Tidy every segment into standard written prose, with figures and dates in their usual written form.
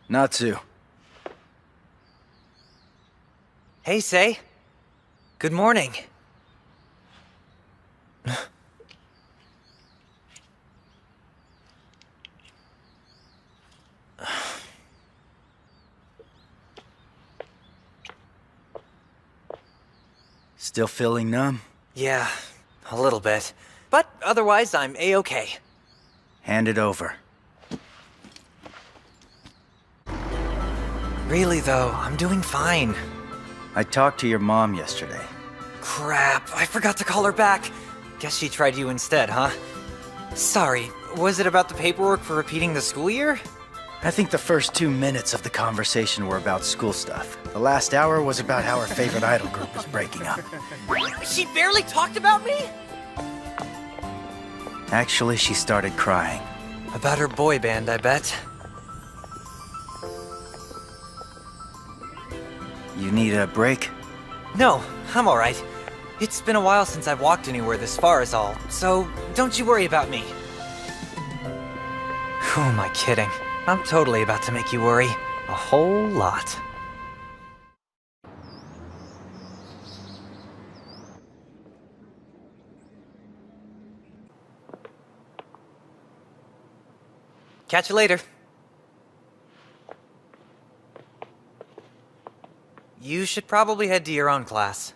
Natsu. Hey, Sei. Good morning. Still feeling numb? Yeah, a little bit. But otherwise, I'm A-okay. Hand it over. Really, though, I'm doing fine. I talked to your mom yesterday. Crap, I forgot to call her back. Guess she tried you instead, huh? Sorry, was it about the paperwork for repeating the school year? I think the first 2 minutes of the conversation were about school stuff. The last hour was about how her favorite idol group was breaking up. She barely talked about me? Actually, she started crying. About her boy band, I bet. You need a break? No, I'm alright. It's been a while since I've walked anywhere this far is all, so don't you worry about me. Who am I kidding? I'm totally about to make you worry. A whole lot. Catch you later. You should probably head to your own class.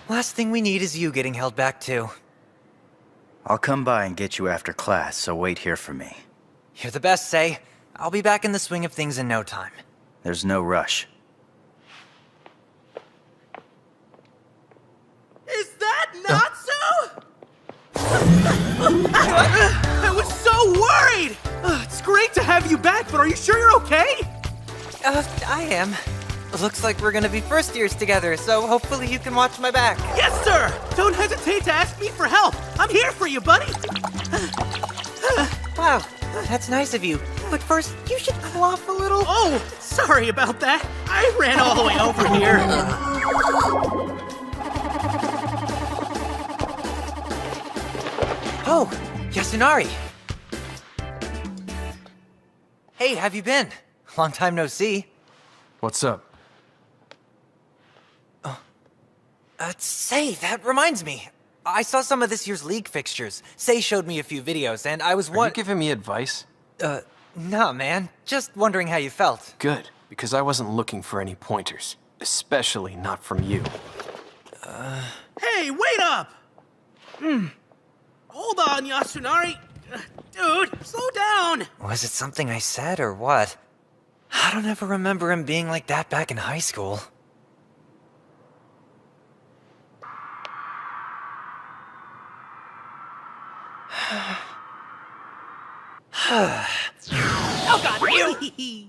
Last thing we need is you getting held back too. I'll come by and get you after class, so wait here for me. You're the best, Sei. I'll be back in the swing of things in no time. There's no rush. Is that Natsu? I was so worried! It's great to have you back, but are you sure you're okay? I am. Looks like we're gonna be first years together, so hopefully you can watch my back. Yes, sir! Don't hesitate to ask me for help. I'm here for you, buddy. Wow, that's nice of you. But first, you should cough a little. Oh, sorry about that. I ran all the way over here. Oh, Yasunari. Hey, have you been? Long time no see. What's up? Sei, that reminds me. I saw some of this year's league fixtures. Sei showed me a few videos, and I was Are you giving me advice? Nah, man. Just wondering how you felt. Good, because I wasn't looking for any pointers. Especially not from you. Hey, wait up! Hold on, Yasunari. Dude, slow down. Was it something I said, or what? I don't ever remember him being like that back in high school. Oh, God, you!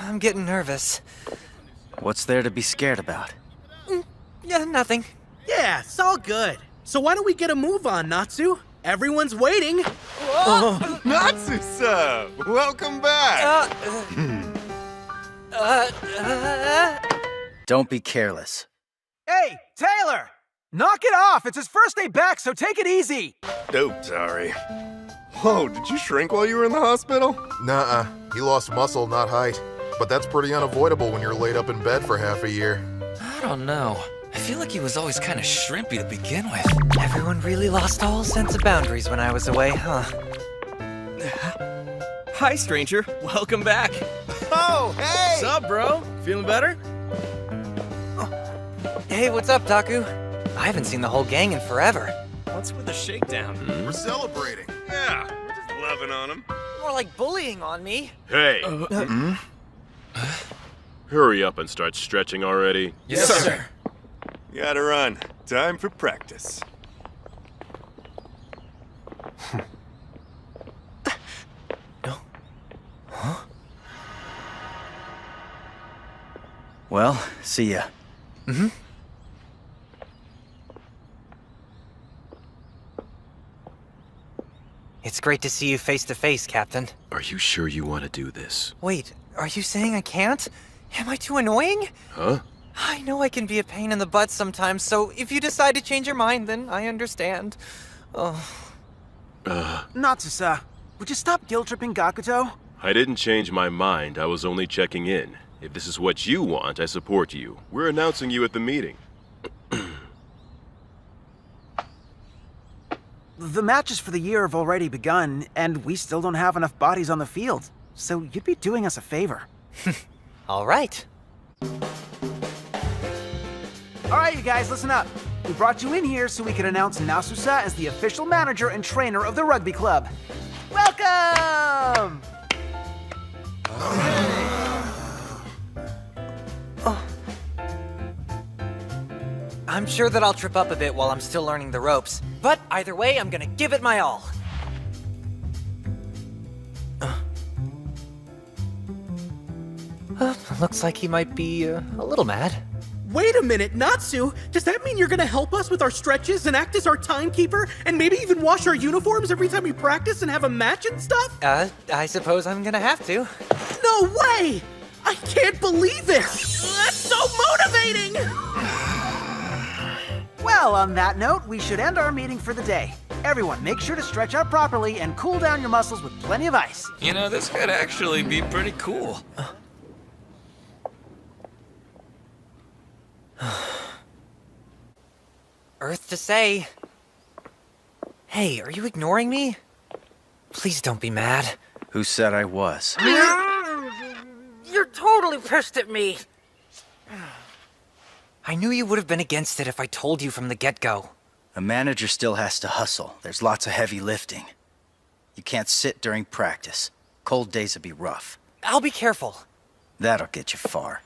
I'm getting nervous. What's there to be scared about? Yeah, nothing. Yeah, it's all good. So why don't we get a move on, Natsu? Everyone's waiting. Natsu-san! Welcome back! Don't be careless. Hey, Taylor! Knock it off! It's his first day back, so take it easy! Oh, sorry. Whoa, did you shrink while you were in the hospital? Nuh-uh. He lost muscle, not height. But that's pretty unavoidable when you're laid up in bed for half a year. I don't know. I feel like he was always kind of shrimpy to begin with. Everyone really lost all sense of boundaries when I was away, huh? Hi, stranger. Welcome back. Oh, hey! What's up, bro? Feeling better? Hey, what's up, Taku? I haven't seen the whole gang in forever. What's with the shakedown? We're celebrating. Yeah, we're just loving on him. More like bullying on me. Hey! Hurry up and start stretching already. Yes, sir. Gotta run. Time for practice. Well, see ya. It's great to see you face to face, Captain. Are you sure you want to do this? Wait, are you saying I can't? Am I too annoying? Huh? I know I can be a pain in the butt sometimes, so if you decide to change your mind, then I understand. Oh. Natsusa, would you stop guilt-tripping Gakuto? I didn't change my mind. I was only checking in. If this is what you want, I support you. We're announcing you at the meeting. The matches for the year have already begun, and we still don't have enough bodies on the field. So you'd be doing us a favor. All right. All right, you guys, listen up. We brought you in here so we could announce Nasusa as the official manager and trainer of the rugby club. Welcome! I'm sure that I'll trip up a bit while I'm still learning the ropes, but either way, I'm gonna give it my all. Looks like he might be a little mad. Wait a minute, Natsu! Does that mean you're gonna help us with our stretches and act as our timekeeper and maybe even wash our uniforms every time we practice and have a match and stuff? I suppose I'm gonna have to. No way! I can't believe it! That's so motivating! Well, on that note, we should end our meeting for the day. Everyone, make sure to stretch out properly and cool down your muscles with plenty of ice. You know, this could actually be pretty cool. Earth to say. Hey, are you ignoring me? Please don't be mad. Who said I was? You're totally pissed at me. I knew you would have been against it if I told you from the get-go. A manager still has to hustle. There's lots of heavy lifting. You can't sit during practice. Cold days would be rough. I'll be careful. That'll get you far.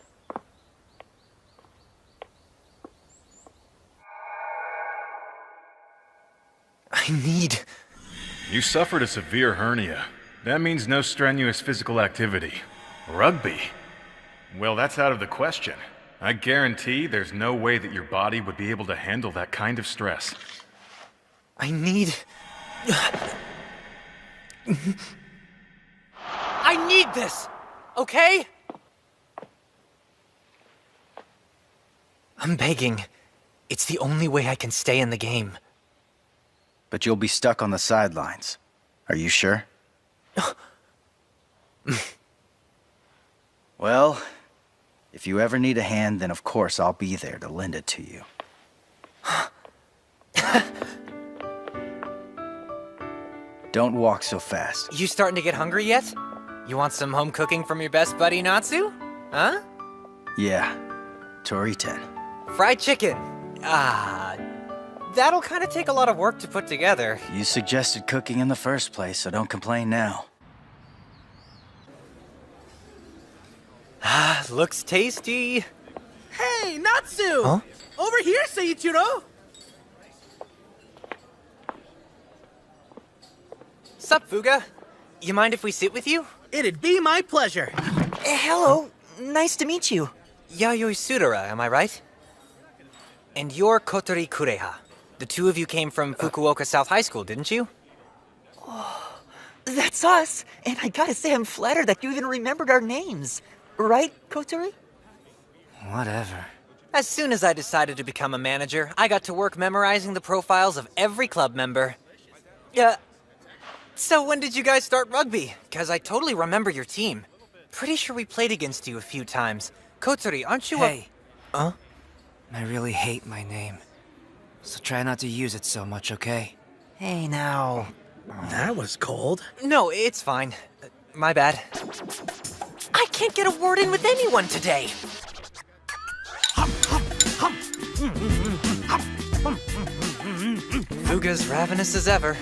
I need... You suffered a severe hernia. That means no strenuous physical activity. Rugby? Well, that's out of the question. I guarantee there's no way that your body would be able to handle that kind of stress. I need this, okay? I'm begging. It's the only way I can stay in the game. But you'll be stuck on the sidelines. Are you sure? Well, if you ever need a hand, then of course I'll be there to lend it to you. Don't walk so fast. You starting to get hungry yet? You want some home cooking from your best buddy Natsu? Huh? Yeah, Toriten. Fried chicken. That'll kind of take a lot of work to put together. You suggested cooking in the first place, so don't complain now. Looks tasty. Hey, Natsu! Huh? Over here, Seiichiro! Sup, Fuga? You mind if we sit with you? It'd be my pleasure. Hello. Nice to meet you. Yayoi Sudara, am I right? And you're Kotori Kureha. The two of you came from Fukuoka South High School, didn't you? Oh, that's us. And I gotta say, I'm flattered that you even remembered our names. Right, Kotori? Whatever. As soon as I decided to become a manager, I got to work memorizing the profiles of every club member. So when did you guys start rugby? Because I totally remember your team. Pretty sure we played against you a few times. Kotori, aren't you Hey. Huh? I really hate my name. So try not to use it so much, okay? Hey, now. That was cold. No, it's fine. My bad. I can't get a word in with anyone today. Fuga's ravenous as ever.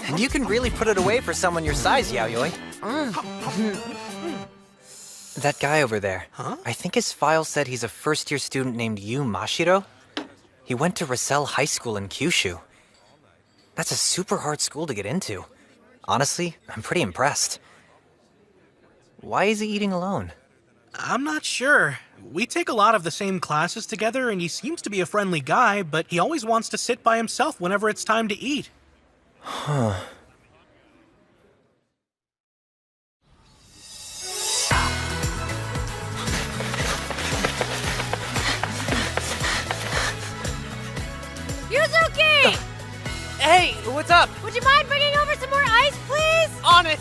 And you can really put it away for someone your size, Yaoi. That guy over there. Huh? I think his file said he's a first-year student named Yu Mashiro. He went to Russell High School in Kyushu. That's a super hard school to get into. Honestly, I'm pretty impressed. Why is he eating alone? I'm not sure. We take a lot of the same classes together, and he seems to be a friendly guy, but he always wants to sit by himself whenever it's time to eat. Huh. on it!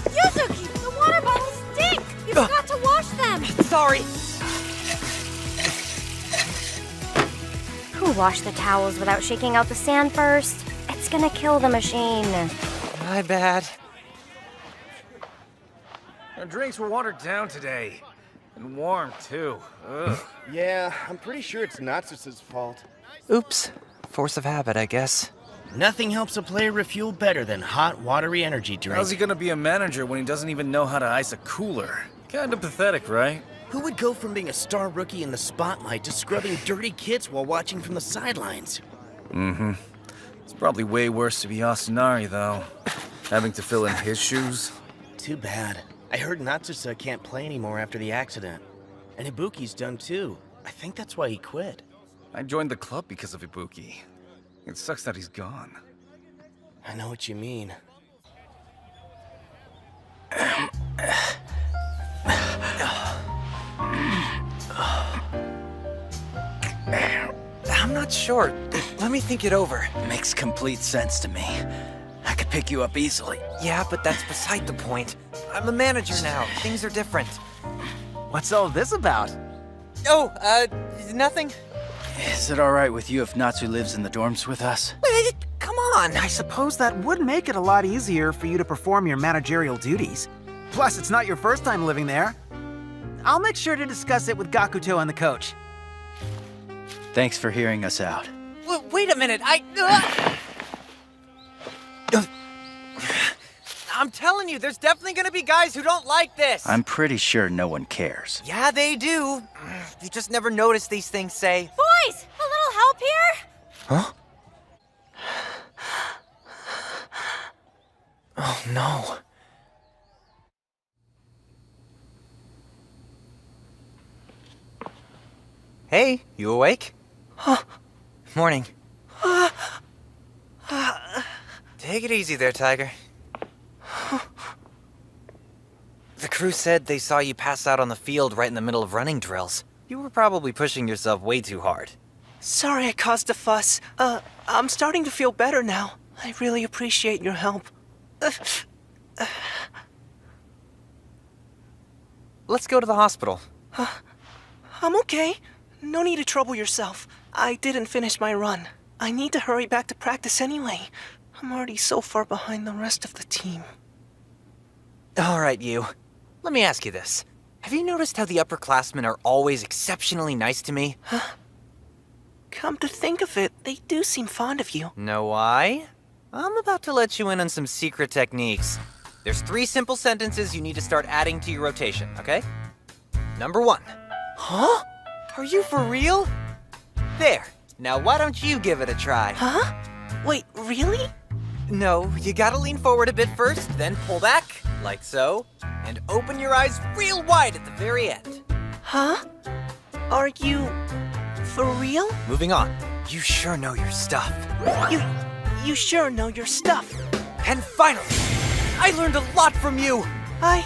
Yuzuki, the water bottles stink! You forgot to wash them! Sorry. Who washed the towels without shaking out the sand first? It's gonna kill the machine. My bad. Our drinks were watered down today. And warm, too. Ugh. Yeah, I'm pretty sure it's Natsusa's fault. Oops. Force of habit, I guess. Nothing helps a player refuel better than hot, watery energy drink. How's he gonna be a manager when he doesn't even know how to ice a cooler? Kinda pathetic, right? Who would go from being a star rookie in the spotlight to scrubbing dirty kids while watching from the sidelines? Mm-hmm. It's probably way worse to be Asunari, though. Having to fill in his shoes. Too bad. I heard Natsusa can't play anymore after the accident. And Ibuki's done too. I think that's why he quit. I joined the club because of Ibuki. It sucks that he's gone. I know what you mean. I'm not sure. Let me think it over. Makes complete sense to me. I could pick you up easily. Yeah, but that's beside the point. I'm a manager now. Things are different. What's all this about? Oh, nothing. Is it all right with you if Natsu lives in the dorms with us? Come on. I suppose that would make it a lot easier for you to perform your managerial duties. Plus, it's not your first time living there. I'll make sure to discuss it with Gakuto and the coach. Thanks for hearing us out. Wait a minute. I'm telling you, there's definitely gonna be guys who don't like this. I'm pretty sure no one cares. Yeah, they do. You just never notice these things, say. Boys, a little help here? Huh? Oh, no. Hey, you awake? Huh? Morning. Take it easy there, Tiger. The crew said they saw you pass out on the field right in the middle of running drills. You were probably pushing yourself way too hard. Sorry I caused a fuss. I'm starting to feel better now. I really appreciate your help. Let's go to the hospital. I'm okay. No need to trouble yourself. I didn't finish my run. I need to hurry back to practice anyway. I'm already so far behind the rest of the team. All right, you. Let me ask you this. Have you noticed how the upperclassmen are always exceptionally nice to me? Huh? Come to think of it, they do seem fond of you. Know why? I'm about to let you in on some secret techniques. There's 3 simple sentences you need to start adding to your rotation, okay? Number 1. Huh? Are you for real? There. Now why don't you give it a try? Huh? Wait, really? No, you gotta lean forward a bit first, then pull back, like so, and open your eyes real wide at the very end. Huh? Are you... for real? Moving on. You sure know your stuff. You sure know your stuff. And finally, I learned a lot from you. I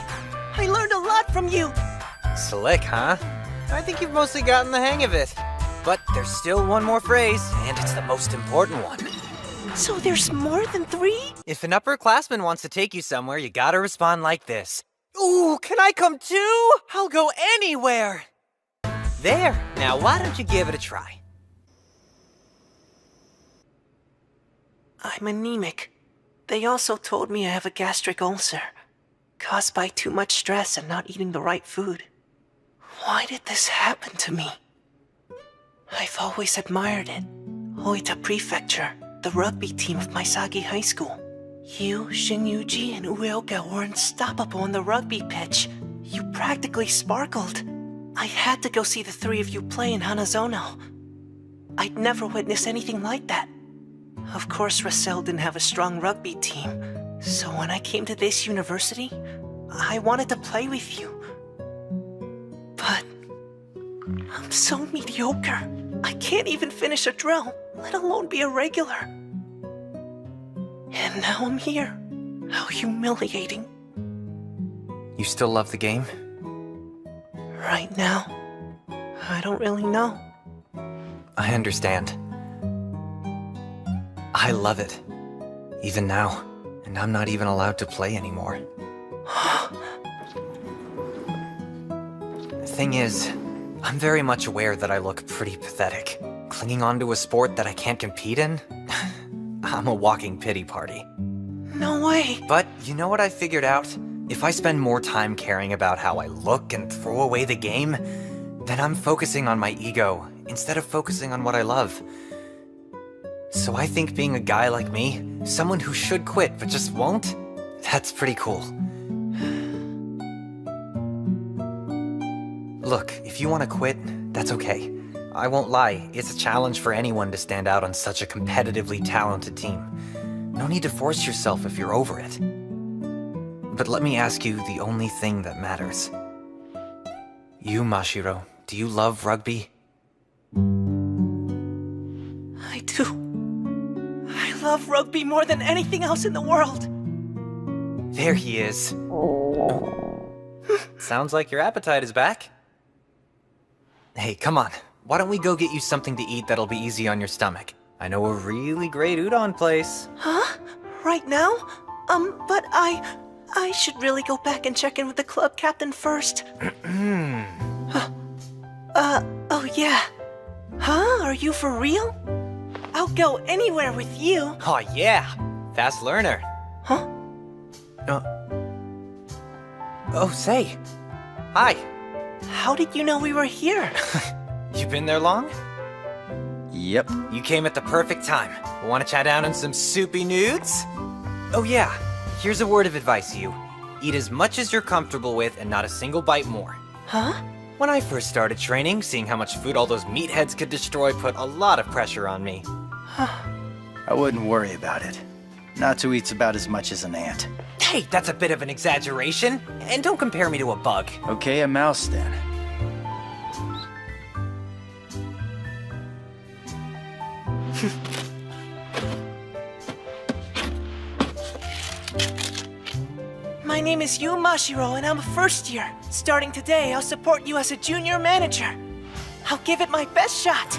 learned a lot from you. Slick, huh? I think you've mostly gotten the hang of it. But there's still one more phrase, and it's the most important one. So there's more than 3? If an upperclassman wants to take you somewhere, you gotta respond like this. Ooh, can I come too? I'll go anywhere. There. Now why don't you give it a try? I'm anemic. They also told me I have a gastric ulcer, caused by too much stress and not eating the right food. Why did this happen to me? I've always admired it. Oita Prefecture, the rugby team of Maisagi High School. You, Shinyuji, and Ueoka were unstoppable on the rugby pitch. You practically sparkled. I had to go see the 3 of you play in Hanazono. I'd never witnessed anything like that. Of course, Russell didn't have a strong rugby team, so when I came to this university, I wanted to play with you. But I'm so mediocre. I can't even finish a drill, let alone be a regular. And now I'm here. How humiliating. You still love the game? Right now, I don't really know. I understand. I love it. Even now. And I'm not even allowed to play anymore. The thing is, I'm very much aware that I look pretty pathetic. Clinging onto a sport that I can't compete in? I'm a walking pity party. No way. But you know what I figured out? If I spend more time caring about how I look and throw away the game, then I'm focusing on my ego instead of focusing on what I love. So I think being a guy like me, someone who should quit but just won't, that's pretty cool. Look, if you want to quit, that's okay. I won't lie, it's a challenge for anyone to stand out on such a competitively talented team. No need to force yourself if you're over it. But let me ask you the only thing that matters. You, Mashiro, do you love rugby? I do. I love rugby more than anything else in the world. There he is. Sounds like your appetite is back. Hey, come on. Why don't we go get you something to eat that'll be easy on your stomach? I know a really great udon place. Huh? Right now? But I should really go back and check in with the club captain first. Oh yeah. Huh? Are you for real? I'll go anywhere with you. Oh yeah. Fast learner. Huh? Oh, say. Hi. How did you know we were here? You been there long? Yep. You came at the perfect time. Want to chat down on some soupy nudes? Oh yeah, here's a word of advice to you. Eat as much as you're comfortable with and not a single bite more. Huh? When I first started training, seeing how much food all those meatheads could destroy put a lot of pressure on me. I wouldn't worry about it. Natsu eats about as much as an ant. Hey, that's a bit of an exaggeration. And don't compare me to a bug. Okay, a mouse then. My name is Yu Mashiro, and I'm a first year. Starting today, I'll support you as a junior manager. I'll give it my best shot.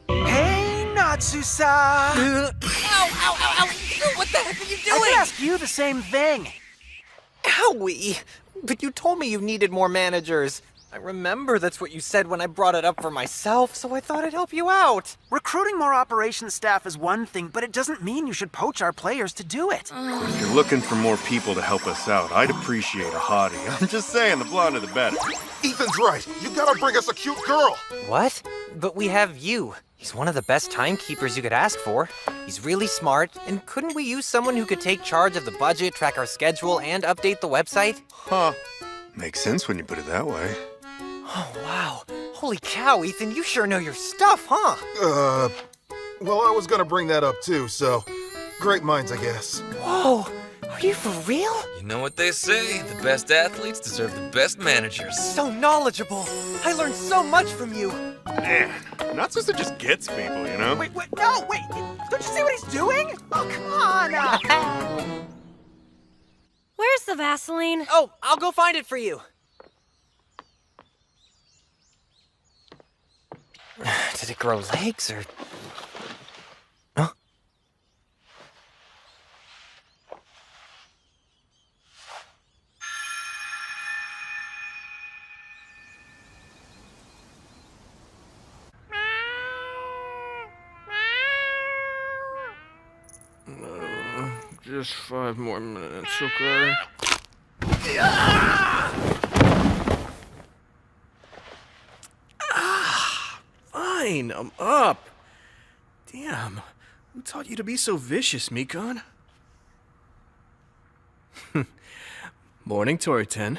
Hey, Natsu-san! Ow, ow, ow, ow! What the heck are you doing? I asked you the same thing. Owie! But you told me you needed more managers. I remember that's what you said when I brought it up for myself, so I thought I'd help you out. Recruiting more operations staff is one thing, but it doesn't mean you should poach our players to do it. If you're looking for more people to help us out, I'd appreciate a hottie. I'm just saying, the blonder the better. Ethan's right. You gotta bring us a cute girl. What? But we have you. He's one of the best timekeepers you could ask for. He's really smart, and couldn't we use someone who could take charge of the budget, track our schedule, and update the website? Huh. Makes sense when you put it that way. Oh, wow. Holy cow, Ethan, you sure know your stuff, huh? Well, I was gonna bring that up too, so great minds, I guess. Whoa, are you for real? You know what they say, the best athletes deserve the best managers. So knowledgeable. I learned so much from you. Man, Natsusa just gets people, you know? Wait, no, wait! Don't you see what he's doing? Oh, come on! Where's the Vaseline? Oh, I'll go find it for you. Did it grow legs, or... Huh? Just 5 more minutes, okay? Fine, I'm up. Damn, who taught you to be so vicious, Mikon? Morning, Tori-ten.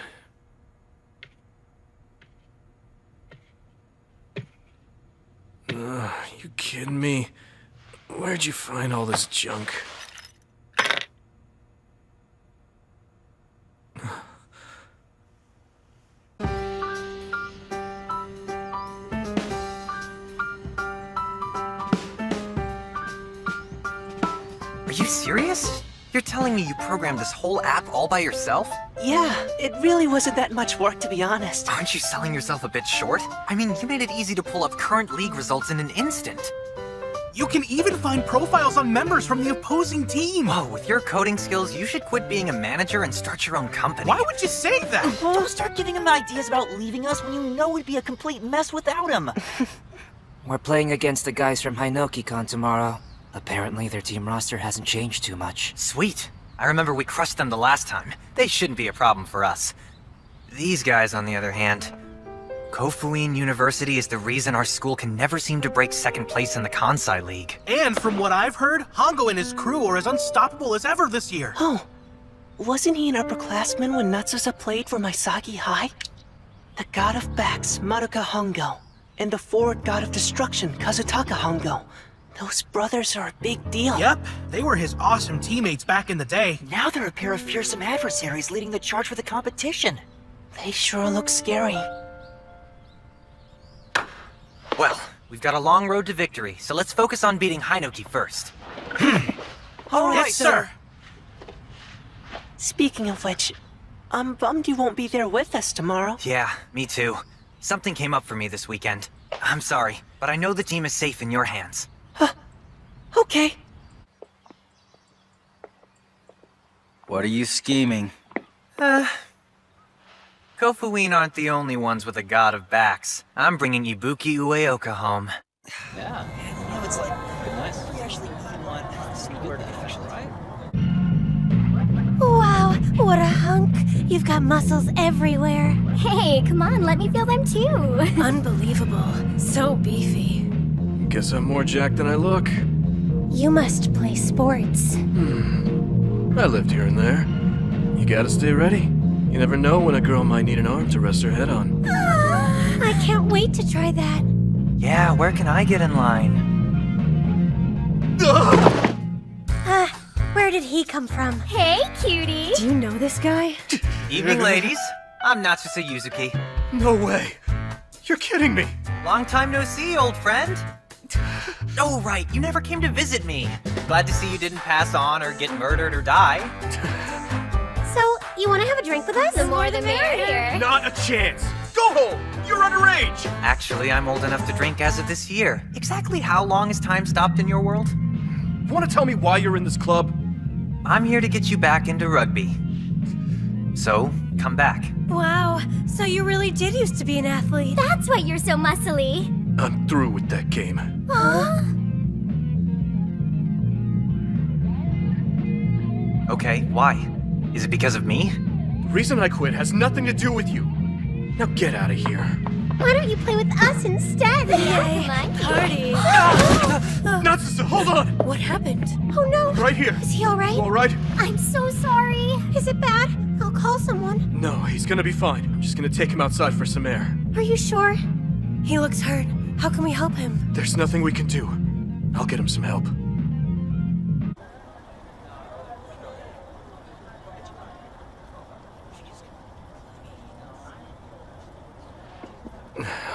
You kidding me? Where'd you find all this junk? Are you serious? You're telling me you programmed this whole app all by yourself? Yeah, it really wasn't that much work, to be honest. Aren't you selling yourself a bit short? I mean, you made it easy to pull up current league results in an instant. You can even find profiles on members from the opposing team. Whoa, with your coding skills, you should quit being a manager and start your own company. Why would you say that? Don't start giving him ideas about leaving us when you know we'd be a complete mess without him. We're playing against the guys from Hinoki-con tomorrow. Apparently, their team roster hasn't changed too much. Sweet. I remember we crushed them the last time. They shouldn't be a problem for us. These guys, on the other hand... Kofuin University is the reason our school can never seem to break second place in the Kansai League. And from what I've heard, Hongo and his crew are as unstoppable as ever this year. Oh, wasn't he an upperclassman when Natsusa played for Maisagi High? The god of backs, Madoka Hongo, and the forward god of destruction, Kazutaka Hongo. Those brothers are a big deal. Yep, they were his awesome teammates back in the day. Now they're a pair of fearsome adversaries leading the charge for the competition. They sure look scary. Well, we've got a long road to victory, so let's focus on beating Hinoki first. All right, Yes, sir. Speaking of which, I'm bummed you won't be there with us tomorrow. Yeah, me too. Something came up for me this weekend. I'm sorry, but I know the team is safe in your hands. Okay. What are you scheming? Kofuin aren't the only ones with a god of backs. I'm bringing Ibuki Ueoka home. Yeah. You know, it's like, nice. We actually need one. Squared official, right? Wow, what a hunk. You've got muscles everywhere. Hey, come on, let me feel them too. Unbelievable. So beefy. Guess I'm more jacked than I look. You must play sports. I lived here and there. You gotta stay ready. You never know when a girl might need an arm to rest her head on. I can't wait to try that. Yeah, where can I get in line? Where did he come from? Hey, cutie. Do you know this guy? Evening, ladies. I'm Natsusa Yuzuki. No way. You're kidding me. Long time no see, old friend. Oh, right, you never came to visit me. Glad to see you didn't pass on or get murdered or die. So, you want to have a drink with us? The more the merrier. Not a chance. Go home. You're underage. Actually, I'm old enough to drink as of this year. Exactly how long has time stopped in your world? Want to tell me why you're in this club? I'm here to get you back into rugby. So, come back. Wow, so you really did used to be an athlete. That's why you're so muscly. I'm through with that game. Huh? Okay, why? Is it because of me? The reason I quit has nothing to do with you. Now get out of here. Why don't you play with us instead? Yay, party. Natsusa, hold on! What happened? Oh no. Right here. Is he alright? All right? I'm so sorry. Is it bad? I'll call someone. No, he's gonna be fine. I'm just gonna take him outside for some air. Are you sure? He looks hurt. How can we help him? There's nothing we can do. I'll get him some help.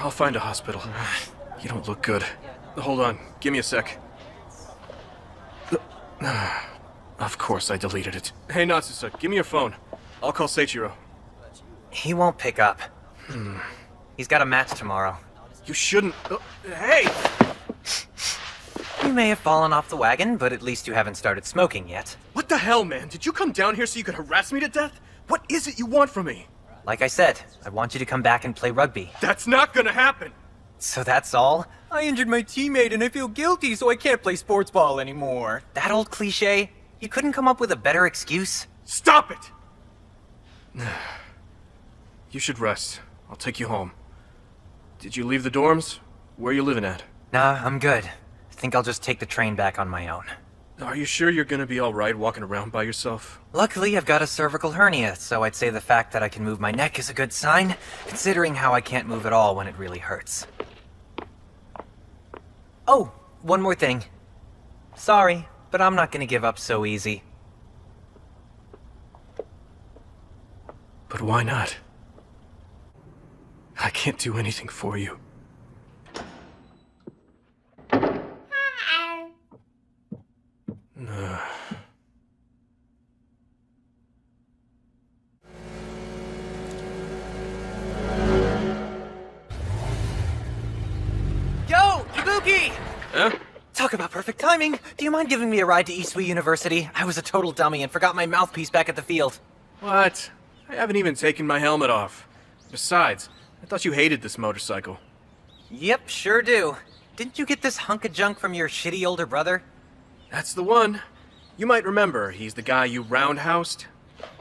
I'll find a hospital. You don't look good. Hold on. Give me a sec. Of course I deleted it. Hey, Natsusa, give me your phone. I'll call Seichiro. He won't pick up. He's got a match tomorrow. You shouldn't... hey! You may have fallen off the wagon, but at least you haven't started smoking yet. What the hell, man? Did you come down here so you could harass me to death? What is it you want from me? Like I said, I want you to come back and play rugby. That's not gonna happen! So that's all? I injured my teammate and I feel guilty, so I can't play sports ball anymore. That old cliche? You couldn't come up with a better excuse? Stop it! You should rest. I'll take you home. Did you leave the dorms? Where are you living at? Nah, I'm good. I think I'll just take the train back on my own. Are you sure you're gonna be alright walking around by yourself? Luckily, I've got a cervical hernia, so I'd say the fact that I can move my neck is a good sign, considering how I can't move at all when it really hurts. Oh, one more thing. Sorry, but I'm not gonna give up so easy. But why not? I can't do anything for you. Talk about perfect timing. Do you mind giving me a ride to Eastway University? I was a total dummy and forgot my mouthpiece back at the field. What? I haven't even taken my helmet off. Besides, I thought you hated this motorcycle. Yep, sure do. Didn't you get this hunk of junk from your shitty older brother? That's the one. You might remember, he's the guy you roundhoused.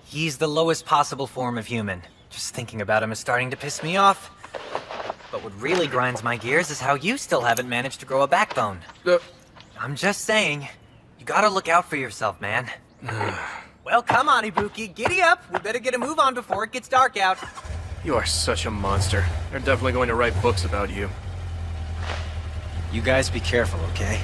He's the lowest possible form of human. Just thinking about him is starting to piss me off. But what really grinds my gears is how you still haven't managed to grow a backbone. I'm just saying, you gotta look out for yourself, man. Well, come on, Ibuki, giddy up. We better get a move on before it gets dark out. You are such a monster. They're definitely going to write books about you. You guys be careful, okay?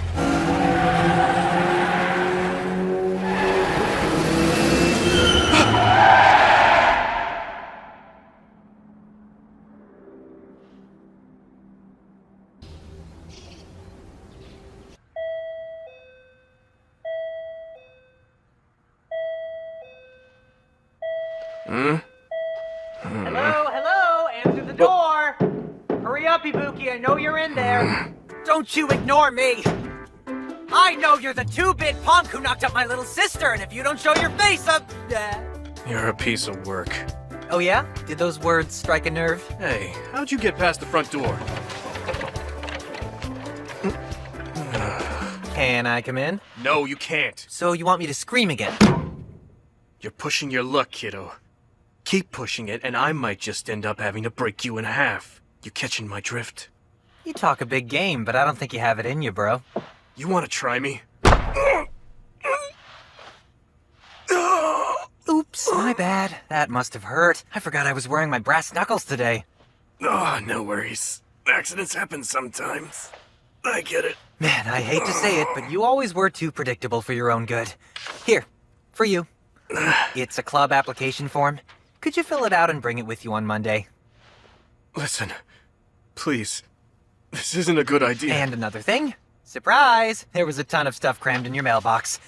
Hello, answer the door! Hurry up, Ibuki, I know you're in there. Don't you ignore me! I know you're the 2-bit punk who knocked up my little sister, and if you don't show your face up... You're a piece of work. Oh yeah? Did those words strike a nerve? Hey, how'd you get past the front door? Can I come in? No, you can't. So you want me to scream again? You're pushing your luck, kiddo. Keep pushing it, and I might just end up having to break you in half. You catching my drift? You talk a big game, but I don't think you have it in you, bro. You want to try me? Oops, my bad. That must have hurt. I forgot I was wearing my brass knuckles today. Oh, no worries. Accidents happen sometimes. I get it. Man, I hate to say it, but you always were too predictable for your own good. Here, for you. It's a club application form. Could you fill it out and bring it with you on Monday? Listen, please. This isn't a good idea. And another thing. Surprise! There was a ton of stuff crammed in your mailbox.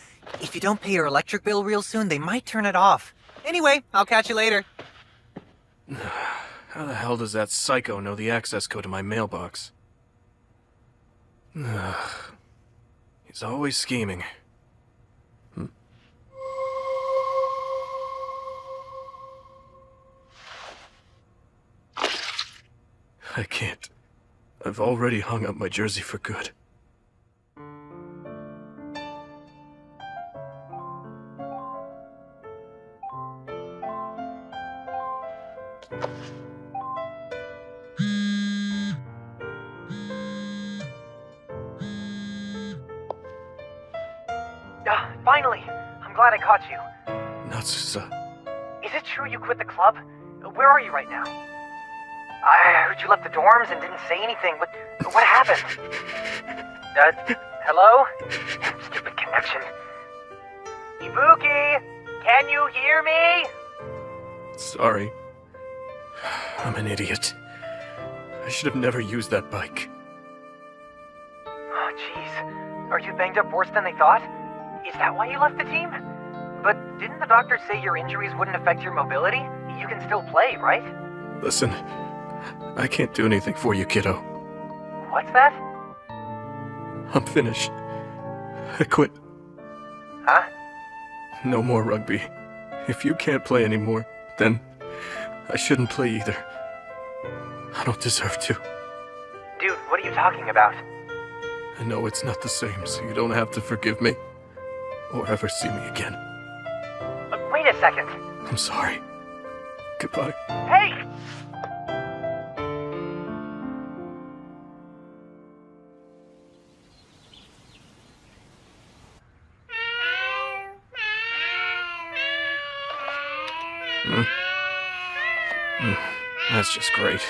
If you don't pay your electric bill real soon, they might turn it off. Anyway, I'll catch you later. How the hell does that psycho know the access code to my mailbox? He's always scheming. I can't. I've already hung up my jersey for good. Finally! I'm glad I caught you. Natsusa. Is it true you quit the club? Where are you right now? I heard you left the dorms and didn't say anything, but what happened? Hello? Stupid connection. Ibuki! Can you hear me? Sorry. I'm an idiot. I should have never used that bike. Oh, jeez. Are you banged up worse than they thought? Is that why you left the team? But didn't the doctor say your injuries wouldn't affect your mobility? You can still play, right? Listen, I can't do anything for you, kiddo. What's that? I'm finished. I quit. Huh? No more rugby. If you can't play anymore, then I shouldn't play either. I don't deserve to. Dude, what are you talking about? I know it's not the same, so you don't have to forgive me. Or ever see me again. Wait a second. I'm sorry. Goodbye. Hey! That's just great.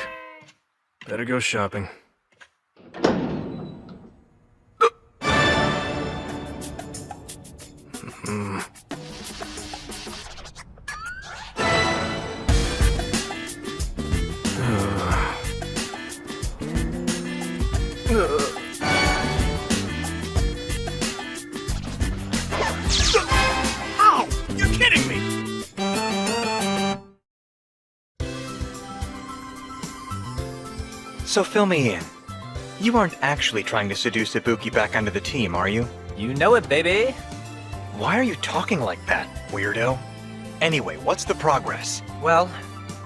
Better go shopping. Ow! You're kidding me! So fill me in. You aren't actually trying to seduce Ibuki back onto the team, are you? You know it, baby. Why are you talking like that, weirdo? Anyway, what's the progress? Well,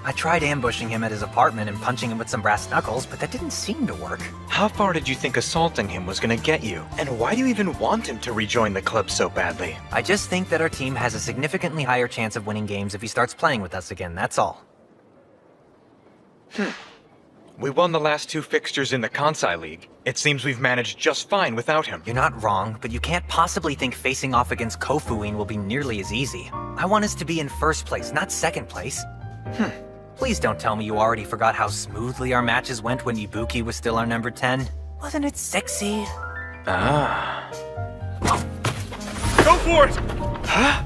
I tried ambushing him at his apartment and punching him with some brass knuckles, but that didn't seem to work. How far did you think assaulting him was gonna get you? And why do you even want him to rejoin the club so badly? I just think that our team has a significantly higher chance of winning games if he starts playing with us again, that's all. We won the last 2 fixtures in the Kansai League. It seems we've managed just fine without him. You're not wrong, but you can't possibly think facing off against Kofuin will be nearly as easy. I want us to be in first place, not second place. Please don't tell me you already forgot how smoothly our matches went when Ibuki was still our number 10. Wasn't it sexy? Ah. Go for it! Huh?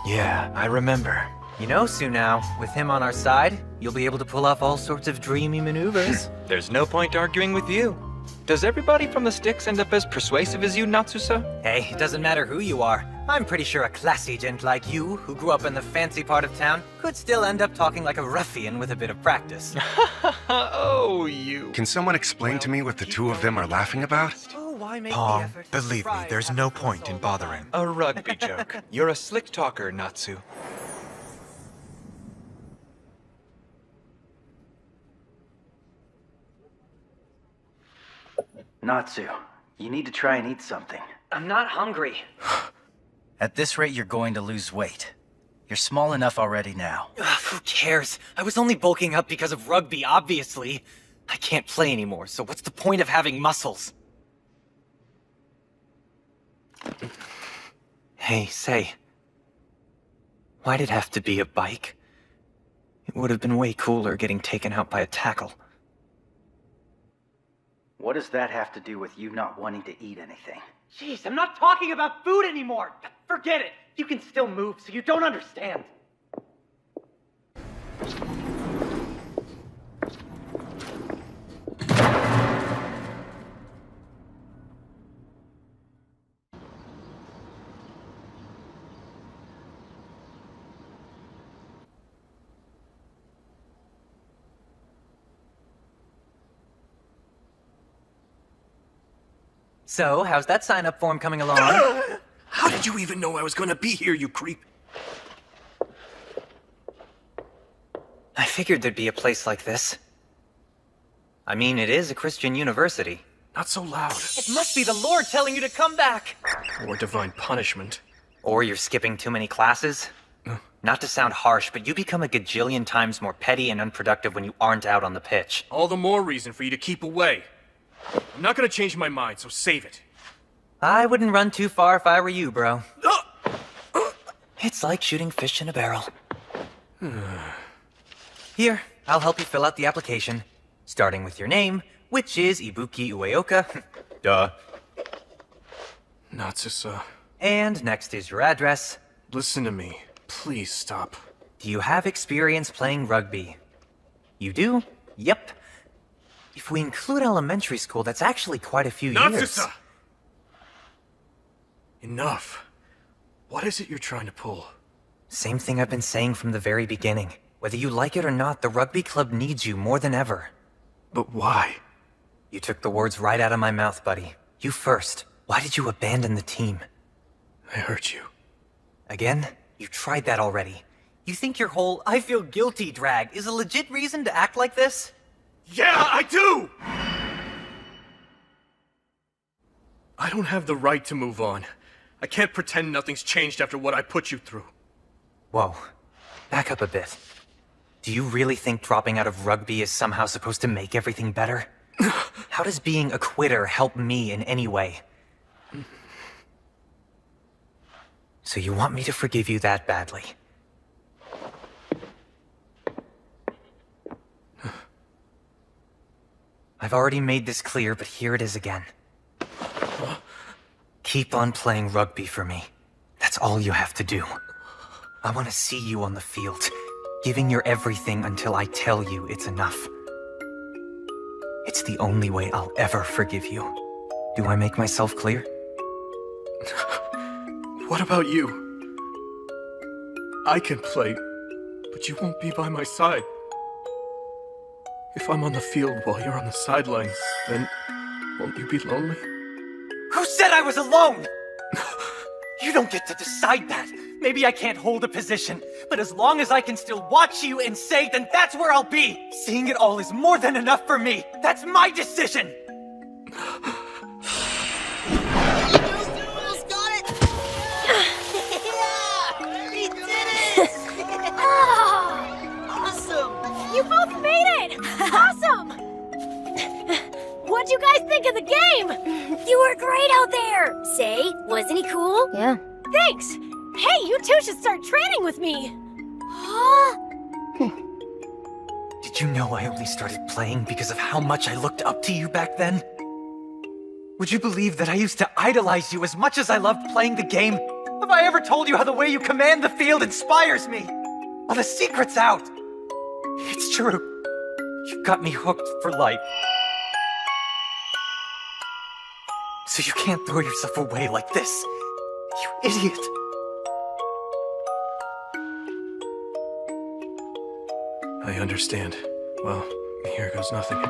Yeah, I remember. You know, Sunao, with him on our side, you'll be able to pull off all sorts of dreamy maneuvers. There's no point arguing with you. Does everybody from the Sticks end up as persuasive as you, Natsusa? Hey, it doesn't matter who you are. I'm pretty sure a classy gent like you, who grew up in the fancy part of town, could still end up talking like a ruffian with a bit of practice. Oh, you. Can someone explain to me what the two of them are laughing about? Pong, believe me, there's no point in bothering. A rugby joke. You're a slick talker, Natsu. Natsu, you need to try and eat something. I'm not hungry. At this rate, you're going to lose weight. You're small enough already now. Ugh, who cares? I was only bulking up because of rugby, obviously. I can't play anymore, so what's the point of having muscles? Hey, say. Why'd it have to be a bike? It would have been way cooler getting taken out by a tackle. What does that have to do with you not wanting to eat anything? Jeez, I'm not talking about food anymore. Forget it. You can still move, so you don't understand. So, how's that sign-up form coming along? How did you even know I was gonna be here, you creep? I figured there'd be a place like this. I mean, it is a Christian university. Not so loud. It must be the Lord telling you to come back. Or divine punishment. Or you're skipping too many classes. Not to sound harsh, but you become a gajillion times more petty and unproductive when you aren't out on the pitch. All the more reason for you to keep away. I'm not gonna change my mind, so save it. I wouldn't run too far if I were you, bro. It's like shooting fish in a barrel. Here, I'll help you fill out the application. Starting with your name, which is Ibuki Ueoka. Duh. Natsusa. And next is your address. Listen to me. Please stop. Do you have experience playing rugby? You do? Yep. If we include elementary school, that's actually quite a few years. Natsusa! Enough. What is it you're trying to pull? Same thing I've been saying from the very beginning. Whether you like it or not, the rugby club needs you more than ever. But why? You took the words right out of my mouth, buddy. You first. Why did you abandon the team? I hurt you. Again? You tried that already. You think your whole I feel guilty drag is a legit reason to act like this? Yeah, I do! I don't have the right to move on. I can't pretend nothing's changed after what I put you through. Whoa. Back up a bit. Do you really think dropping out of rugby is somehow supposed to make everything better? How does being a quitter help me in any way? So you want me to forgive you that badly? I've already made this clear, but here it is again. Keep on playing rugby for me. That's all you have to do. I want to see you on the field, giving your everything until I tell you it's enough. It's the only way I'll ever forgive you. Do I make myself clear? What about you? I can play But you won't be by my side. If I'm on the field while you're on the sidelines, then won't you be lonely? Who said I was alone? You don't get to decide that. Maybe I can't hold a position, but as long as I can still watch you and say, then that's where I'll be. Seeing it all is more than enough for me. That's my decision. We did it! Awesome! You both made it! Awesome! What'd you guys think of the game? You were great out there! Say, wasn't he cool? Yeah. Thanks! Hey, you two should start training with me! Huh? Did you know I only started playing because of how much I looked up to you back then? Would you believe that I used to idolize you as much as I loved playing the game? Have I ever told you how the way you command the field inspires me? Well, the secret's out. It's true. You got me hooked for life. So you can't throw yourself away like this. You idiot. I understand. Well, here goes nothing.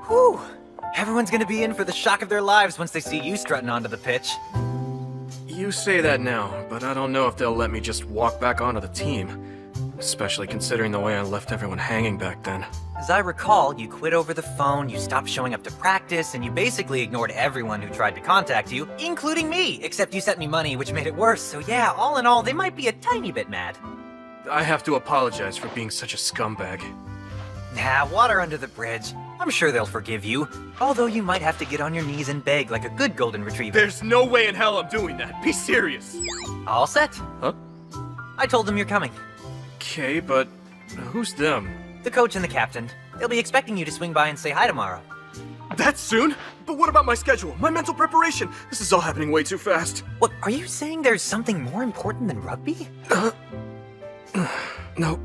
Whew. Everyone's gonna be in for the shock of their lives once they see you strutting onto the pitch. You say that now, but I don't know if they'll let me just walk back onto the team. Especially considering the way I left everyone hanging back then. As I recall, you quit over the phone, you stopped showing up to practice, and you basically ignored everyone who tried to contact you, including me, except you sent me money, which made it worse. So yeah, all in all, they might be a tiny bit mad. I have to apologize for being such a scumbag. Nah, water under the bridge. I'm sure they'll forgive you. Although you might have to get on your knees and beg like a good golden retriever. There's no way in hell I'm doing that. Be serious. All set. Huh? I told them you're coming. Okay, but who's them? The coach and the captain. They'll be expecting you to swing by and say hi tomorrow. That soon? But what about my schedule? My mental preparation? This is all happening way too fast. What, are you saying there's something more important than rugby? No,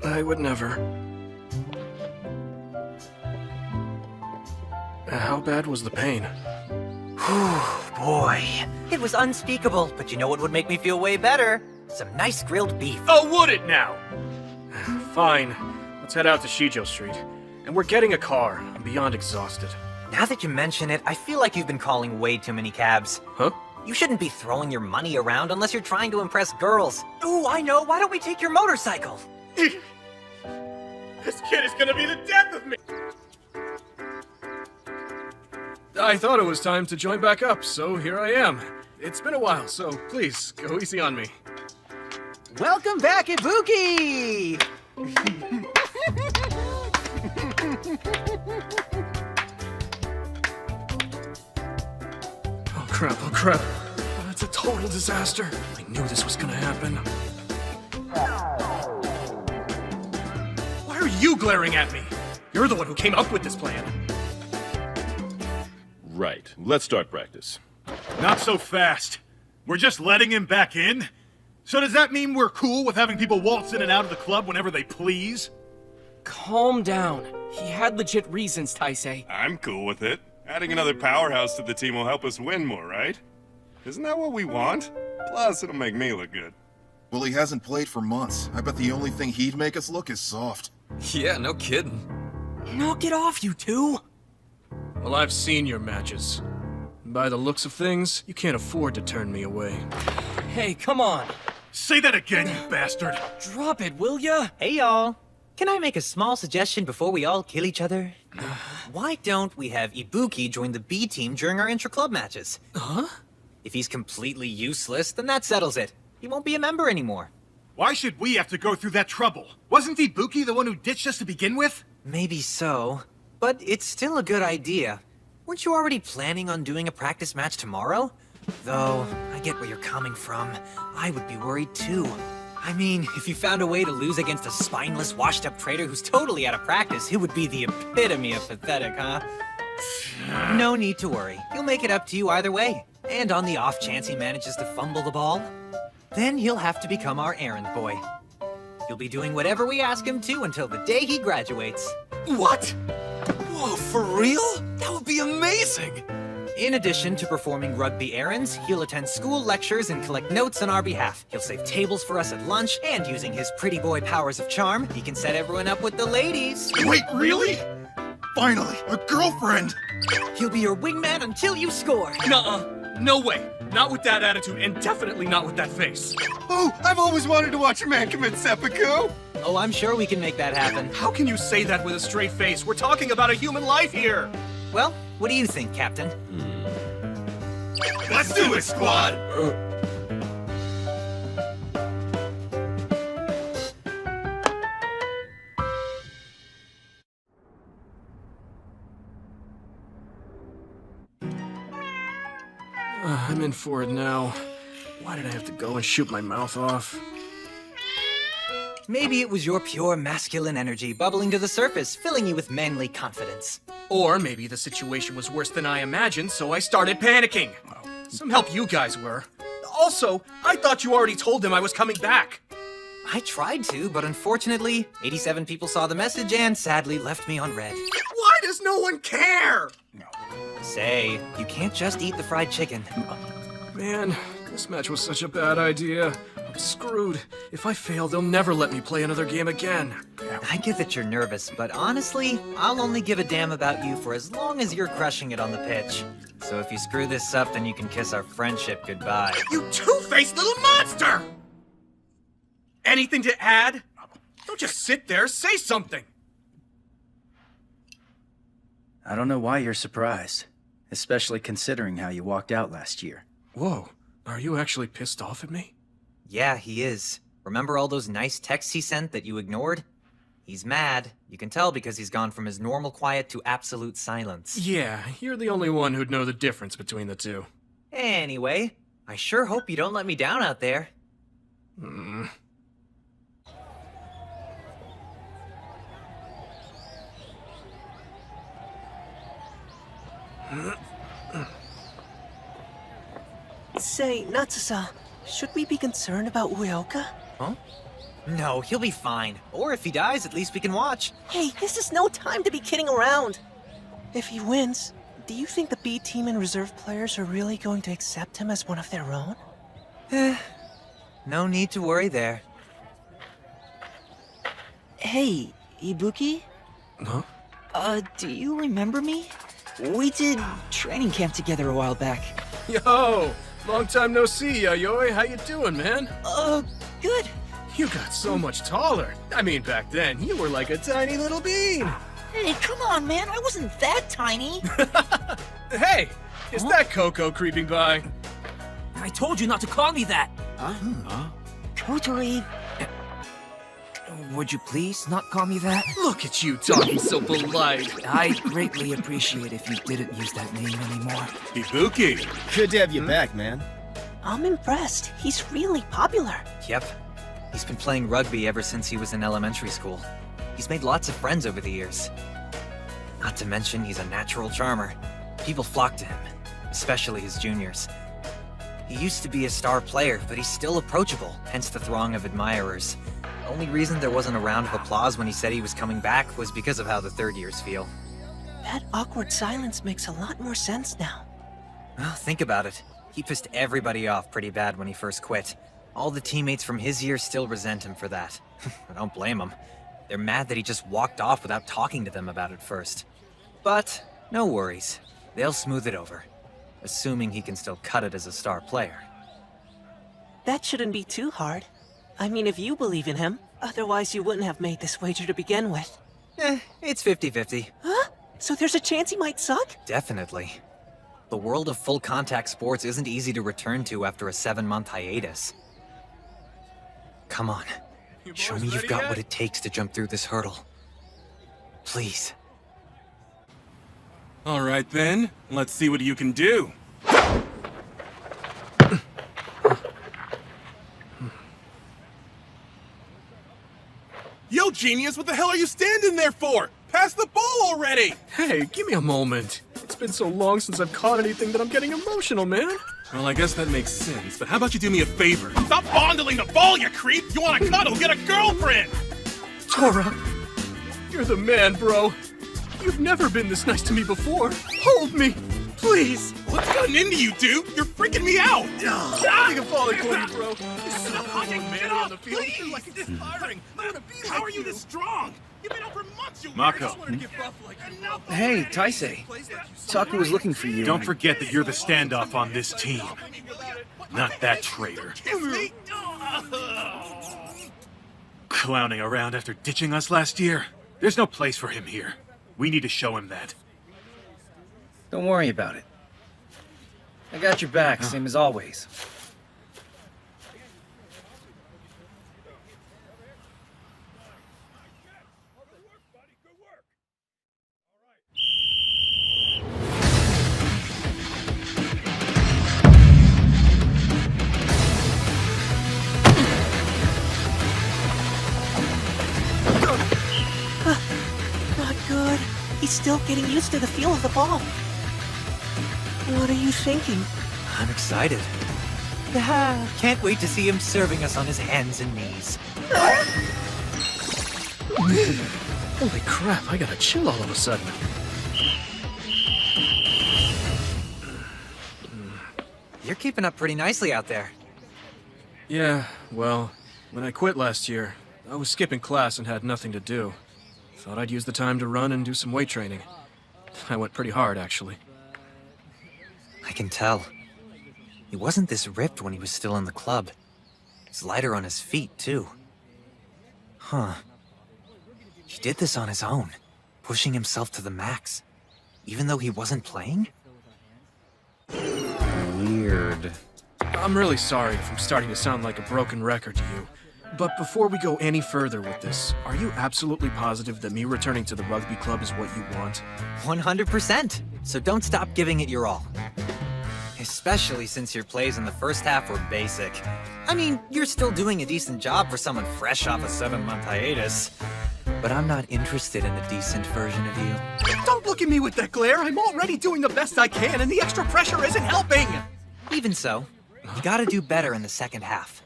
I would never. How bad was the pain? Whew, boy. It was unspeakable, but you know what would make me feel way better? Some nice grilled beef. Oh, would it now? Fine. Let's head out to Shijo Street. And we're getting a car. I'm beyond exhausted. Now that you mention it, I feel like you've been calling way too many cabs. Huh? You shouldn't be throwing your money around unless you're trying to impress girls. Ooh, I know. Why don't we take your motorcycle? This kid is gonna be the death of me! I thought it was time to join back up, so here I am. It's been a while, so please, go easy on me. Welcome back, Ibuki! Oh crap. That's a total disaster. I knew this was gonna happen. Why are you glaring at me? You're the one who came up with this plan. Right. Let's start practice. Not so fast. We're just letting him back in? So does that mean we're cool with having people waltz in and out of the club whenever they please? Calm down. He had legit reasons, Taisei. I'm cool with it. Adding another powerhouse to the team will help us win more, right? Isn't that what we want? Plus, it'll make me look good. Well, he hasn't played for months. I bet the only thing he'd make us look is soft. Yeah, no kidding. Knock it off, you two! Well, I've seen your matches. And by the looks of things, you can't afford to turn me away. Hey, come on! Say that again, you bastard! Drop it, will ya? Hey, y'all. Can I make a small suggestion before we all kill each other? Why don't we have Ibuki join the B team during our intra-club matches? Huh? If he's completely useless, then that settles it. He won't be a member anymore. Why should we have to go through that trouble? Wasn't Ibuki the one who ditched us to begin with? Maybe so, but it's still a good idea. Weren't you already planning on doing a practice match tomorrow? Though, I get where you're coming from. I would be worried too. I mean, if you found a way to lose against a spineless, washed-up traitor who's totally out of practice, it would be the epitome of pathetic, huh? No need to worry. He'll make it up to you either way. And on the off chance he manages to fumble the ball, then he'll have to become our errand boy. He'll be doing whatever we ask him to until the day he graduates. What? Whoa, for real? That would be amazing! In addition to performing rugby errands, he'll attend school lectures and collect notes on our behalf. He'll save tables for us at lunch, and using his pretty boy powers of charm, he can set everyone up with the ladies. Wait, really? Finally, a girlfriend! He'll be your wingman until you score. Nuh-uh. No way. Not with that attitude, and definitely not with that face. Oh, I've always wanted to watch a man commit seppuku! Oh, I'm sure we can make that happen. How can you say that with a straight face? We're talking about a human life here! Well, what do you think, Captain? Let's do it, squad! I'm in for it now. Why did I have to go and shoot my mouth off? Maybe it was your pure masculine energy bubbling to the surface, filling you with manly confidence. Or maybe the situation was worse than I imagined, so I started panicking. Some help you guys were. Also, I thought you already told them I was coming back. I tried to, but unfortunately, 87 people saw the message and sadly left me on red. Why does no one care? Say, you can't just eat the fried chicken. Man, this match was such a bad idea. I'm screwed. If I fail, they'll never let me play another game again. I get that you're nervous, but honestly, I'll only give a damn about you for as long as you're crushing it on the pitch. So if you screw this up, then you can kiss our friendship goodbye. You two-faced little monster! Anything to add? Don't just sit there, say something! I don't know why you're surprised, especially considering how you walked out last year. Whoa, are you actually pissed off at me? Yeah, he is. Remember all those nice texts he sent that you ignored? He's mad. You can tell because he's gone from his normal quiet to absolute silence. Yeah, you're the only one who'd know the difference between the two. Anyway, I sure hope you don't let me down out there. Say, Natsusa, should we be concerned about Ueoka? Huh? No, he'll be fine. Or if he dies, at least we can watch. Hey, this is no time to be kidding around. If he wins, do you think the B team and reserve players are really going to accept him as one of their own? No need to worry there. Hey, Ibuki? Huh? Do you remember me? We did training camp together a while back. Yo! Long time no see, Yayoi. How you doing, man? Good. You got so much taller. I mean, back then, you were like a tiny little bean. Hey, come on, man. I wasn't that tiny. Hey! Is that Coco creeping by? I told you not to call me that. Kotori. Would you please not call me that? Look at you talking so polite. I'd greatly appreciate if you didn't use that name anymore. Ibuki! Good to have you back, man. I'm impressed. He's really popular. Yep. He's been playing rugby ever since he was in elementary school. He's made lots of friends over the years. Not to mention, he's a natural charmer. People flock to him, especially his juniors. He used to be a star player, but he's still approachable, hence the throng of admirers. The only reason there wasn't a round of applause when he said he was coming back was because of how the third years feel. That awkward silence makes a lot more sense now. Well, think about it. He pissed everybody off pretty bad when he first quit. All the teammates from his year still resent him for that. I don't blame them. They're mad that he just walked off without talking to them about it first. But no worries. They'll smooth it over. Assuming he can still cut it as a star player. That shouldn't be too hard. I mean, if you believe in him, otherwise you wouldn't have made this wager to begin with. It's 50-50. Huh? So there's a chance he might suck? Definitely. The world of full contact sports isn't easy to return to after a 7-month hiatus. Come on. Show me you've got what it takes to jump through this hurdle. Please. All right then, let's see what you can do. genius! What the hell are you standing there for? Pass the ball already! Hey, give me a moment. It's been so long since I've caught anything that I'm getting emotional, man. Well, I guess that makes sense, but how about you do me a favor? Stop fondling the ball, you creep! You want to cuddle? Get a girlfriend! Tora, you're the man, bro. You've never been this nice to me before. Hold me, please. What's gotten into you, dude? You're freaking me out! I can fall for you, bro. Stop hugging! Get on off, the field. please! Like it's inspiring. I want to be How like are you this strong? You've been out for months, you Mako. Hey, Taisei. Taku was looking for you. Don't forget that you're the standoff on this team. Not that traitor. Clowning around after ditching us last year? There's no place for him here. We need to show him that. Don't worry about it. I got your back, same as always. Not good. He's still getting used to the feel of the ball. What are you thinking? I'm excited. Can't wait to see him serving us on his hands and knees. Holy crap, I got a chill all of a sudden. You're keeping up pretty nicely out there. Yeah, well, when I quit last year, I was skipping class and had nothing to do. Thought I'd use the time to run and do some weight training. I went pretty hard, actually. I can tell. He wasn't this ripped when he was still in the club. He's lighter on his feet, too. Huh. He did this on his own, pushing himself to the max, even though he wasn't playing? Weird. I'm really sorry if I'm starting to sound like a broken record to you. But before we go any further with this, are you absolutely positive that me returning to the rugby club is what you want? 100%. So don't stop giving it your all. Especially since your plays in the first half were basic. I mean, you're still doing a decent job for someone fresh off a 7-month hiatus. But I'm not interested in a decent version of you. Don't look at me with that glare. I'm already doing the best I can, and the extra pressure isn't helping. Even so, you gotta do better in the second half.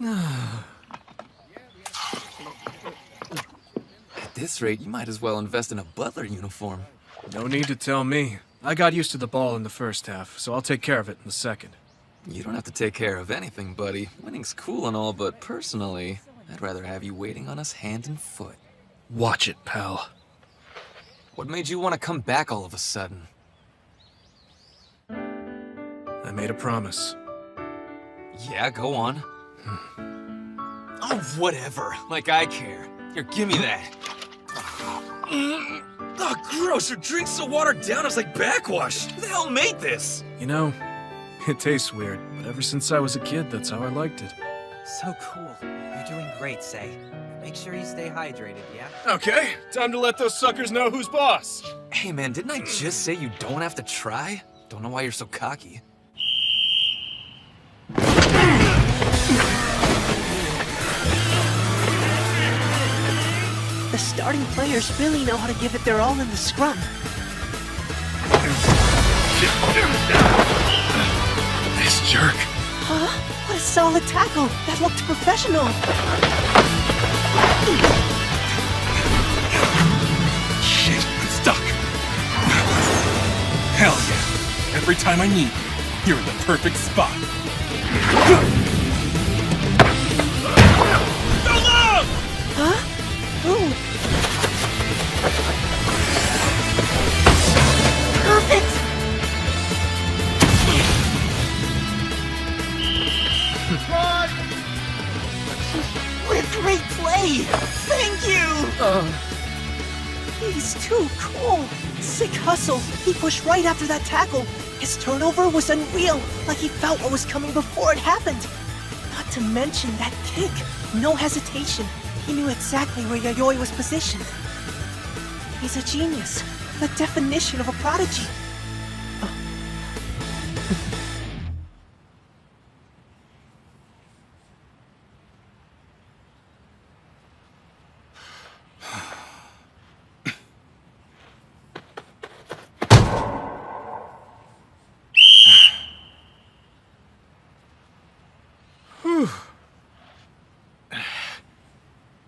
At this rate, you might as well invest in a butler uniform. No need to tell me. I got used to the ball in the first half, so I'll take care of it in the second. You don't have to take care of anything, buddy. Winning's cool and all, but personally, I'd rather have you waiting on us hand and foot. Watch it, pal. What made you want to come back all of a sudden? I made a promise. Yeah, go on. Oh, whatever. Like I care. Here, give me that. Oh, gross. Your drink's so watered down, it's like backwash. Who the hell made this? You know, it tastes weird, but ever since I was a kid, that's how I liked it. So cool. You're doing great, Say. Make sure you stay hydrated, yeah? Okay, time to let those suckers know who's boss. Hey, man, didn't I just say you don't have to try? Don't know why you're so cocky. The starting players really know how to give it their all in the scrum. This jerk. Huh? What a solid tackle! That looked professional! Shit, I'm stuck. Hell yeah. Every time I need you, you're in the perfect spot. No love! Huh? Ooh. Perfect! What a great play! Thank you! He's too cool. Sick hustle. He pushed right after that tackle. His turnover was unreal, like he felt what was coming before it happened. Not to mention that kick. No hesitation. He knew exactly where Yayoi was positioned. He's a genius. The definition of a prodigy.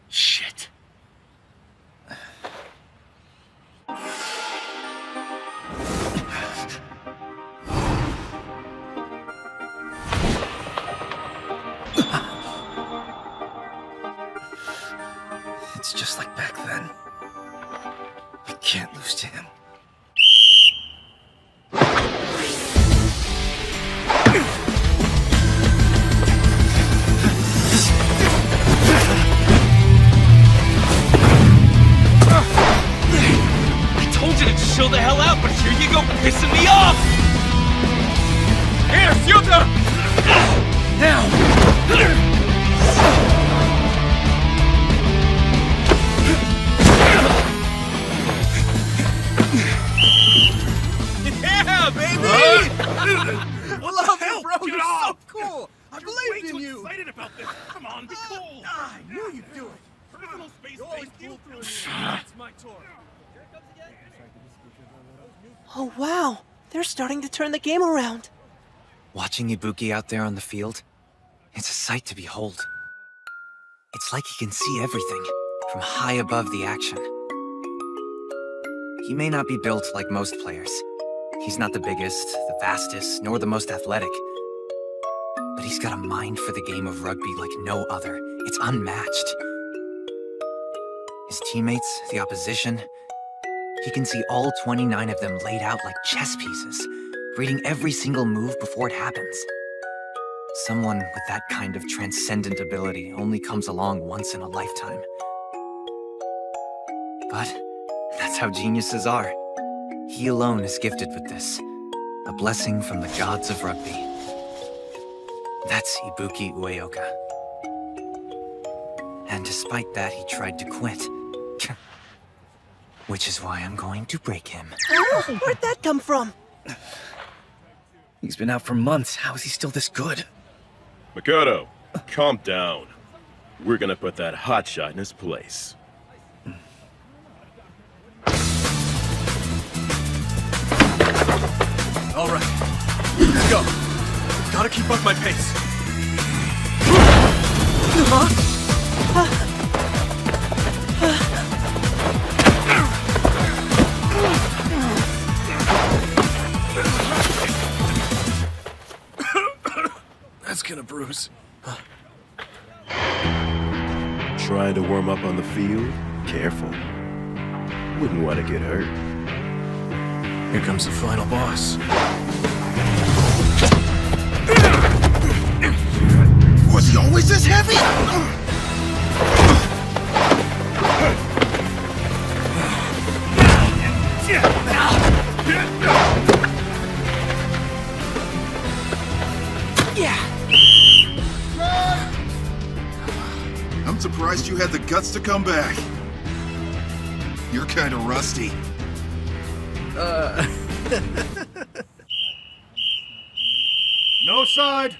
Shit. It's just like back then. I can't lose to him. I told you to chill the hell out, but here you go pissing me off! Here, Yuta! Now! Yeah, baby! Love you, bro. You're so cool. I believed in you. Excited about this. Come on, be cool. I knew you'd do it. Personal space, you. It's my tour. Oh wow, they're starting to turn the game around. Watching Ibuki out there on the field, it's a sight to behold. It's like he can see everything from high above the action. He may not be built like most players. He's not the biggest, the fastest, nor the most athletic. But he's got a mind for the game of rugby like no other. It's unmatched. His teammates, the opposition, he can see all 29 of them laid out like chess pieces, reading every single move before it happens. Someone with that kind of transcendent ability only comes along once in a lifetime. But that's how geniuses are. He alone is gifted with this, a blessing from the gods of rugby. That's Ibuki Ueoka. And despite that, he tried to quit. Which is why I'm going to break him. Oh, where'd that come from? He's been out for months. How is he still this good? Makoto, calm down. We're gonna put that hotshot in his place. All right, let's go. Gotta keep up my pace. That's gonna bruise. Trying to warm up on the field? Careful. Wouldn't want to get hurt. Here comes the final boss. Was he always this heavy? I'm surprised you had the guts to come back. You're kind of rusty. No side.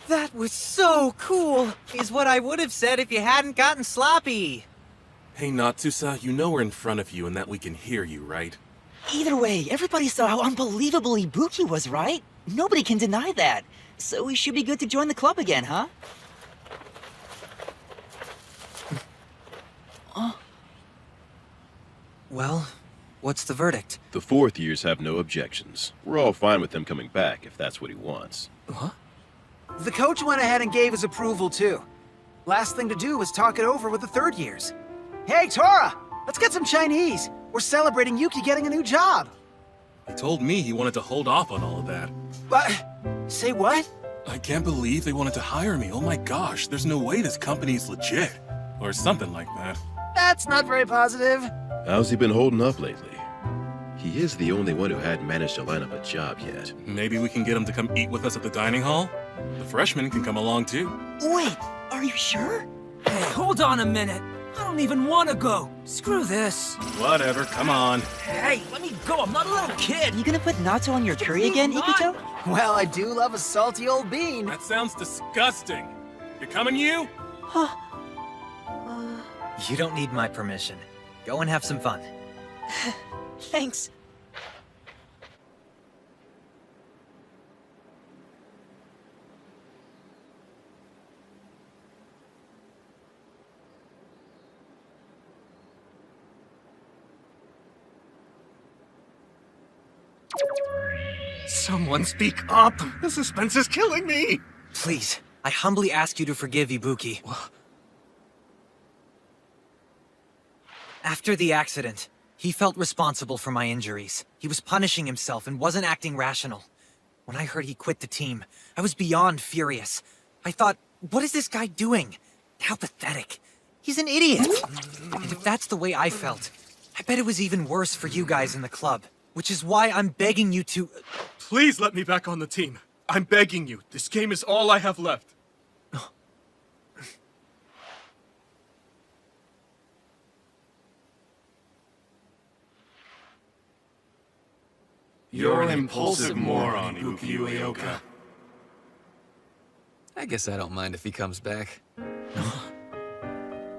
That was so cool, is what I would have said if you hadn't gotten sloppy. Hey, Natsusa, you know we're in front of you and that we can hear you, right? Either way, everybody saw how unbelievable Ibuki was, right? Nobody can deny that. So we should be good to join the club again, huh? Well, what's the verdict? The fourth years have no objections. We're all fine with him coming back if that's what he wants. Huh? The coach went ahead and gave his approval, too. Last thing to do was talk it over with the third years. Hey, Tora! Let's get some Chinese. We're celebrating Yuki getting a new job. He told me he wanted to hold off on all of that. What? Say what? I can't believe they wanted to hire me. Oh my gosh, there's no way this company's legit. Or something like that. That's not very positive. How's he been holding up lately? He is the only one who hadn't managed to line up a job yet. Maybe we can get him to come eat with us at the dining hall? The freshmen can come along too. Wait, are you sure? Hey, hold on a minute. I don't even want to go. Screw this. Whatever, come on. Hey, let me go. I'm not a little kid. You gonna put natto on your curry again, Ikuto? Well, I do love a salty old bean. That sounds disgusting. You coming, you? You don't need my permission. Go and have some fun. Thanks. Someone speak up! The suspense is killing me! Please, I humbly ask you to forgive Ibuki. After the accident, he felt responsible for my injuries. He was punishing himself and wasn't acting rational. When I heard he quit the team, I was beyond furious. I thought, what is this guy doing? How pathetic. He's an idiot. And if that's the way I felt, I bet it was even worse for you guys in the club. Which is why I'm begging you to... Please let me back on the team. I'm begging you. This game is all I have left. You're an impulsive moron, Ibuki Ueoka. I guess I don't mind if he comes back.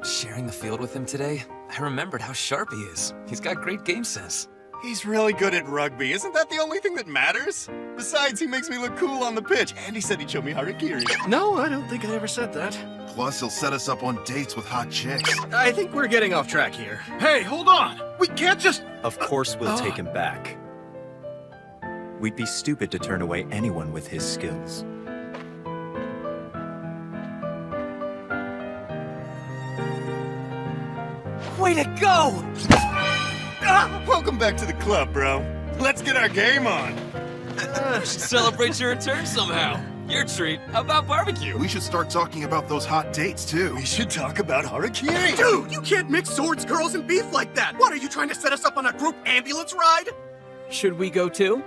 Sharing the field with him today, I remembered how sharp he is. He's got great game sense. He's really good at rugby. Isn't that the only thing that matters? Besides, he makes me look cool on the pitch, and he said he'd show me harakiri. No, I don't think I ever said that. Plus, he'll set us up on dates with hot chicks. I think we're getting off track here. Hey, hold on! We can't just... Of course we'll take him back. We'd be stupid to turn away anyone with his skills. Way to go! Welcome back to the club, bro. Let's get our game on. We should celebrate your return somehow. Your treat. How about barbecue? We should start talking about those hot dates, too. We should talk about harakiri. Dude, you can't mix swords, girls, and beef like that. What, are you trying to set us up on a group ambulance ride? Should we go too?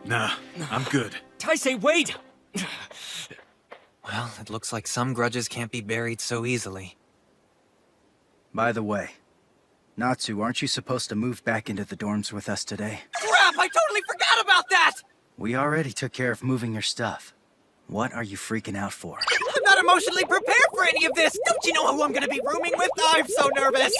Nah, I'm good. Taisei, wait! Well, it looks like some grudges can't be buried so easily. By the way, Natsu, aren't you supposed to move back into the dorms with us today? Crap! I totally forgot about that! We already took care of moving your stuff. What are you freaking out for? I'm not emotionally prepared for any of this! Don't you know who I'm gonna be rooming with? I'm so nervous!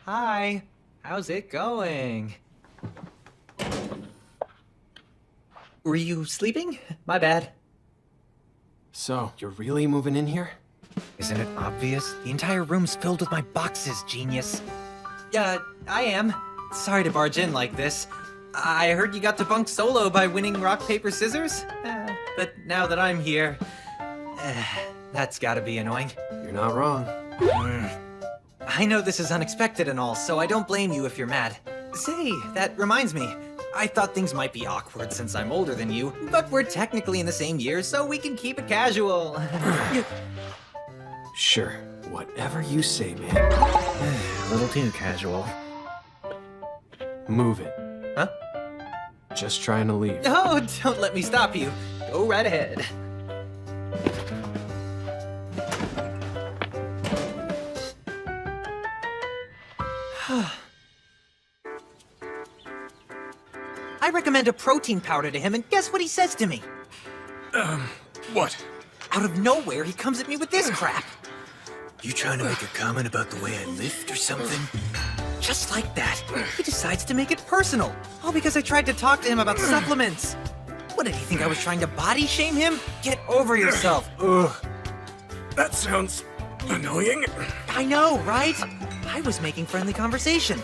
Hi. How's it going? Were you sleeping? My bad. So, you're really moving in here? Isn't it obvious? The entire room's filled with my boxes, genius. I am. Sorry to barge in like this. I heard you got debunked solo by winning rock, paper, scissors? But now that I'm here, that's gotta be annoying. You're not wrong. I know this is unexpected and all, so I don't blame you if you're mad. Say, that reminds me. I thought things might be awkward since I'm older than you, but we're technically in the same year, so we can keep it casual. Sure, whatever you say, man. A little too casual. Move it. Huh? Just trying to leave. Oh, don't let me stop you. Go right ahead. I recommend a protein powder to him, and guess what he says to me? What? Out of nowhere, he comes at me with this crap. You trying to make a comment about the way I lift or something? Just like that, he decides to make it personal. All because I tried to talk to him about supplements. What, did he think I was trying to body shame him? Get over yourself. Ugh. That sounds annoying. I know, right? I was making friendly conversation.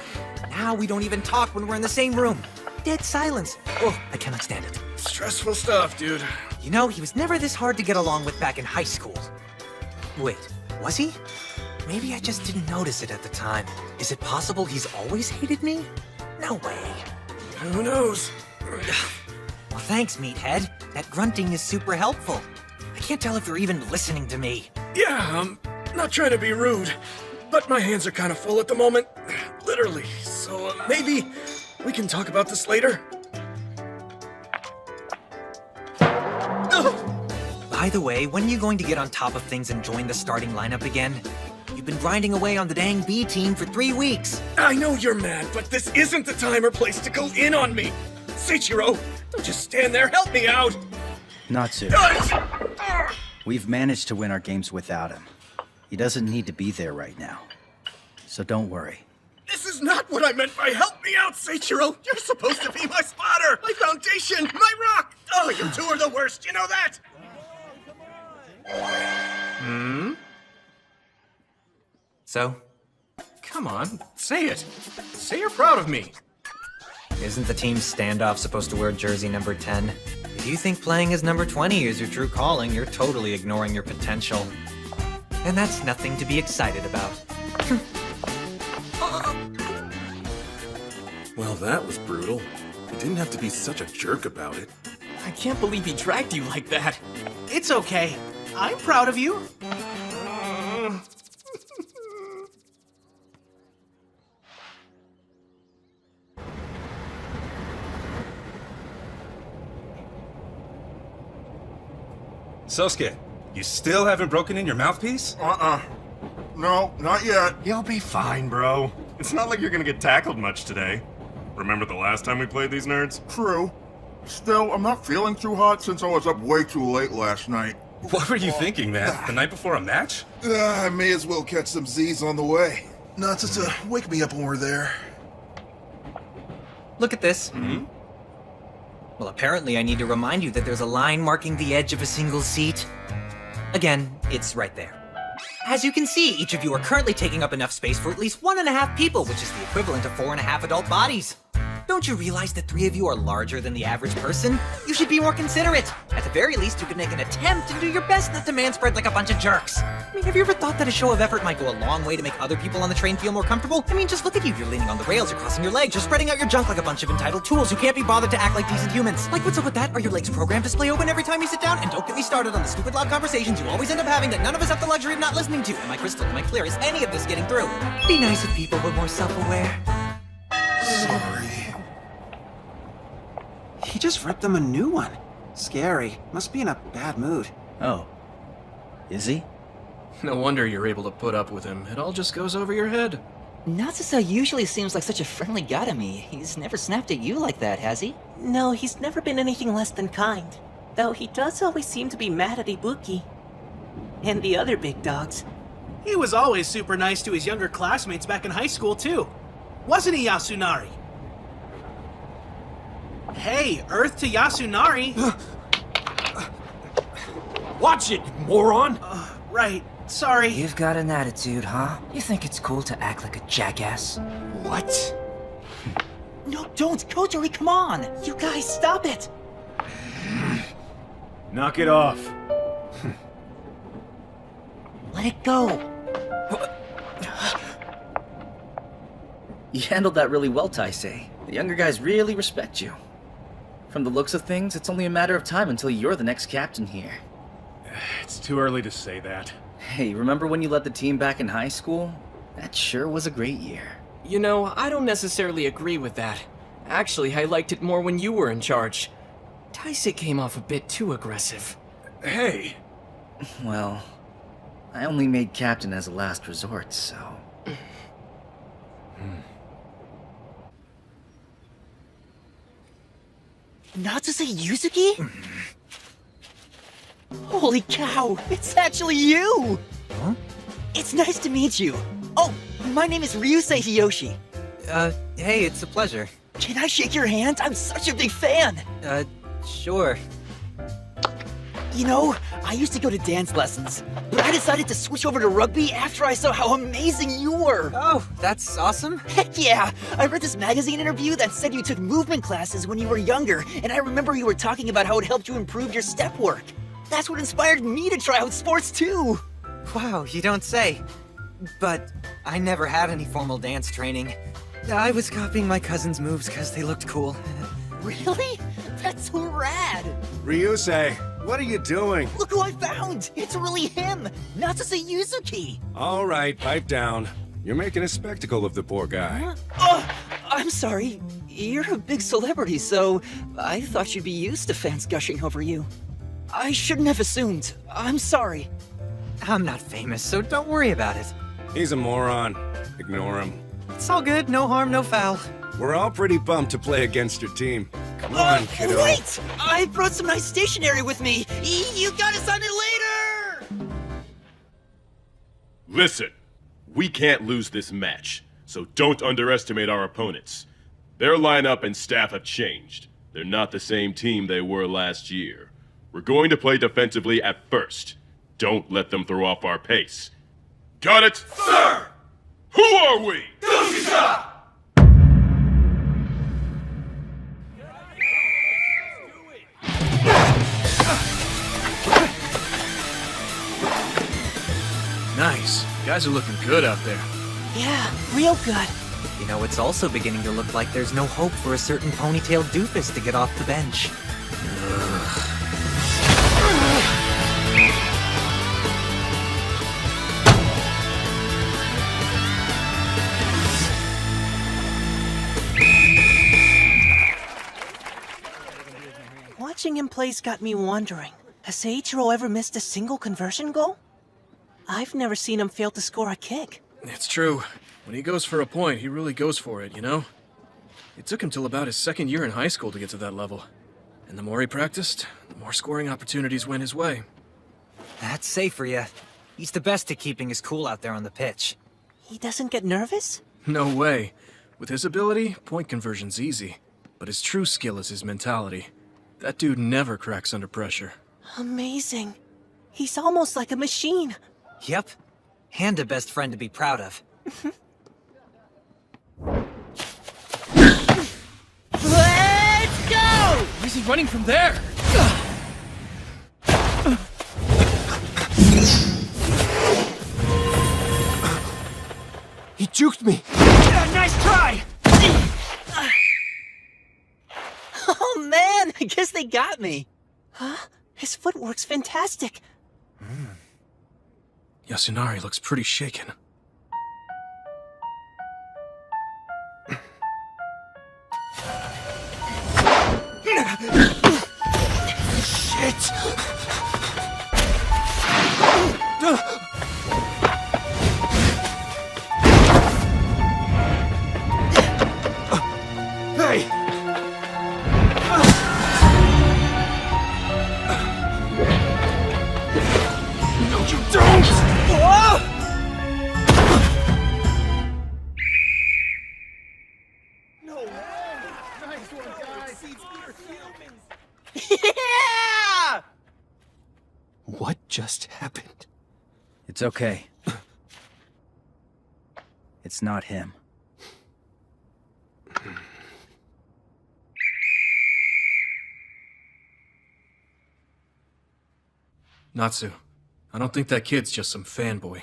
Now we don't even talk when we're in the same room. Dead silence. Oh, I cannot stand it. Stressful stuff, dude. You know, he was never this hard to get along with back in high school. Wait, was he? Maybe I just didn't notice it at the time. Is it possible he's always hated me? No way. Who knows? Well, thanks, meathead. That grunting is super helpful. I can't tell if you're even listening to me. Yeah, I'm not trying to be rude, but my hands are kind of full at the moment. Literally. So maybe we can talk about this later. By the way, when are you going to get on top of things and join the starting lineup again? You You've been grinding away on the dang B team for 3 weeks. I know you're mad, but this isn't the time or place to go in on me. Seichiro, don't just stand there, help me out. Natsu. We've managed to win our games without him. He doesn't need to be there right now. So don't worry. This is not what I meant by help me out, Seichiro. You're supposed to be my spotter, my foundation, my rock. Oh, you two are the worst, you know that? So? Come on, say it. Say you're proud of me. Isn't the team's standoff supposed to wear jersey number 10? If you think playing as number 20 is your true calling, you're totally ignoring your potential. And that's nothing to be excited about. Well, that was brutal. You didn't have to be such a jerk about it. I can't believe he dragged you like that. It's okay. I'm proud of you. Sosuke, you still haven't broken in your mouthpiece? No, not yet. You'll be fine, bro. It's not like you're gonna get tackled much today. Remember the last time we played these nerds? True. Still, I'm not feeling too hot since I was up way too late last night. What were you thinking, man? The night before a match? I may as well catch some Z's on the way. Not just to wake me up when we're there. Look at this. Well, apparently I need to remind you that there's a line marking the edge of a single seat. Again, it's right there. As you can see, each of you are currently taking up enough space for at least 1.5 people, which is the equivalent of 4.5 adult bodies. Don't you realize that 3 of you are larger than the average person? You should be more considerate. At the very least, you could make an attempt and do your best not to manspread like a bunch of jerks. I mean, have you ever thought that a show of effort might go a long way to make other people on the train feel more comfortable? I mean, just look at you. You're leaning on the rails, you're crossing your legs, you're spreading out your junk like a bunch of entitled tools who can't be bothered to act like decent humans. Like, what's up with that? Are your legs programmed to splay open every time you sit down? And don't get me started on the stupid loud conversations you always end up having that none of us have the luxury of not listening to. Am I crystal? Am I clear? Is any of this getting through? Be nice if people were more self-aware. Sorry. He just ripped them a new one. Scary. Must be in a bad mood. Oh. Is he? No wonder you're able to put up with him. It all just goes over your head. Natsusa usually seems like such a friendly guy to me. He's never snapped at you like that, has he? No, he's never been anything less than kind. Though he does always seem to be mad at Ibuki. And the other big dogs. He was always super nice to his younger classmates back in high school, too. Wasn't he, Yasunari? Hey, Earth to Yasunari. Watch it, you moron! Right. Sorry. You've got an attitude, huh? You think it's cool to act like a jackass? What? No, don't! Kotori, come on! You guys, stop it! Knock it off. Let it go! You handled that really well, Taisei. The younger guys really respect you. From the looks of things, it's only a matter of time until you're the next captain here. It's too early to say that. Hey, remember when you led the team back in high school? That sure was a great year. You know, I don't necessarily agree with that. Actually, I liked it more when you were in charge. Taisei came off a bit too aggressive. Hey! Well, I only made captain as a last resort, so... Natsusa Yuzuki? Holy cow, it's actually you! Huh? It's nice to meet you. Oh, my name is Ryusei Hiyoshi. Hey, it's a pleasure. Can I shake your hand? I'm such a big fan! Sure. You know, I used to go to dance lessons, but I decided to switch over to rugby after I saw how amazing you were! Oh, that's awesome. Heck yeah! I read this magazine interview that said you took movement classes when you were younger, and I remember you were talking about how it helped you improve your step work. That's what inspired me to try out sports too! Wow, you don't say. But I never had any formal dance training. I was copying my cousin's moves because they looked cool. Really? That's so rad! Ryusei, what are you doing? Look who I found! It's really him! Natsusa Yuzuki! All right, pipe down. You're making a spectacle of the poor guy. Huh? Oh, I'm sorry. You're a big celebrity, so I thought you'd be used to fans gushing over you. I shouldn't have assumed. I'm sorry. I'm not famous, so don't worry about it. He's a moron. Ignore him. It's all good, no harm, no foul. We're all pretty pumped to play against your team. Come on, kiddo. Wait! I brought some nice stationery with me. You gotta sign it later! Listen, we can't lose this match, so don't underestimate our opponents. Their lineup and staff have changed. They're not the same team they were last year. We're going to play defensively at first. Don't let them throw off our pace. Got it? Sir! Who are we? Dusha! Nice. Guys are looking good out there. Yeah, real good. You know, it's also beginning to look like there's no hope for a certain ponytailed doofus to get off the bench. Watching him play's got me wondering, has Seiichiro ever missed a single conversion goal? I've never seen him fail to score a kick. It's true. When he goes for a point, he really goes for it, you know? It took him till about his second year in high school to get to that level. And the more he practiced, the more scoring opportunities went his way. That's safe for you. He's the best at keeping his cool out there on the pitch. He doesn't get nervous? No way. With his ability, point conversion's easy. But his true skill is his mentality. That dude never cracks under pressure. Amazing. He's almost like a machine. Yep. And a best friend to be proud of. Let's go! Where's he running from there? He juked me! Nice try! Oh man, I guess they got me. Huh? His footwork's fantastic. Yasunari looks pretty shaken. Shit! Hey! No, you don't! Whoa! Yeah! What just happened? It's okay. It's not him. Natsu, I don't think that kid's just some fanboy.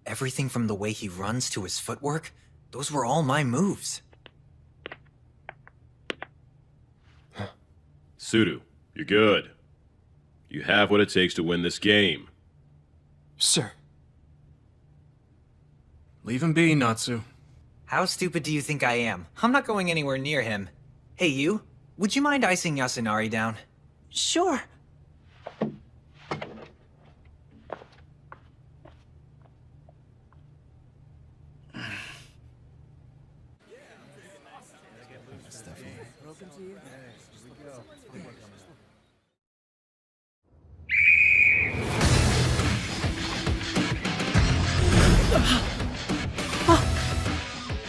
Everything from the way he runs to his footwork, those were all my moves. Sudu, you're good. You have what it takes to win this game. Sir. Leave him be, Natsu. How stupid do you think I am? I'm not going anywhere near him. Hey, you. Would you mind icing Yasunari down? Sure.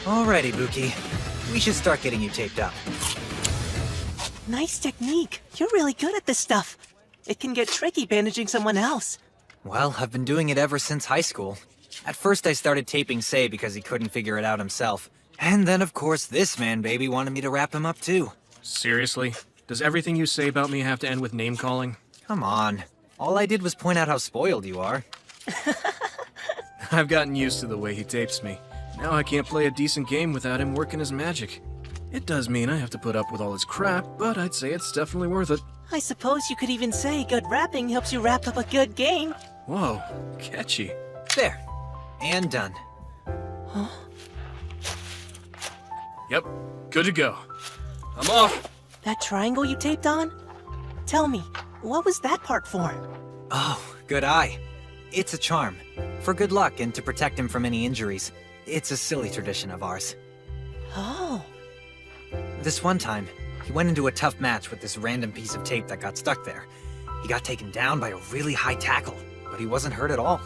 Alrighty, Buki. We should start getting you taped up. Nice technique. You're really good at this stuff. It can get tricky bandaging someone else. Well, I've been doing it ever since high school. At first I started taping Sei because he couldn't figure it out himself. And then, of course, this man baby wanted me to wrap him up too. Seriously? Does everything you say about me have to end with name-calling? Come on. All I did was point out how spoiled you are. I've gotten used to the way he tapes me. Now I can't play a decent game without him working his magic. It does mean I have to put up with all his crap, but I'd say it's definitely worth it. I suppose you could even say good rapping helps you wrap up a good game. Whoa, catchy. There. And done. Huh? Yep, good to go. I'm off. That triangle you taped on? Tell me, what was that part for? Oh, good eye. It's a charm. For good luck and to protect him from any injuries. It's a silly tradition of ours. Oh. This one time, he went into a tough match with this random piece of tape that got stuck there. He got taken down by a really high tackle, but he wasn't hurt at all.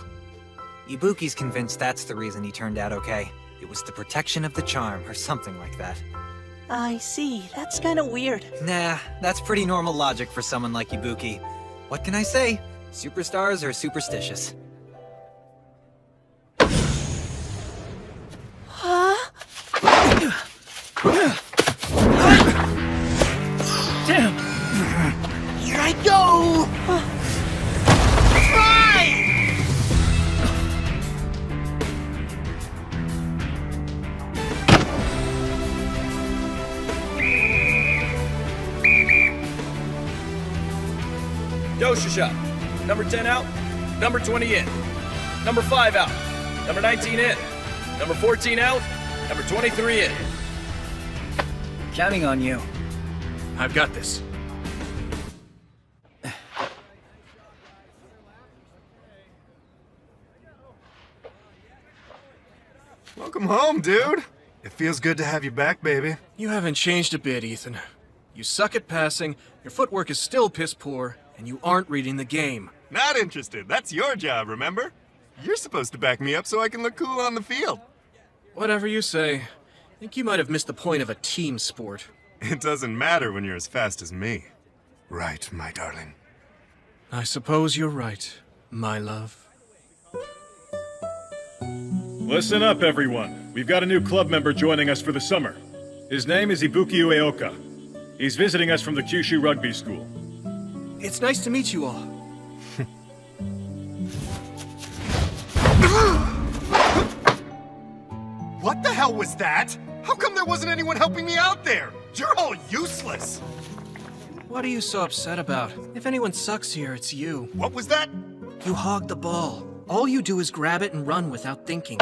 Ibuki's convinced that's the reason he turned out okay. It was the protection of the charm, or something like that. I see. That's kind of weird. Nah, that's pretty normal logic for someone like Ibuki. What can I say? Superstars are superstitious. Huh? Damn! Here I go! Try! Dosha shot. Number 10 out. Number 20 in. Number 5 out. Number 19 in. Number 14 out. Number 23 in. Counting on you. I've got this. Welcome home, dude. It feels good to have you back, baby. You haven't changed a bit, Ethan. You suck at passing, your footwork is still piss poor, and you aren't reading the game. Not interested. That's your job, remember? You're supposed to back me up so I can look cool on the field. Whatever you say. I think you might have missed the point of a team sport. It doesn't matter when you're as fast as me. Right, my darling. I suppose you're right, my love. Listen up, everyone. We've got a new club member joining us for the summer. His name is Ibuki Ueoka. He's visiting us from the Kyushu Rugby School. It's nice to meet you all. What the hell was that? How come there wasn't anyone helping me out there? You're all useless! What are you so upset about? If anyone sucks here, it's you. What was that? You hog the ball. All you do is grab it and run without thinking.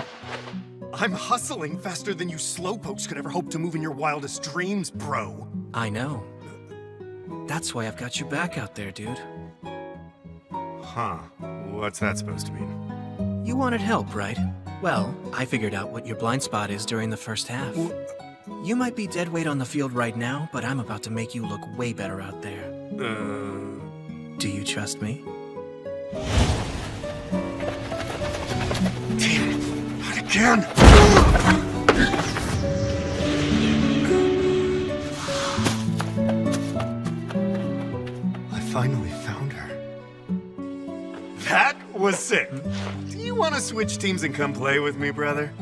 I'm hustling faster than you slowpokes could ever hope to move in your wildest dreams, bro. I know. That's why I've got you back out there, dude. Huh. What's that supposed to mean? You wanted help, right? Well, I figured out what your blind spot is during the first half. You might be dead weight on the field right now, but I'm about to make you look way better out there. Do you trust me? Damn it! Not again! I finally found her. That was sick. Do you want to switch teams and come play with me, brother?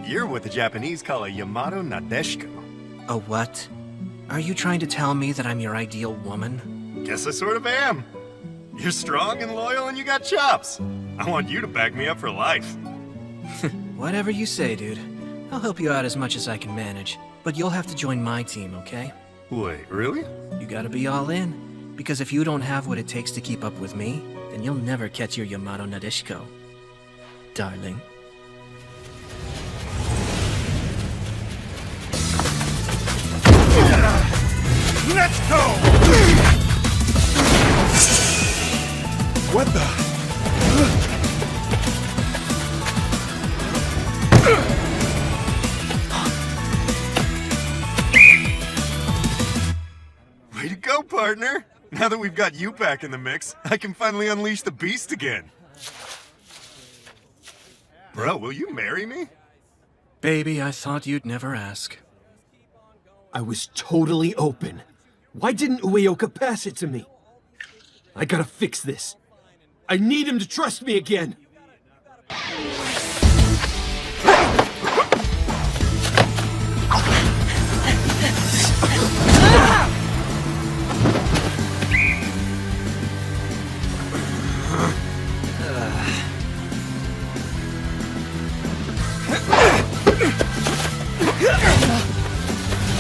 You're what the Japanese call a Yamato Nadeshiko. A what? Are you trying to tell me that I'm your ideal woman? Guess I sort of am. You're strong and loyal and you got chops. I want you to back me up for life. Whatever you say, dude. I'll help you out as much as I can manage, but you'll have to join my team, okay? Wait, really? You gotta be all in, because if you don't have what it takes to keep up with me, then you'll never catch your Yamato Nadeshiko, darling. Let's go! What the? Way to go, partner! Now that we've got you back in the mix, I can finally unleash the beast again. Bro, will you marry me? Baby, I thought you'd never ask. I was totally open. Why didn't Ueoka pass it to me? I gotta fix this. I need him to trust me again.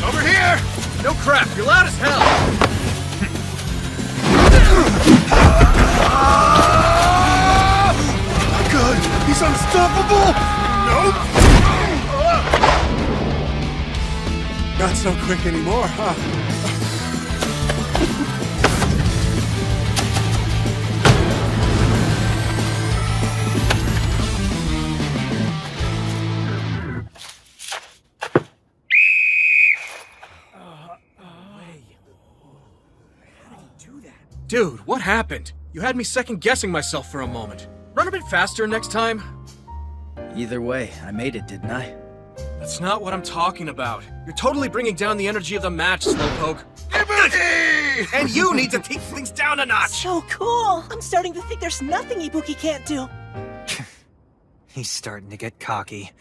Over here! No crap, you're loud as hell! Good! He's unstoppable! Nope! Not so quick anymore, huh? Dude, what happened? You had me second-guessing myself for a moment. Run a bit faster next time. Either way, I made it, didn't I? That's not what I'm talking about. You're totally bringing down the energy of the match, Slowpoke. And you need to take things down a notch! So cool! I'm starting to think there's nothing Ibuki can't do. He's starting to get cocky.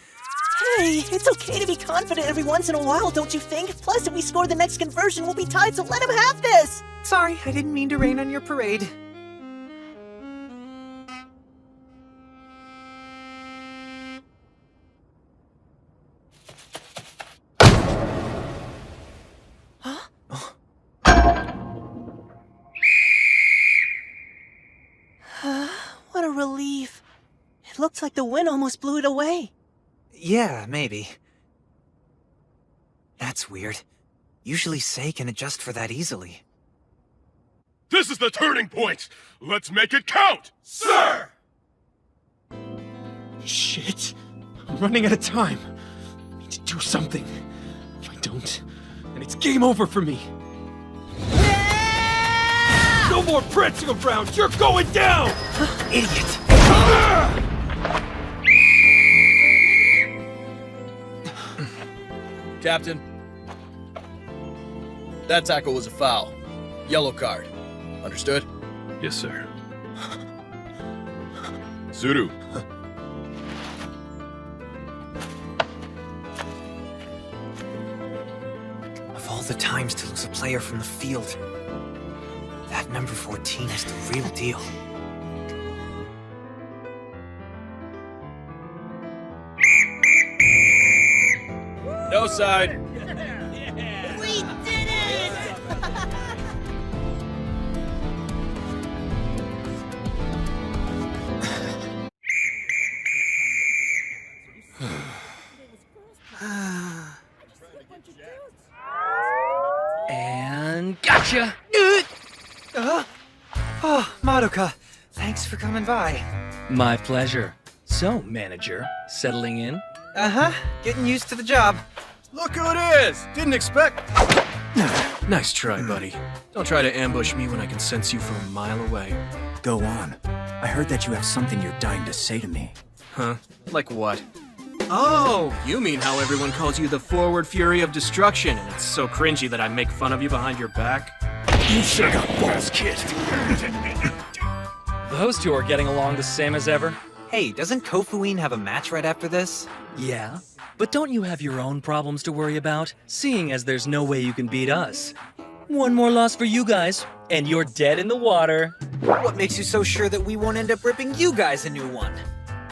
Hey, it's okay to be confident every once in a while, don't you think? Plus, if we score the next conversion, we'll be tied, so let him have this! Sorry, I didn't mean to rain on your parade. What a relief. It looks like the wind almost blew it away. Yeah, maybe. That's weird. Usually Sei can adjust for that easily. This is the turning point! Let's make it count! Sir! Shit. I'm running out of time. I need to do something. If I don't, then it's game over for me. No more prancing around! You're going down! Idiot! Captain, that tackle was a foul. Yellow card. Understood? Yes, sir. Tsuru. Of all the times to lose a player from the field, that number 14 is the real deal. No side. We did it! And gotcha! Oh, Madoka, thanks for coming by. My pleasure. So, manager, settling in? Uh-huh, getting used to the job. Look who it is! Didn't expect... Nice try, buddy. Don't try to ambush me when I can sense you from a mile away. Go on. I heard that you have something you're dying to say to me. Huh? Like what? Oh, you mean how everyone calls you the forward fury of destruction, and it's so cringy that I make fun of you behind your back? You should've got balls, kid. Those two are getting along the same as ever. Hey, doesn't Kofuin have a match right after this? Yeah, but don't you have your own problems to worry about, seeing as there's no way you can beat us? One more loss for you guys, and you're dead in the water. What makes you so sure that we won't end up ripping you guys a new one?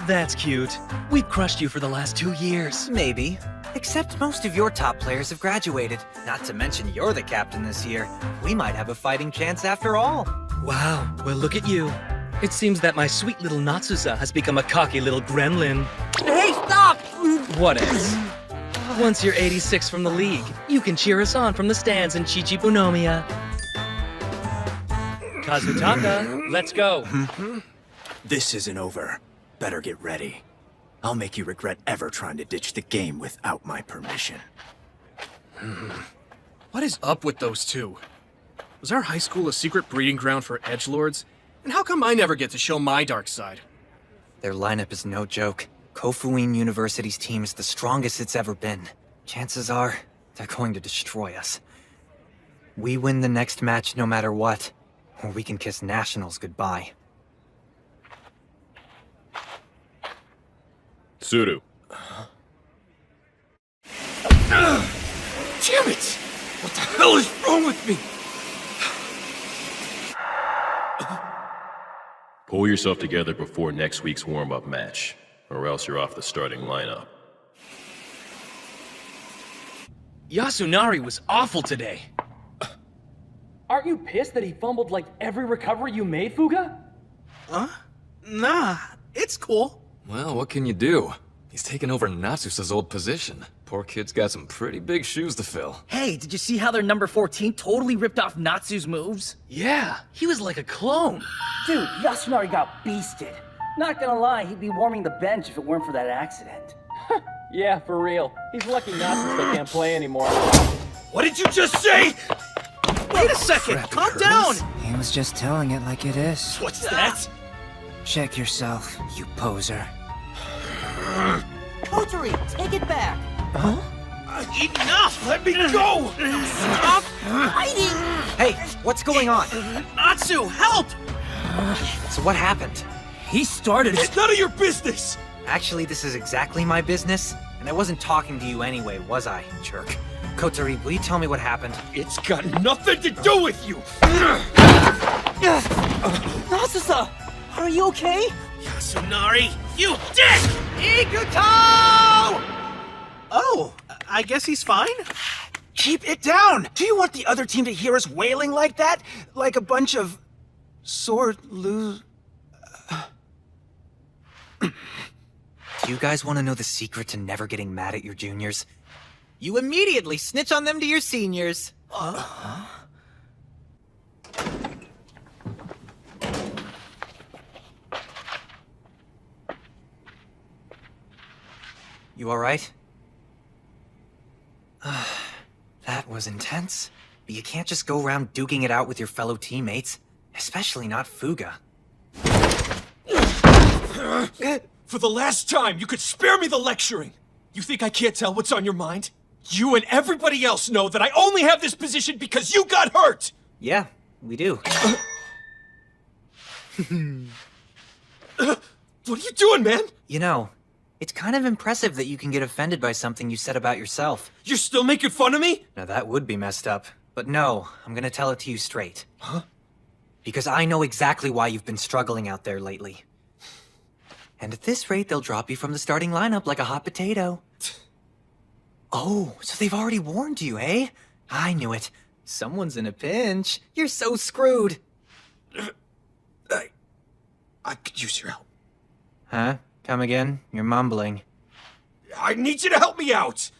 That's cute. We've crushed you for the last 2 years. Maybe. Except most of your top players have graduated. Not to mention you're the captain this year. We might have a fighting chance after all. Wow, well look at you. It seems that my sweet little Natsusa has become a cocky little gremlin. Hey, stop! What else? Once you're 86 from the league, you can cheer us on from the stands in Chichibunomiya. Kazutaka, let's go. This isn't over. Better get ready. I'll make you regret ever trying to ditch the game without my permission. What is up with those two? Was our high school a secret breeding ground for edgelords? And how come I never get to show my dark side? Their lineup is no joke. Kofuin University's team is the strongest it's ever been. Chances are, they're going to destroy us. We win the next match no matter what, or we can kiss Nationals goodbye. Tsuru. Damn it! What the hell is wrong with me? Pull yourself together before next week's warm-up match, or else you're off the starting lineup. Yasunari was awful today. Aren't you pissed that he fumbled like every recovery you made, Fuga? Huh? Nah, it's cool. Well, what can you do? He's taken over Natsusa's old position. Poor kid's got some pretty big shoes to fill. Hey, did you see how their number 14 totally ripped off Natsu's moves? Yeah, he was like a clone. Dude, Yasunari got beasted. Not gonna lie, he'd be warming the bench if it weren't for that accident. Yeah, for real. He's lucky Natsusa can't play anymore. What did you just say? Wait a second, calm down! He was just telling it like it is. What's that? Check yourself, you poser. Kotori, take it back! Enough! Let me go! Stop fighting! Hey, what's going on? Natsu, help! So what happened? He started it! It's none of your business! Actually, this is exactly my business, and I wasn't talking to you anyway, was I, jerk? Kotori, will you tell me what happened? It's got nothing to do with you! Natsusa! Are you okay? Yasunari, you dick! Ikuto! Oh, I guess he's fine? Keep it down! Do you want the other team to hear us wailing like that? Like a bunch of... Do you guys want to know the secret to never getting mad at your juniors? You immediately snitch on them to your seniors. You alright? That was intense. But you can't just go around duking it out with your fellow teammates. Especially not Fuga. For the last time, you could spare me the lecturing! You think I can't tell what's on your mind? You and everybody else know that I only have this position because you got hurt! Yeah, we do. What are you doing, man? You know, it's kind of impressive that you can get offended by something you said about yourself. You're still making fun of me? Now that would be messed up. But no, I'm gonna tell it to you straight. Huh? Because I know exactly why you've been struggling out there lately. And at this rate, they'll drop you from the starting lineup like a hot potato. Oh, so they've already warned you, eh? I knew it. Someone's in a pinch. You're so screwed. I could use your help. Huh? Come again? You're mumbling. I need you to help me out!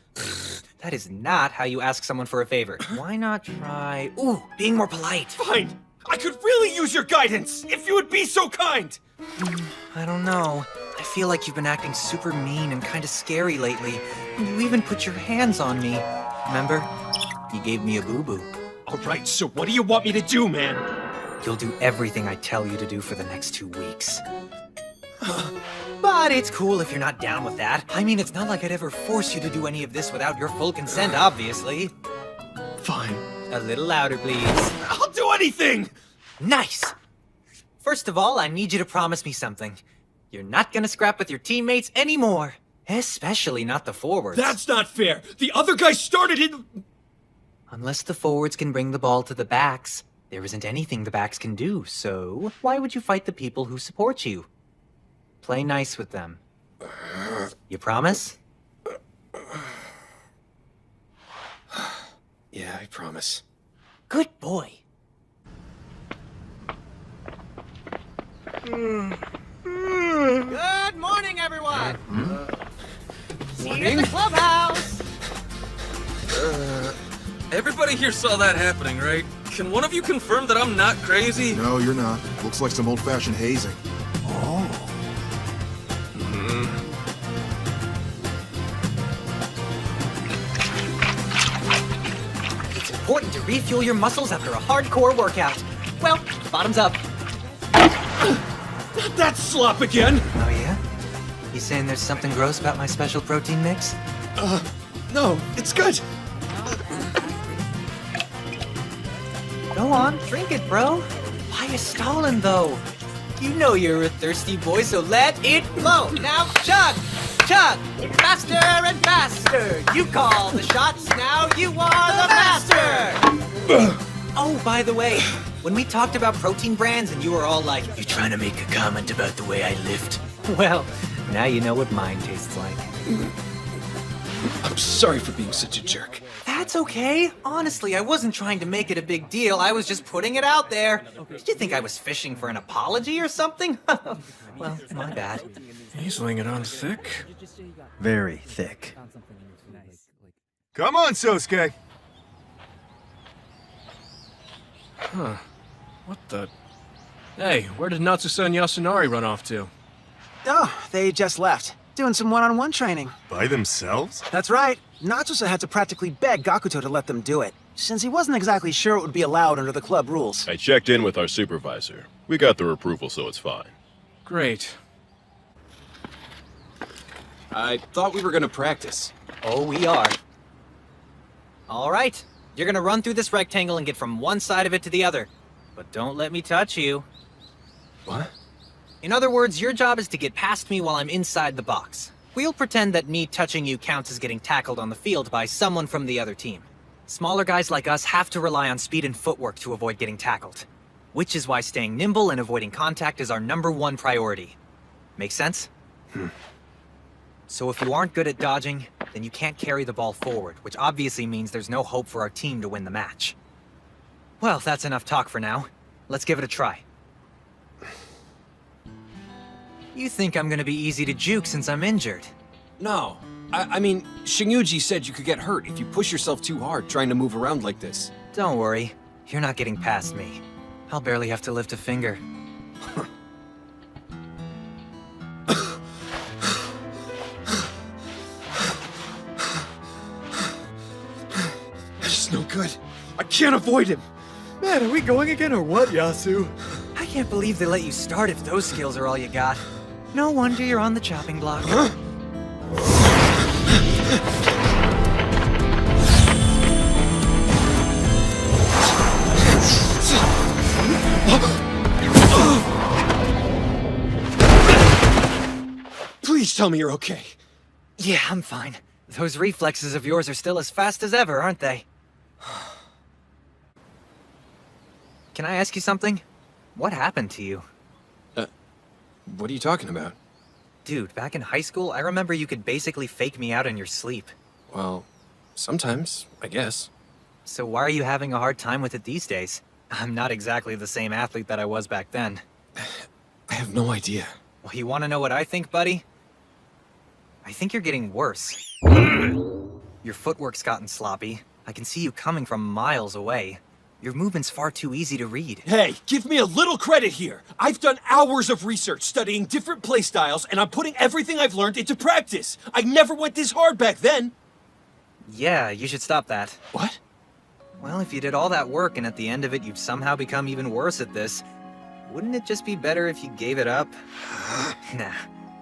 That is not how you ask someone for a favor. Why not try... Ooh, being more polite. Fine! I could really use your guidance, if you would be so kind! I don't know. I feel like you've been acting super mean and kind of scary lately. You even put your hands on me. Remember? You gave me a boo-boo. Alright, so what do you want me to do, man? You'll do everything I tell you to do for the next 2 weeks. But it's cool if you're not down with that. I mean, it's not like I'd ever force you to do any of this without your full consent, obviously. Fine. A little louder, please. I'll do anything! Nice! First of all, I need you to promise me something. You're not gonna scrap with your teammates anymore. Especially not the forwards. That's not fair! The other guy started it... Unless the forwards can bring the ball to the backs, there isn't anything the backs can do, so why would you fight the people who support you? Play nice with them. You promise? Yeah, I promise. Good boy. Good morning, everyone! See you in Morning. the clubhouse! Everybody here saw that happening, right? Can one of you confirm that I'm not crazy? No, you're not. Looks like some old-fashioned hazing. It's important to refuel your muscles after a hardcore workout. Well, bottoms up. Not that slop again! Oh yeah? You saying there's something gross about my special protein mix? No, it's good. Go on, drink it, bro. Why you stalling, though? You know you're a thirsty boy, so let it flow. Now chug, chug, faster and faster. You call the shots, now you are the master. Oh, by the way, when we talked about protein brands and you were all like, "You trying to make a comment about the way I lift?" Well, now you know what mine tastes like. I'm sorry for being such a jerk. That's okay. Honestly, I wasn't trying to make it a big deal. I was just putting it out there. Did you think I was fishing for an apology or something? Well, my bad. He's laying it on thick. Very thick. Come on, Sosuke. Huh. What the... Hey, where did Natsusa and Yasunari run off to? Oh, they just left. Doing some one-on-one training. By themselves? That's right. Natsusa had to practically beg Gakuto to let them do it. since he wasn't exactly sure it would be allowed under the club rules. I checked in with our supervisor. We got their approval, so it's fine. Great. I thought we were gonna practice. Oh, we are. All right. You're gonna run through this rectangle and get from one side of it to the other. But don't let me touch you. What? In other words, your job is to get past me while I'm inside the box. We'll pretend that me touching you counts as getting tackled on the field by someone from the other team. Smaller guys like us have to rely on speed and footwork to avoid getting tackled. Which is why staying nimble and avoiding contact is our #1 priority. Make sense? So if you aren't good at dodging, then you can't carry the ball forward, which obviously means there's no hope for our team to win the match. Well, that's enough talk for now. Let's give it a try. You think I'm gonna be easy to juke since I'm injured? No. I mean, Shinjuji said you could get hurt if you push yourself too hard trying to move around like this. Don't worry. You're not getting past me. I'll barely have to lift a finger. This is no good. I can't avoid him. Man, are we going again or what, Yasu? I can't believe they let you start if those skills are all you got. No wonder you're on the chopping block. Huh? Please tell me you're okay. Yeah, I'm fine. Those reflexes of yours are still as fast as ever, aren't they? Can I ask you something? What happened to you? What are you talking about? Dude, back in high school, I remember you could basically fake me out in your sleep. Well, sometimes, I guess. So why are you having a hard time with it these days? I'm not exactly the same athlete that I was back then. I have no idea. Well, you want to know what I think, buddy? I think you're getting worse. Your footwork's gotten sloppy. I can see you coming from miles away. Your movement's far too easy to read. Hey, give me a little credit here. I've done hours of research studying different playstyles, and I'm putting everything I've learned into practice. I never went this hard back then. Yeah, you should stop that. What? Well, if you did all that work and at the end of it you've somehow become even worse at this, wouldn't it just be better if you gave it up? Nah,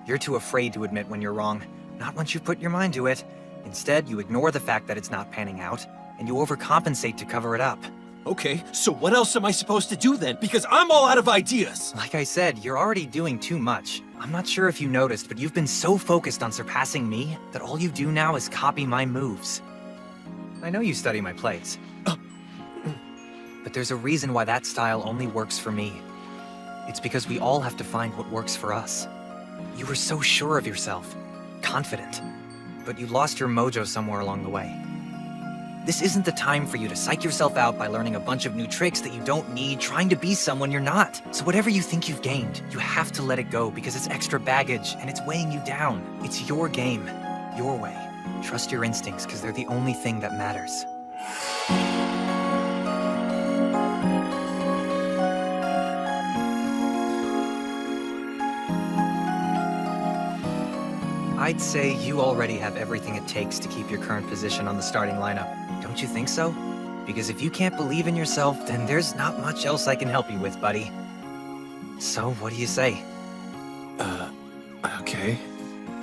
you're too afraid to admit when you're wrong. Not once you put your mind to it. Instead, you ignore the fact that it's not panning out, and you overcompensate to cover it up. Okay, so what else am I supposed to do then? Because I'm all out of ideas. Like I said, you're already doing too much. I'm not sure if you noticed, but you've been so focused on surpassing me that all you do now is copy my moves. I know you study my plays. But there's a reason why that style only works for me. It's because we all have to find what works for us. You were so sure of yourself, confident, but you lost your mojo somewhere along the way. This isn't the time for you to psych yourself out by learning a bunch of new tricks that you don't need, trying to be someone you're not. So whatever you think you've gained, you have to let it go because it's extra baggage and it's weighing you down. It's your game, your way. Trust your instincts because they're the only thing that matters. I'd say you already have everything it takes to keep your current position on the starting lineup. Don't you think so? Because if you can't believe in yourself, then there's not much else I can help you with, buddy. So, what do you say? Okay,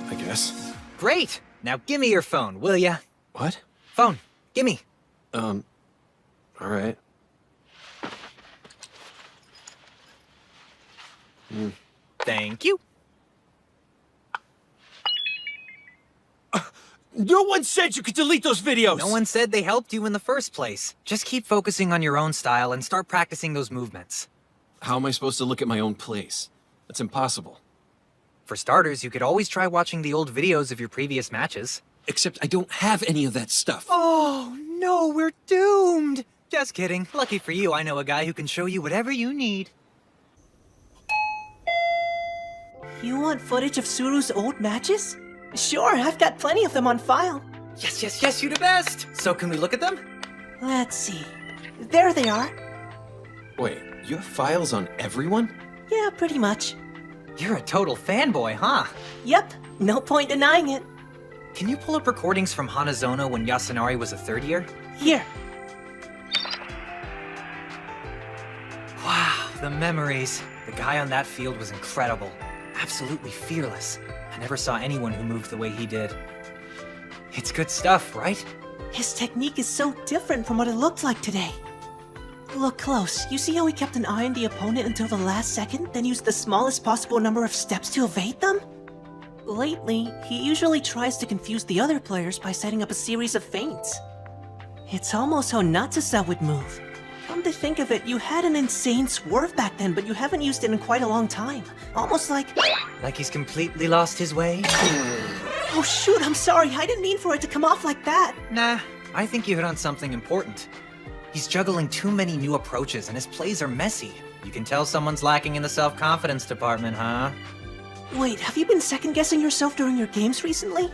I guess. Great! Now give me your phone, will ya? What? Phone, gimme. All right. Thank you. No one said you could delete those videos! No one said they helped you in the first place. Just keep focusing on your own style and start practicing those movements. How am I supposed to look at my own plays? That's impossible. For starters, you could always try watching the old videos of your previous matches. Except I don't have any of that stuff. Oh, no, we're doomed! Just kidding. Lucky for you, I know a guy who can show you whatever you need. You want footage of Suru's old matches? Sure, I've got plenty of them on file. Yes, yes, yes, you the best! So can we look at them? Let's see. There they are. Wait, you have files on everyone? Yeah, pretty much. You're a total fanboy, huh? Yep, no point denying it. Can you pull up recordings from Hanazono when Yasunari was a third year? Here. the memories. The guy on that field was incredible. Absolutely fearless. I never saw anyone who moved the way he did. It's good stuff, right? His technique is so different from what it looked like today. Look close. You see how he kept an eye on the opponent until the last second, then used the smallest possible number of steps to evade them? Lately, he usually tries to confuse the other players by setting up a series of feints. It's almost how Natsusa would move. Come to think of it, you had an insane swerve back then, but you haven't used it in quite a long time. Almost like... Like he's completely lost his way? Oh shoot, I'm sorry. I didn't mean for it to come off like that. Nah, I think you hit on something important. He's juggling too many new approaches and his plays are messy. You can tell someone's lacking in the self-confidence department, huh? Wait, have you been second-guessing yourself during your games recently?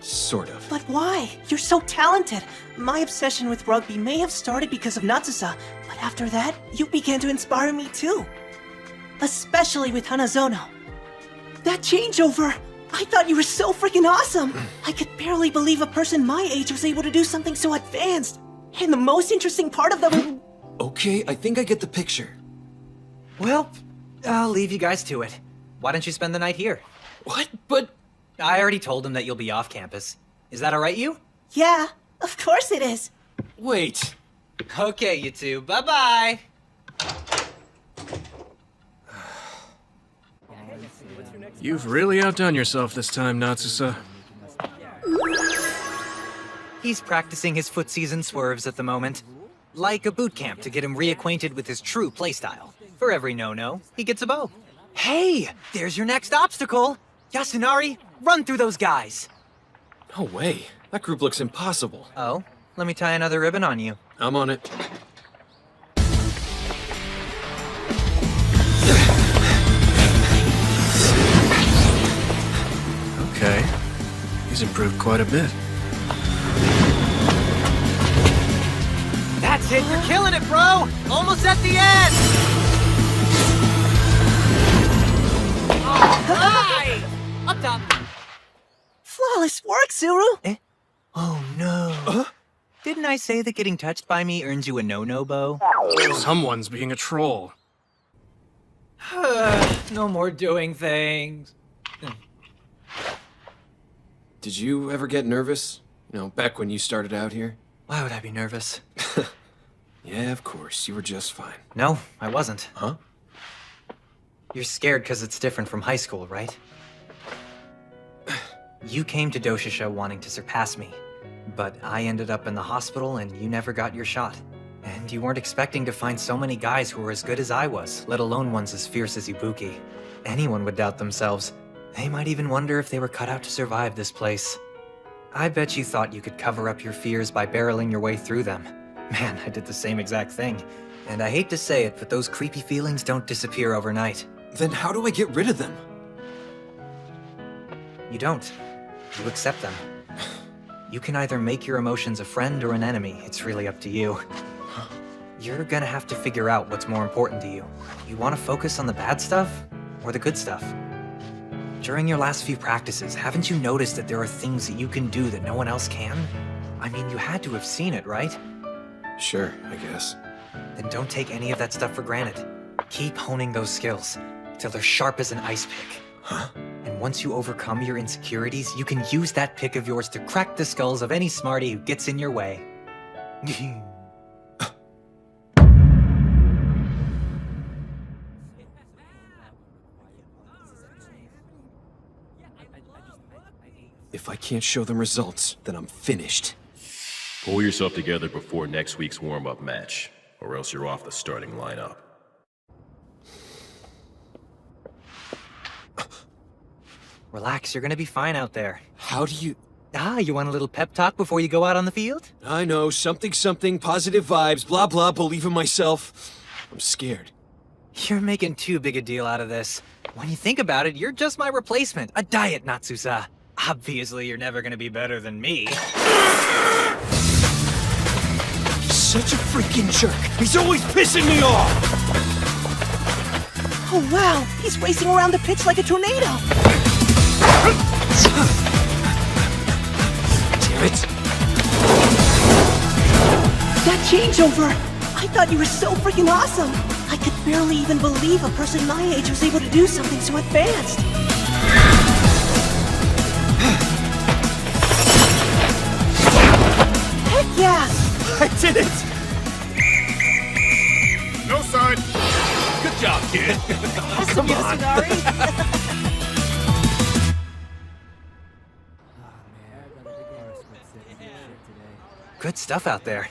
Sort of. But why? You're so talented. My obsession with rugby may have started because of Natsusa, but after that, you began to inspire me too. Especially with Hanazono. That changeover! I thought you were so freaking awesome! I could barely believe a person my age was able to do something so advanced. And the most interesting part of the... Okay, I think I get the picture. Well, I'll leave you guys to it. Why don't you spend the night here? What? But... I already told him that you'll be off campus. Is that alright, you? Yeah, of course it is. Wait. Okay, you two. Bye-bye! You've really outdone yourself this time, Natsusa. He's practicing his footsies and swerves at the moment. Like a boot camp to get him reacquainted with his true playstyle. For every no-no, he gets a bow. Hey! There's your next obstacle! Yasunari, run through those guys! No way. That group looks impossible. Oh? Let me tie another ribbon on you. I'm on it. Okay. He's improved quite a bit. That's it! You're killing it, bro! Almost at the end! Oh, hi! Up top! Flawless work, Zuru! Eh? Oh, no. Didn't I say that getting touched by me earns you a no-no, Bo? Someone's being a troll. No more doing things. Did you ever get nervous? You know, back when you started out here? Why would I be nervous? Yeah, of course. You were just fine. No, I wasn't. Huh? You're scared because it's different from high school, right? You came to Doshisha wanting to surpass me, but I ended up in the hospital and you never got your shot. And you weren't expecting to find so many guys who were as good as I was, let alone ones as fierce as Ibuki. Anyone would doubt themselves. They might even wonder if they were cut out to survive this place. I bet you thought you could cover up your fears by barreling your way through them. Man, I did the same exact thing. And I hate to say it, but those creepy feelings don't disappear overnight. Then how do I get rid of them? You don't. You accept them. You can either make your emotions a friend or an enemy. It's really up to you. You're gonna have to figure out what's more important to you. You want to focus on the bad stuff or the good stuff? During your last few practices, haven't you noticed that there are things that you can do that no one else can? I mean, you had to have seen it, right? Sure, I guess. Then don't take any of that stuff for granted. Keep honing those skills till they're sharp as an ice pick. Huh? And once you overcome your insecurities, you can use that pick of yours to crack the skulls of any smarty who gets in your way. If I can't show them results, then I'm finished. Pull yourself together before next week's warm-up match, or else you're off the starting lineup. Relax, you're gonna be fine out there. How do you... You want a little pep talk before you go out on the field? I know, something, positive vibes, blah blah, believe in myself. I'm scared. You're making too big a deal out of this. When you think about it, you're just my replacement, a diet Natsusa. Obviously, you're never gonna be better than me. Such a freaking jerk. He's always pissing me off! Oh wow, he's racing around the pitch like a tornado! Damn it! That changeover! I thought you were so freaking awesome! I could barely even believe a person my age was able to do something so advanced. Heck yeah! I did it! No sign. Good job, kid. Awesome, Yasunari! Good stuff out there.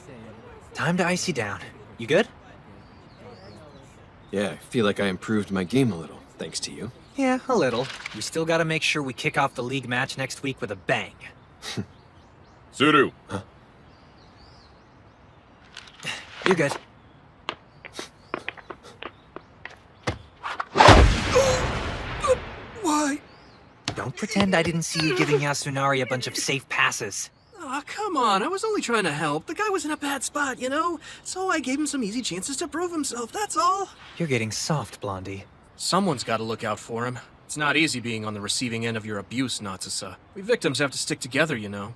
Time to ice you down. You good? Yeah, I feel like I improved my game a little, thanks to you. Yeah, a little. We still gotta make sure we kick off the league match next week with a bang. Suru. Huh? You're good. Why? Don't pretend I didn't see you giving Yasunari a bunch of safe passes. Aw, come on. I was only trying to help. The guy was in a bad spot, you know? So I gave him some easy chances to prove himself, that's all. You're getting soft, Blondie. Someone's got to look out for him. It's not easy being on the receiving end of your abuse, Natsusa. We victims have to stick together, you know.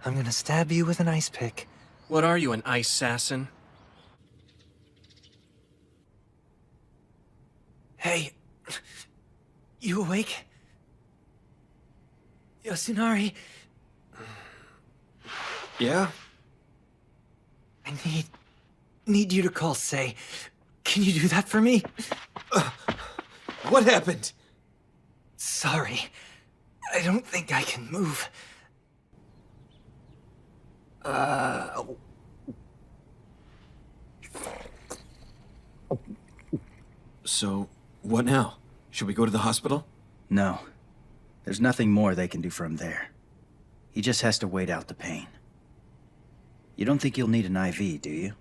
I'm gonna stab you with an ice pick. What are you, an ice assassin? Hey. You awake? Yasunari, Yeah? I need you to call Sei. Can you do that for me? What happened? Sorry. I don't think I can move. So, what now? Should we go to the hospital? No. There's nothing more they can do for him there. He just has to wait out the pain. You don't think you'll need an IV, do you?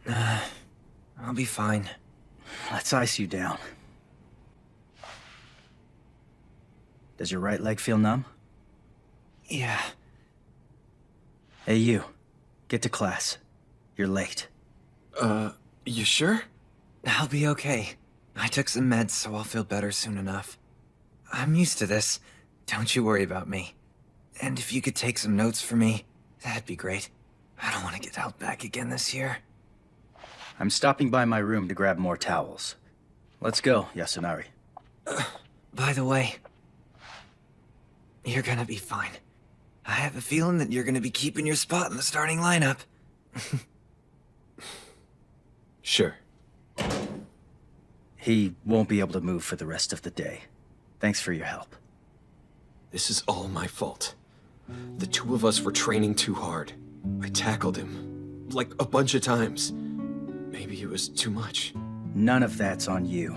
I'll be fine. Let's ice you down. Does your right leg feel numb? Yeah. Hey, you. Get to class. You're late. You sure? I'll be okay. I took some meds, so I'll feel better soon enough. I'm used to this. Don't you worry about me. And if you could take some notes for me, that'd be great. I don't want to get held back again this year. I'm stopping by my room to grab more towels. Let's go, Yasunari. By the way, you're gonna be fine. I have a feeling that you're gonna be keeping your spot in the starting lineup. Sure. He won't be able to move for the rest of the day. Thanks for your help. This is all my fault. The two of us were training too hard. I tackled him, like a bunch of times. Maybe it was too much. None of that's on you.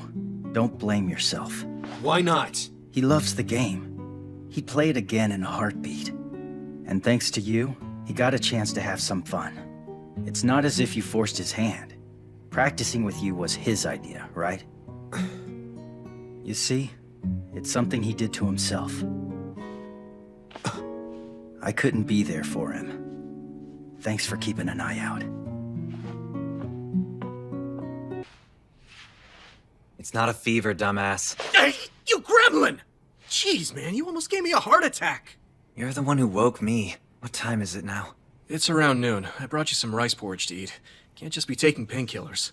Don't blame yourself. Why not? He loves the game. He'd play it again in a heartbeat. And thanks to you, he got a chance to have some fun. It's not as if you forced his hand. Practicing with you was his idea, right? You see, it's something he did to himself. I couldn't be there for him. Thanks for keeping an eye out. It's not a fever, dumbass. Hey, you gremlin! Jeez, man, you almost gave me a heart attack. You're the one who woke me. What time is it now? It's around noon. I brought you some rice porridge to eat. Can't just be taking painkillers.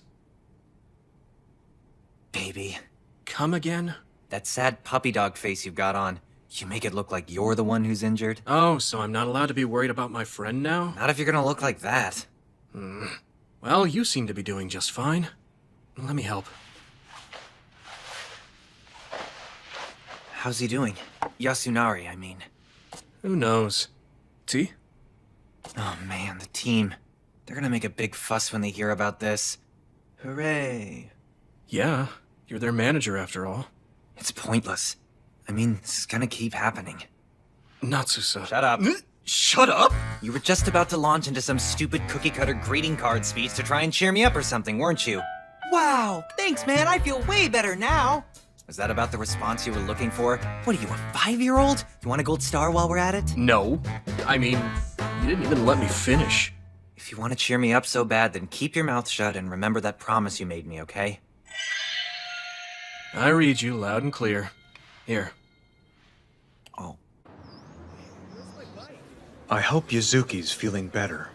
Baby. Come again? That sad puppy dog face you've got on. You make it look like you're the one who's injured. Oh, so I'm not allowed to be worried about my friend now? Not if you're gonna look like that. Well, you seem to be doing just fine. Let me help. How's he doing? Yasunari, I mean. Who knows? Tea? Oh man, the team. They're gonna make a big fuss when they hear about this. Hooray. Yeah, you're their manager after all. It's pointless. I mean, this is gonna keep happening. Natsusa. Shut up. Shut up? You were just about to launch into some stupid cookie-cutter greeting card speech to try and cheer me up or something, weren't you? Wow, thanks, man. I feel way better now. Was that about the response you were looking for? What are you, a 5-year-old? You want a gold star while we're at it? No. I mean, you didn't even let me finish. If you want to cheer me up so bad, then keep your mouth shut and remember that promise you made me, okay? I read you loud and clear. Here. Oh. I hope Yuzuki's feeling better.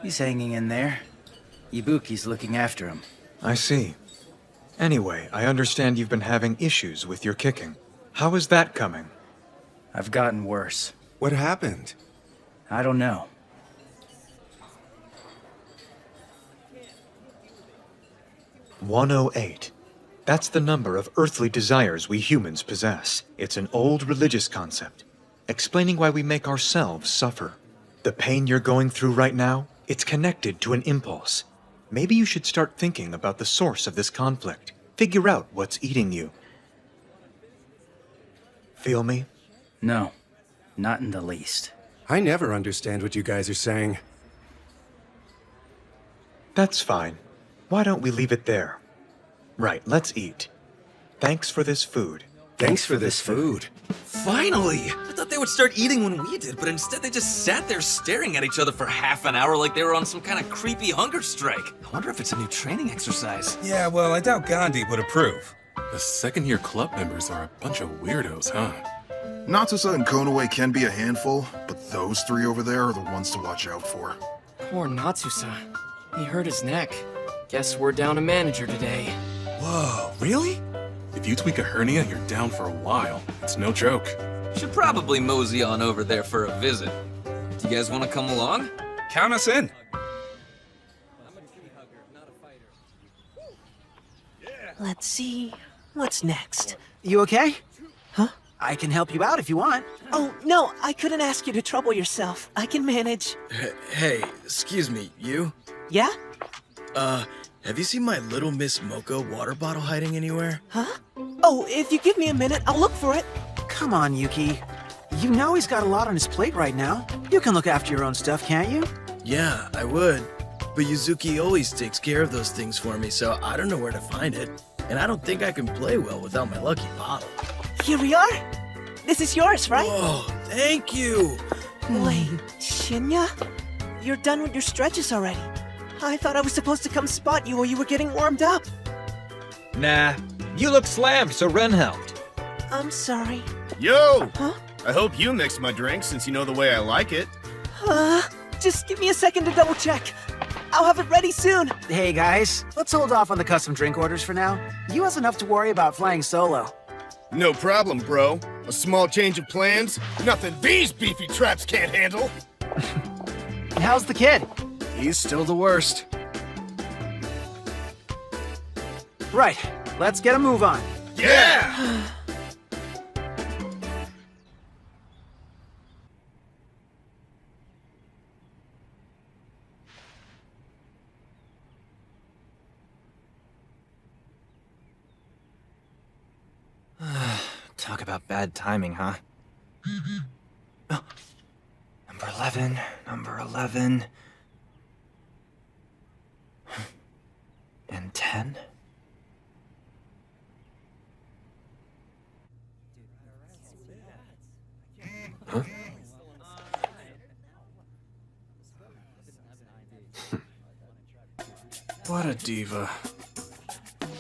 He's hanging in there. Ibuki's looking after him. I see. Anyway, I understand you've been having issues with your kicking. How is that coming? I've gotten worse. What happened? I don't know. "108. That's the number of earthly desires we humans possess. It's an old religious concept, explaining why we make ourselves suffer. The pain you're going through right now, it's connected to an impulse. Maybe you should start thinking about the source of this conflict. Figure out what's eating you. Feel me? No, not in the least. I never understand what you guys are saying. That's fine. Why don't we leave it there? Right, let's eat. Thanks for this food. Thanks for this food. Finally! I thought they would start eating when we did, but instead they just sat there staring at each other for half an hour like they were on some kind of creepy hunger strike. I wonder if it's a new training exercise. Yeah, well, I doubt Gandhi would approve. The second-year club members are a bunch of weirdos, huh? Natsusa and Konoe can be a handful, but those three over there are the ones to watch out for. Poor Natsusa. He hurt his neck. Guess we're down a manager today. Whoa, really? If you tweak a hernia, you're down for a while. It's no joke. Should probably mosey on over there for a visit. Do you guys want to come along? Count us in. Let's see. What's next? You okay? Huh? I can help you out if you want. Oh, no, I couldn't ask you to trouble yourself. I can manage. Hey, excuse me, you? Yeah? Have you seen my Little Miss Mocha water bottle hiding anywhere? Huh? Oh, if you give me a minute, I'll look for it. Come on, Yuki. You know he's got a lot on his plate right now. You can look after your own stuff, can't you? Yeah, I would. But Yuzuki always takes care of those things for me, so I don't know where to find it. And I don't think I can play well without my lucky bottle. Here we are. This is yours, right? Oh, thank you. Wait, Shinya? You're done with your stretches already. I thought I was supposed to come spot you while you were getting warmed up. Nah, you look slammed, so Ren helped. I'm sorry. Yo! Huh? I hope you mixed my drink since you know the way I like it. Just give me a second to double check. I'll have it ready soon. Hey guys, let's hold off on the custom drink orders for now. You has enough to worry about flying solo. No problem, bro. A small change of plans? Nothing these beefy traps can't handle. How's the kid? He's still the worst. Right, let's get a move on. Yeah! Talk about bad timing, huh? Oh. Number 11, number 11. And 10? Huh? What a diva.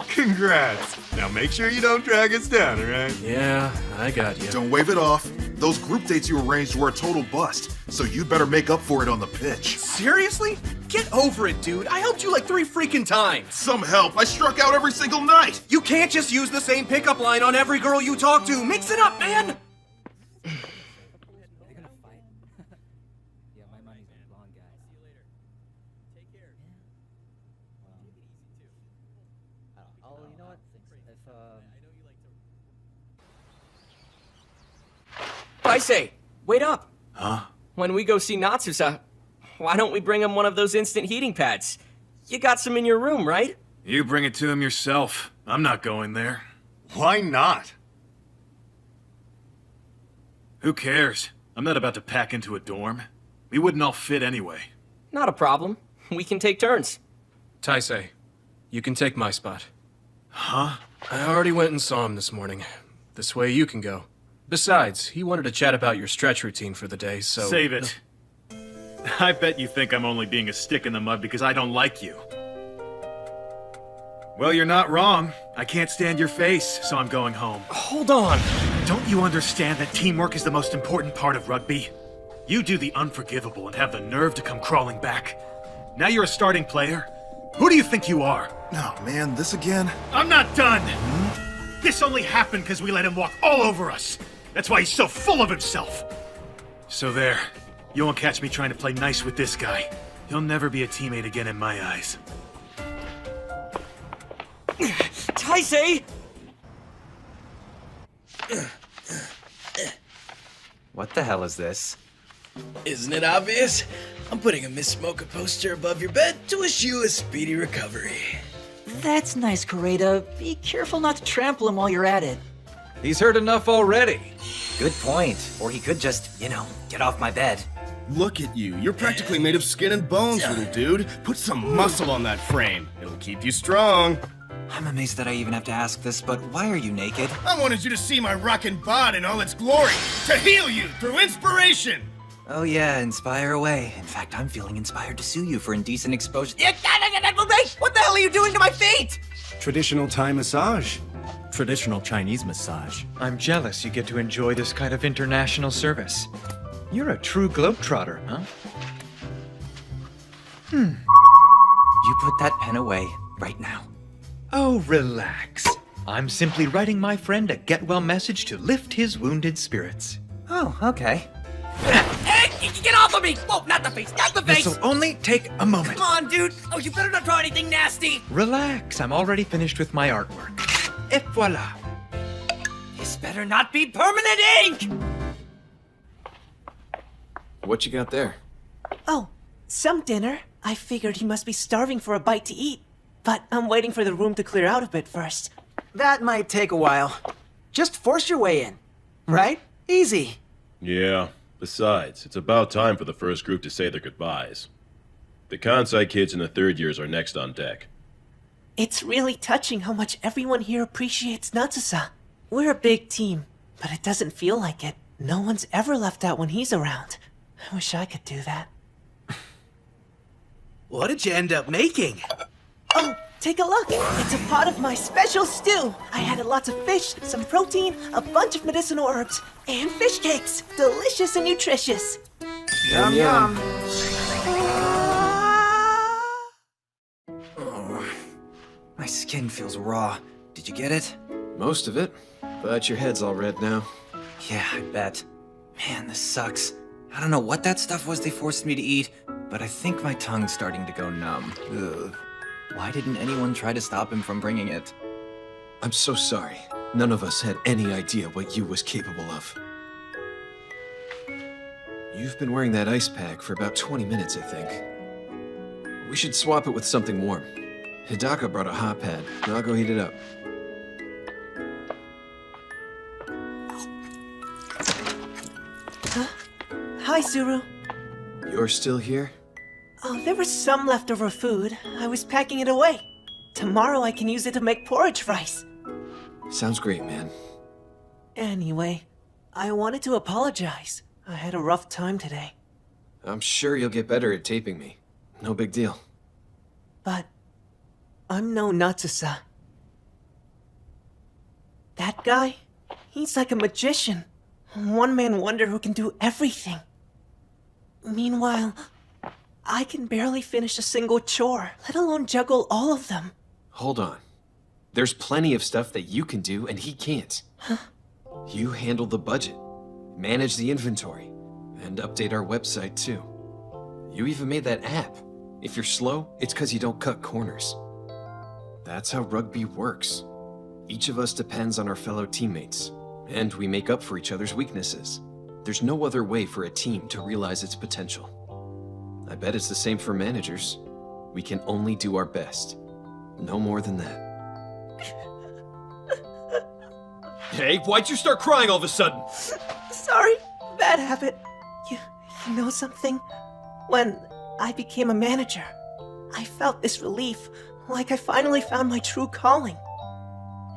Congrats. Now make sure you don't drag us down, alright? Yeah, I got you. Don't wave it off. Those group dates you arranged were a total bust, so you'd better make up for it on the pitch. Seriously? Get over it, dude. I helped you like 3 freaking times. Some help. I struck out every single night. You can't just use the same pickup line on every girl you talk to. Mix it up, man. I say, wait up. Huh? When we go see Natsusa, why don't we bring him one of those instant heating pads? You got some in your room, right? You bring it to him yourself. I'm not going there. Why not? Who cares? I'm not about to pack into a dorm. We wouldn't all fit anyway. Not a problem. We can take turns. Taisei, you can take my spot. Huh? I already went and saw him this morning. This way you can go. Besides, he wanted to chat about your stretch routine for the day, so... Save it. I bet you think I'm only being a stick in the mud because I don't like you. Well, you're not wrong. I can't stand your face, so I'm going home. Hold on! Don't you understand that teamwork is the most important part of rugby? You do the unforgivable and have the nerve to come crawling back. Now you're a starting player? Who do you think you are? No, man, this again? I'm not done! This only happened because we let him walk all over us. That's why he's so full of himself. So there. You won't catch me trying to play nice with this guy. He'll never be a teammate again in my eyes. Taisei! What the hell is this? Isn't it obvious? I'm putting a Miss Smoker poster above your bed to wish you a speedy recovery. That's nice, Coretta. Be careful not to trample him while you're at it. He's heard enough already. Good point. Or he could just, get off my bed. Look at you. You're practically made of skin and bones, little dude. Put some muscle on that frame. It'll keep you strong. I'm amazed that I even have to ask this, but why are you naked? I wanted you to see my rockin' bod in all its glory. To heal you through inspiration. Oh yeah, inspire away. In fact, I'm feeling inspired to sue you for indecent exposure. What the hell are you doing to my feet? Traditional Thai massage. Traditional Chinese massage. I'm jealous you get to enjoy this kind of international service. You're a true globetrotter, huh? You put that pen away right now. Oh, relax. I'm simply writing my friend a get-well message to lift his wounded spirits. Oh, okay. Hey, get off of me! Oh, not the face, not the face! This'll only take a moment. Come on, dude! Oh, you better not draw anything nasty! Relax, I'm already finished with my artwork. Et voila. This better not be permanent ink! What you got there? Oh, some dinner. I figured he must be starving for a bite to eat. But I'm waiting for the room to clear out a bit first. That might take a while. Just force your way in. Right? Easy. Yeah. Besides, it's about time for the first group to say their goodbyes. The Kansai kids in the third years are next on deck. It's really touching how much everyone here appreciates Natsusa. We're a big team, but it doesn't feel like it. No one's ever left out when he's around. I wish I could do that. What did you end up making? Oh, take a look. It's a pot of my special stew. I added lots of fish, some protein, a bunch of medicinal herbs, and fish cakes. Delicious and nutritious. Yum, yum. Oh, my skin feels raw. Did you get it? Most of it, but your head's all red now. Yeah, I bet. Man, this sucks. I don't know what that stuff was they forced me to eat, but I think my tongue's starting to go numb. Ugh. Why didn't anyone try to stop him from bringing it? I'm so sorry. None of us had any idea what you was capable of. You've been wearing that ice pack for about 20 minutes, I think. We should swap it with something warm. Hidaka brought a hot pad, and I'll go heat it up. Huh? Hi, Zuru. You're still here? Oh, there was some leftover food. I was packing it away. Tomorrow I can use it to make porridge rice. Sounds great, man. Anyway, I wanted to apologize. I had a rough time today. I'm sure you'll get better at taping me. No big deal. But I'm no Natsusa. That guy? He's like a magician. One-man wonder who can do everything. Meanwhile, I can barely finish a single chore, let alone juggle all of them. Hold on. There's plenty of stuff that you can do and he can't. Huh? You handle the budget, manage the inventory, and update our website too. You even made that app. If you're slow, it's because you don't cut corners. That's how rugby works. Each of us depends on our fellow teammates, and we make up for each other's weaknesses. There's no other way for a team to realize its potential. I bet it's the same for managers. We can only do our best. No more than that. Hey, why'd you start crying all of a sudden? Sorry, bad habit. You know something? When I became a manager, I felt this relief, like I finally found my true calling.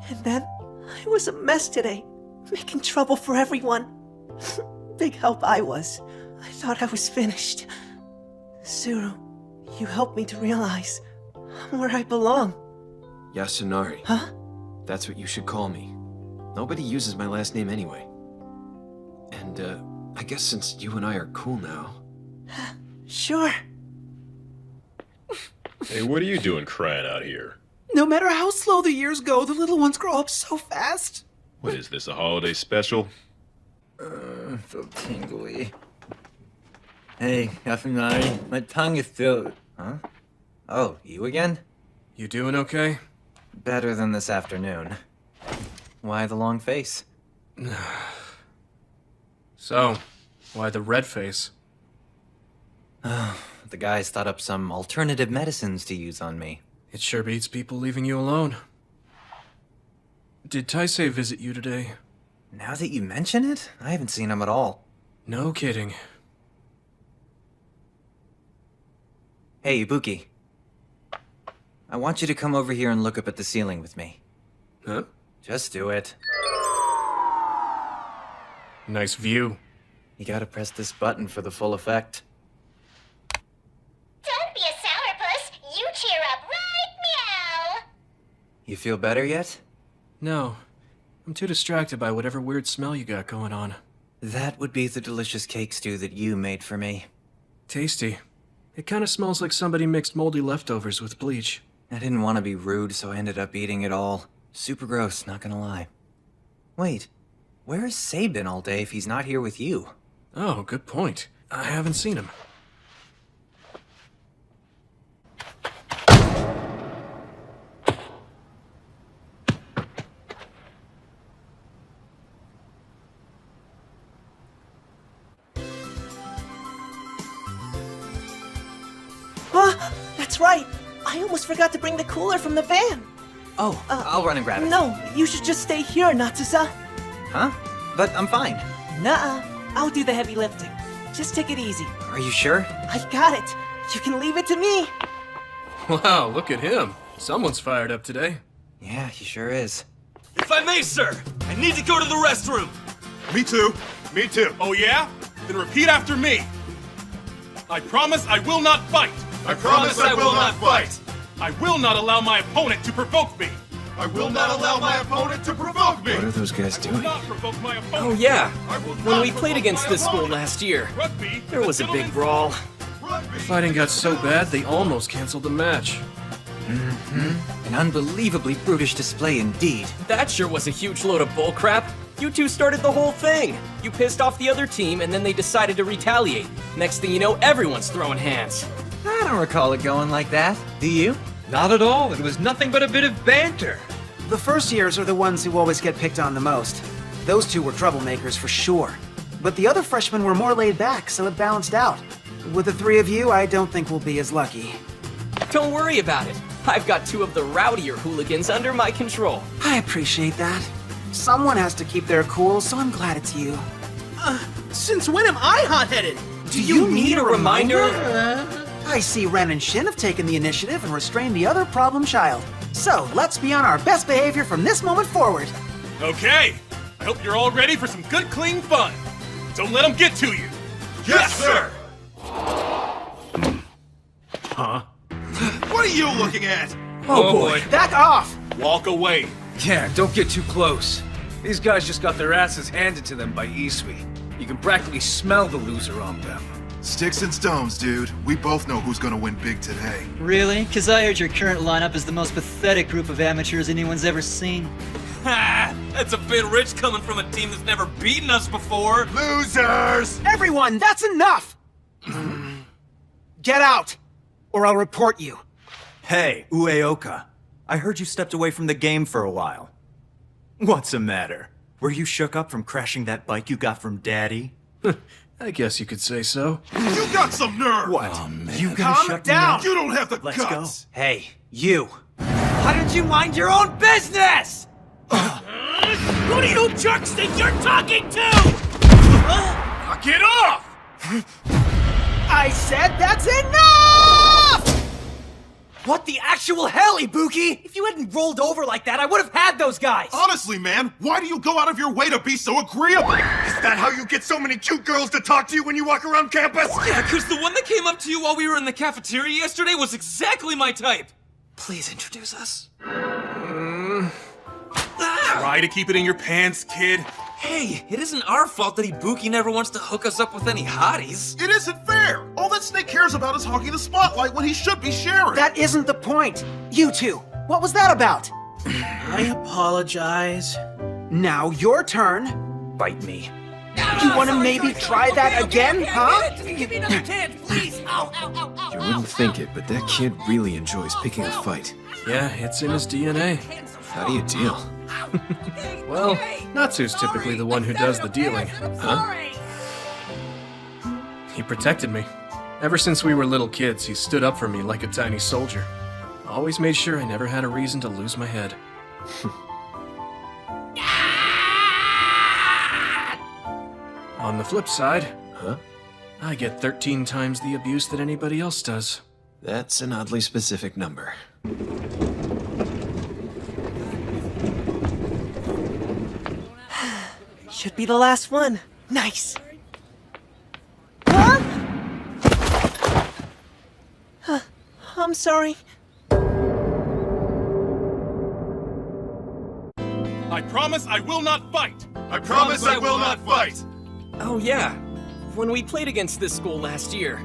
And then, I was a mess today, making trouble for everyone. Big help I was. I thought I was finished. Zuru, you helped me to realize I'm where I belong. Yasunari. Huh? That's what you should call me. Nobody uses my last name anyway. And, I guess since you and I are cool now... Sure. Hey, what are you doing crying out here? No matter how slow the years go, the little ones grow up so fast. What is this, a holiday special? So tingly. Hey, Yasunari, my tongue is still... Huh? Oh, you again? You doing okay? Better than this afternoon. Why the long face? So, why the red face? The guys thought up some alternative medicines to use on me. It sure beats people leaving you alone. Did Taisei visit you today? Now that you mention it, I haven't seen him at all. No kidding. Hey, Ibuki. I want you to come over here and look up at the ceiling with me. Huh? Just do it. Nice view. You gotta press this button for the full effect. Don't be a sourpuss. You cheer up, right? Meow. You feel better yet? No. I'm too distracted by whatever weird smell you got going on. That would be the delicious cake stew that you made for me. Tasty. It kind of smells like somebody mixed moldy leftovers with bleach. I didn't want to be rude, so I ended up eating it all. Super gross, not gonna lie. Wait, where has Sei been all day if he's not here with you? Oh, good point. I haven't seen him. That's right. I almost forgot to bring the cooler from the van. Oh, I'll run and grab it. No, you should just stay here, Natsusa. Huh? But I'm fine. Nuh-uh. I'll do the heavy lifting. Just take it easy. Are you sure? I got it. You can leave it to me. Wow, look at him. Someone's fired up today. Yeah, he sure is. If I may, sir, I need to go to the restroom. Me too. Me too. Oh yeah? Then repeat after me. I promise I will not fight. I promise I will not fight. I will not allow my opponent to provoke me. I will not allow my opponent to provoke me. What are those guys doing? Not provoke my opponent. Oh yeah, when we played against this school last year, there was a big brawl. Fighting got so bad, they almost canceled the match. Mm-hmm. An unbelievably brutish display indeed. That sure was a huge load of bullcrap. You two started the whole thing. You pissed off the other team, and then they decided to retaliate. Next thing you know, everyone's throwing hands. I don't recall it going like that. Do you? Not at all. It was nothing but a bit of banter. The first years are the ones who always get picked on the most. Those two were troublemakers for sure. But the other freshmen were more laid back, so it balanced out. With the three of you, I don't think we'll be as lucky. Don't worry about it. I've got two of the rowdier hooligans under my control. I appreciate that. Someone has to keep their cool, so I'm glad it's you. Since when am I hot-headed? Do you need a reminder? I see Ren and Shin have taken the initiative and restrained the other problem child. So, let's be on our best behavior from this moment forward. Okay. I hope you're all ready for some good, clean fun. Don't let them get to you. Yes, sir. Huh? What are you looking at? Oh boy. Back off! Walk away. Yeah, don't get too close. These guys just got their asses handed to them by Isui. You can practically smell the loser on them. Sticks and stones, dude. We both know who's gonna win big today. Really? Cause I heard your current lineup is the most pathetic group of amateurs anyone's ever seen. Ha! That's a bit rich coming from a team that's never beaten us before. Losers! Everyone, that's enough! Get out, or I'll report you. Hey, Ueoka. I heard you stepped away from the game for a while. What's the matter? Were you shook up from crashing that bike you got from Daddy? I guess you could say so. You got some nerve! What? You gonna Calm shut down! me You don't have the Let's guts! Hey, you! Why don't you mind your own business? Who do you jerks think you're talking to? Knock it off! I said that's enough! What the actual hell, Ibuki? If you hadn't rolled over like that, I would have had those guys! Honestly, man, why do you go out of your way to be so agreeable? Is that how you get so many cute girls to talk to you when you walk around campus? Yeah, because the one that came up to you while we were in the cafeteria yesterday was exactly my type. Please introduce us. Try to keep it in your pants, kid. Hey, it isn't our fault that Ibuki never wants to hook us up with any hotties. It isn't fair! All that Snake cares about is hogging the spotlight when he should be sharing! That isn't the point. You two, What was that about? I apologize. Now your turn. Bite me. You want to maybe try that again, huh? Give me another chance, please! Ow, ow, ow, ow! You wouldn't think it, but that kid really enjoys picking a fight. Yeah, it's in his DNA. How do you deal? Well, Natsu's typically the one who does the dealing. Huh? He protected me. Ever since we were little kids, he stood up for me like a tiny soldier. Always made sure I never had a reason to lose my head. On the flip side, I get 13 times the abuse that anybody else does. That's an oddly specific number. Should be the last one. Nice. Huh? I'm sorry. I promise I will not fight! I promise I will not fight! Oh yeah, when we played against this school last year,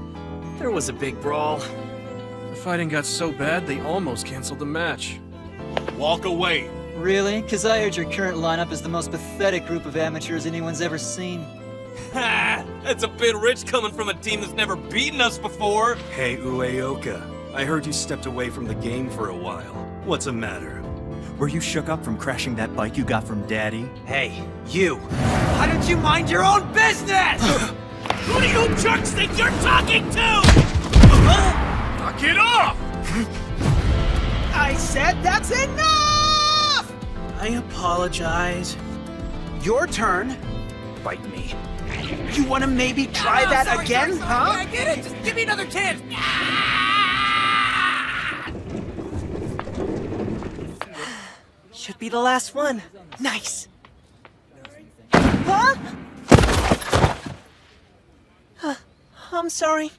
there was a big brawl. The fighting got so bad, they almost canceled the match. Walk away! Really? Cause I heard your current lineup is the most pathetic group of amateurs anyone's ever seen. Ha! That's a bit rich coming from a team that's never beaten us before! Hey, Ueoka. I heard you stepped away from the game for a while. What's the matter? Were you shook up from crashing that bike you got from Daddy? Hey, you. Why don't you mind your own business? Who do you jerks think you're talking to? Knock it off! I said that's enough! I apologize. Your turn. Bite me. You want to maybe try that again, huh? I get it! Just give me another chance! Should be the last one. Nice. Huh? I'm sorry.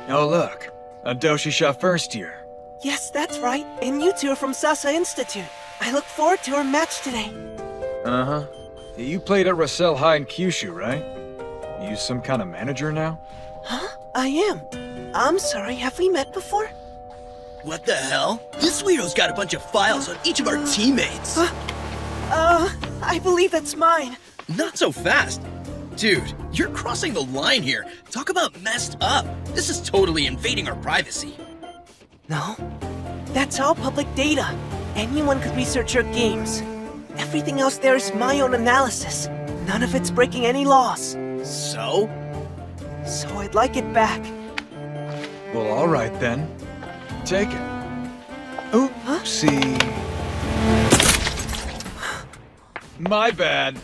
Oh look, a Doshisha first year. Yes, that's right. And you two are from Sasa Institute. I look forward to our match today. Uh-huh. You played at Russell High in Kyushu, right? You some kind of manager now? Huh? I am. I'm sorry, have we met before? What the hell? This weirdo's got a bunch of files on each of our teammates. I believe that's mine. Not so fast. Dude, you're crossing the line here. Talk about messed up. This is totally invading our privacy. No, that's all public data. Anyone could research your games. Everything else there is my own analysis. None of it's breaking any laws. So? So I'd like it back. Well, alright then. Take it. Oopsie. My bad.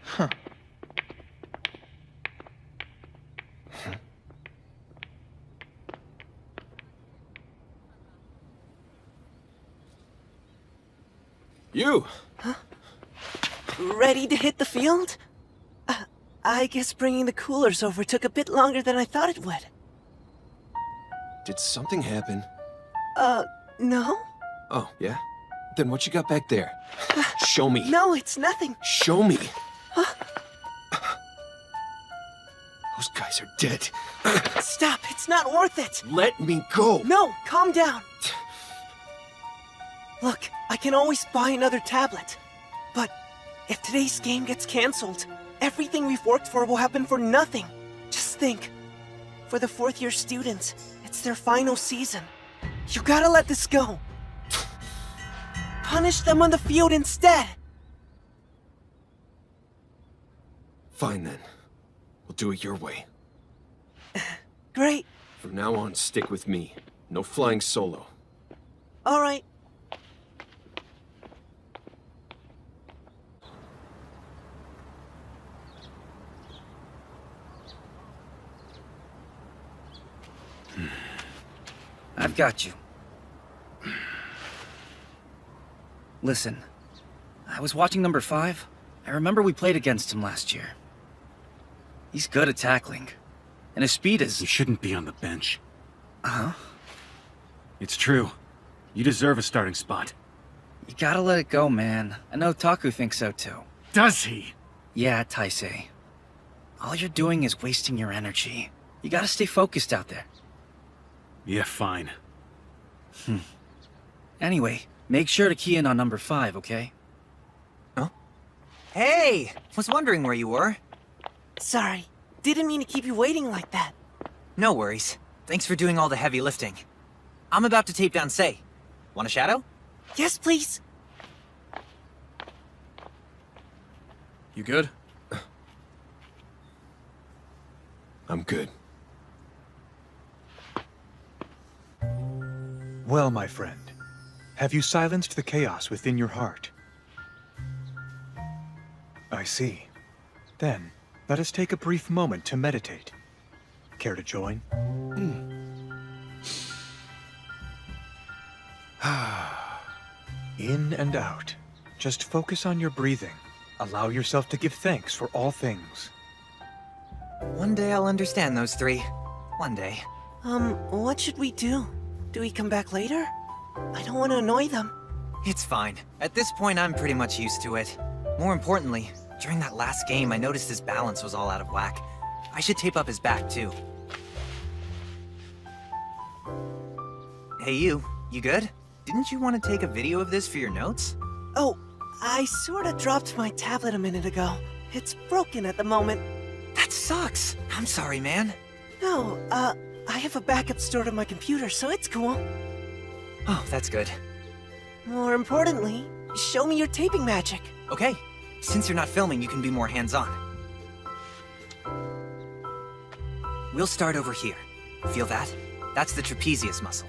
Huh. You! Huh? Ready to hit the field? I guess bringing the coolers over took a bit longer than I thought it would. Did something happen? No? Oh, yeah? Then what you got back there? Show me. No, it's nothing. Show me. Those guys are dead. Stop, it's not worth it. Let me go. No, calm down. Look, I can always buy another tablet. But if today's game gets canceled, everything we've worked for will happen for nothing. Just think. For the fourth-year students, it's their final season. You gotta let this go. Punish them on the field instead. Fine then. We'll do it your way. Great. From now on, stick with me. No flying solo. All right. I've got you. Listen, I was watching number 5. I remember we played against him last year. He's good at tackling. And his speed is... You shouldn't be on the bench. Huh? It's true. You deserve a starting spot. You gotta let it go, man. I know Taku thinks so too. Does he? Yeah, Taisei. All you're doing is wasting your energy. You gotta stay focused out there. Yeah, fine. Anyway, make sure to key in on number 5, okay? Hey! Was wondering where you were. Sorry. Didn't mean to keep you waiting like that. No worries. Thanks for doing all the heavy lifting. I'm about to tape down Sei. Want a shadow? Yes, please. You good? I'm good. Well, my friend, have you silenced the chaos within your heart? I see. Then, let us take a brief moment to meditate. Care to join? In and out. Just focus on your breathing. Allow yourself to give thanks for all things. One day I'll understand those 3. One day. What should we do? Do we come back later? I don't want to annoy them. It's fine. At this point, I'm pretty much used to it. More importantly, during that last game, I noticed his balance was all out of whack. I should tape up his back, too. Hey, you good? Didn't you want to take a video of this for your notes? Oh, I sorta dropped my tablet a minute ago. It's broken at the moment. That sucks. I'm sorry, man. No, I have a backup stored on my computer, so it's cool. Oh, that's good. More importantly, show me your taping magic. Okay. Since you're not filming, you can be more hands-on. We'll start over here. Feel that? That's the trapezius muscle.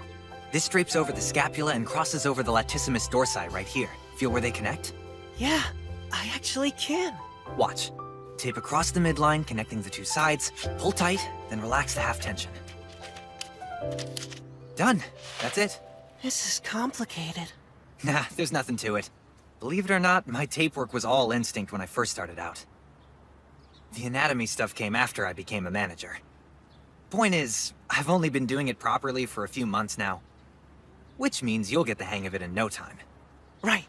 This drapes over the scapula and crosses over the latissimus dorsi right here. Feel where they connect? Yeah, I actually can. Watch. Tape across the midline, connecting the 2 sides. Pull tight, then relax the half tension. Done. That's it. This is complicated. Nah, there's nothing to it. Believe it or not, my tape work was all instinct when I first started out. The anatomy stuff came after I became a manager. Point is, I've only been doing it properly for a few months now. Which means you'll get the hang of it in no time. Right.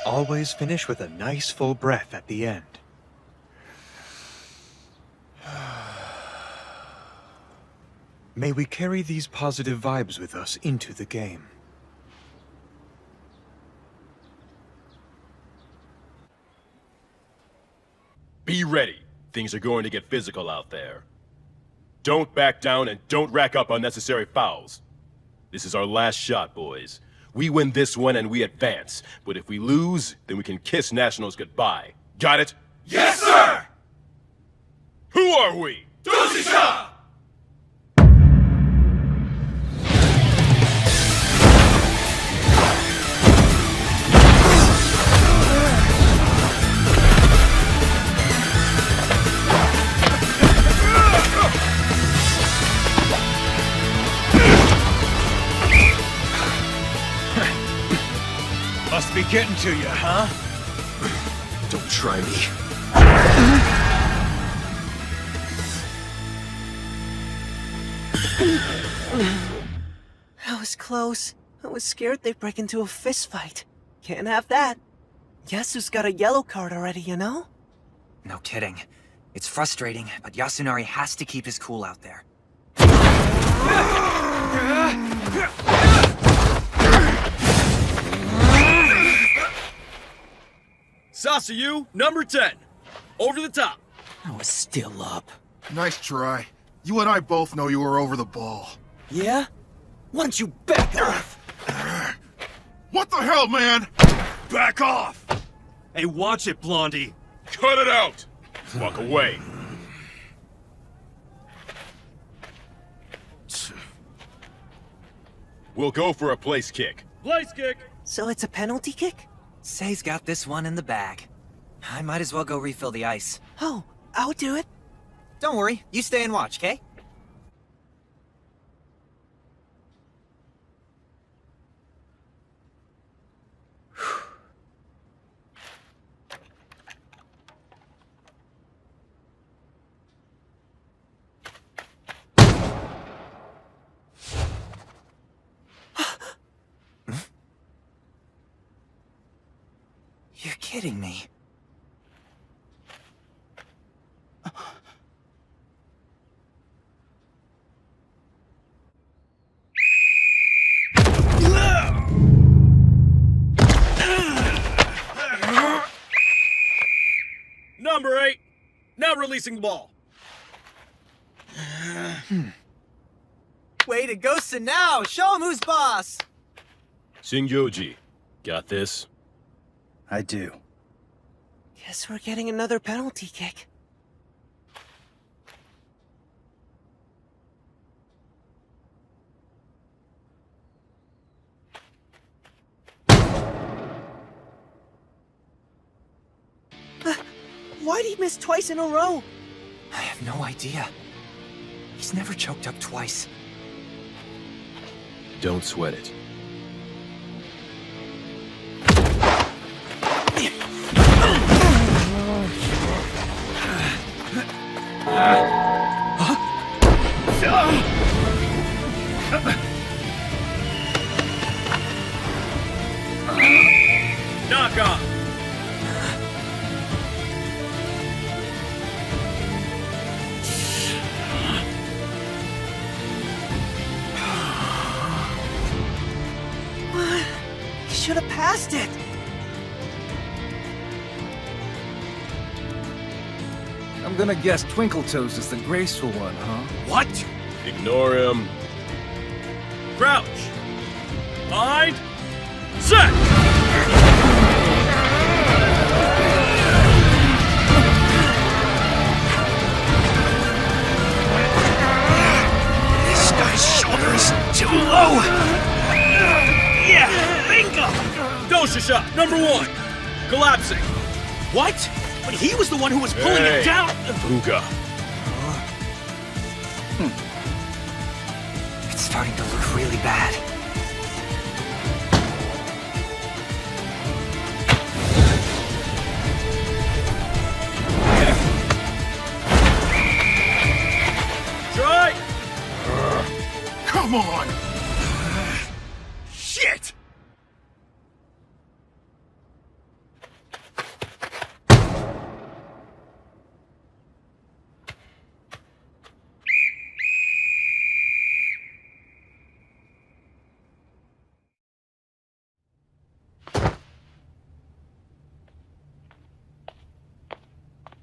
Always finish with a nice full breath at the end. May we carry these positive vibes with us into the game. Be ready. Things are going to get physical out there. Don't back down and don't rack up unnecessary fouls. This is our last shot, boys. We win this one and we advance. But if we lose, then we can kiss Nationals goodbye. Got it? Yes, sir! Who are we? Doshisha! Must be getting to you, huh? Don't try me. That was close. I was scared they'd break into a fist fight. Can't have that. Yasu's got a yellow card already, you know? No kidding. It's frustrating, but Yasunari has to keep his cool out there. Sasayu, number 10. Over the top. I was still up. Nice try. You and I both know you were over the ball. Yeah? Why don't you back off? What the hell, man? Back off! Hey, watch it, Blondie. Cut it out! Walk away. We'll go for a place kick. Place kick. So it's a penalty kick? Sei's got this one in the bag. I might as well go refill the ice. Oh, I'll do it. Don't worry, you stay and watch, okay? kidding me? Number 8. Now releasing the ball. Way to go, Sanao! Show him who's boss! Singyoji, got this? I do. Guess we're getting another penalty kick. Why'd he miss twice in a row? I have no idea. He's never choked up twice. Don't sweat it. Knock off. He should have passed it. I'm gonna guess Twinkle Toes is the graceful one, huh? What? Ignore him. Crouch. Bind. Set. This guy's shoulder is too low! Yeah, bingo! Dosha shot, number 1. Collapsing. What? But he was the one who was pulling it down. Buka. It's starting to look really bad. Try. Come on! Shit!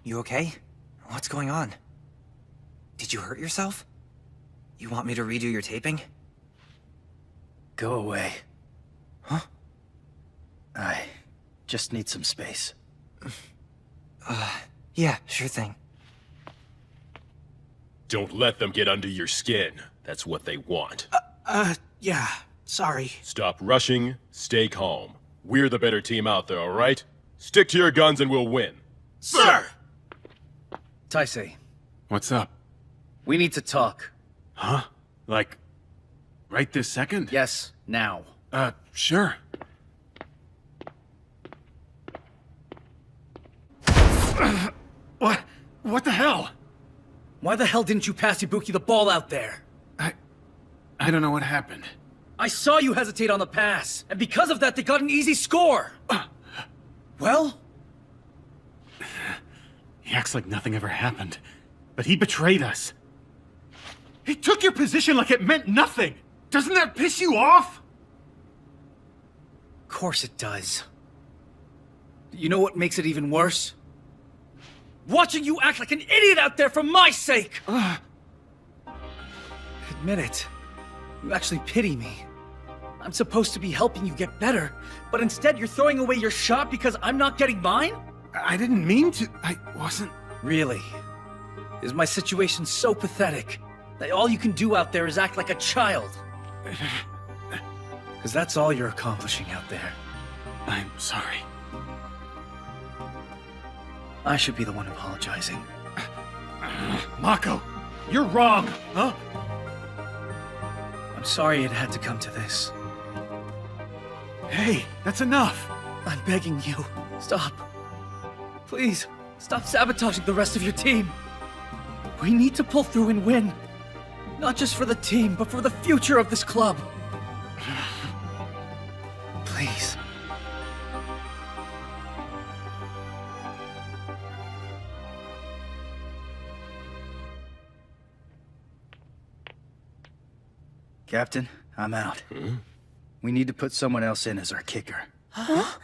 You okay? What's going on? Did you hurt yourself? You want me to redo your taping? Go away. Huh? I just need some space. Yeah, sure thing. Don't let them get under your skin. That's what they want. Yeah, sorry. Stop rushing, stay calm. We're the better team out there, alright? Stick to your guns and we'll win. Sir! Taisei, What's up? we need to talk. Huh? Like, right this second? Yes, now. Sure. What the hell? Why the hell didn't you pass Ibuki the ball out there? I don't know what happened. I saw you hesitate on the pass, and because of that, they got an easy score. Well? He acts like nothing ever happened, but he betrayed us. He took your position like it meant nothing. Doesn't that piss you off? Of course it does. You know what makes it even worse? Watching you act like an idiot out there for my sake! Admit it. You actually pity me. I'm supposed to be helping you get better, but instead you're throwing away your shot because I'm not getting mine? I didn't mean to. I wasn't. Really? Is my situation so pathetic that all you can do out there is act like a child? Because that's all you're accomplishing out there. I'm sorry. I should be the one apologizing. Mako, you're wrong, huh? I'm sorry it had to come to this. Hey, that's enough. I'm begging you, stop. Please, stop sabotaging the rest of your team. We need to pull through and win. Not just for the team, but for the future of this club. Please. Captain, I'm out. We need to put someone else in as our kicker. Huh?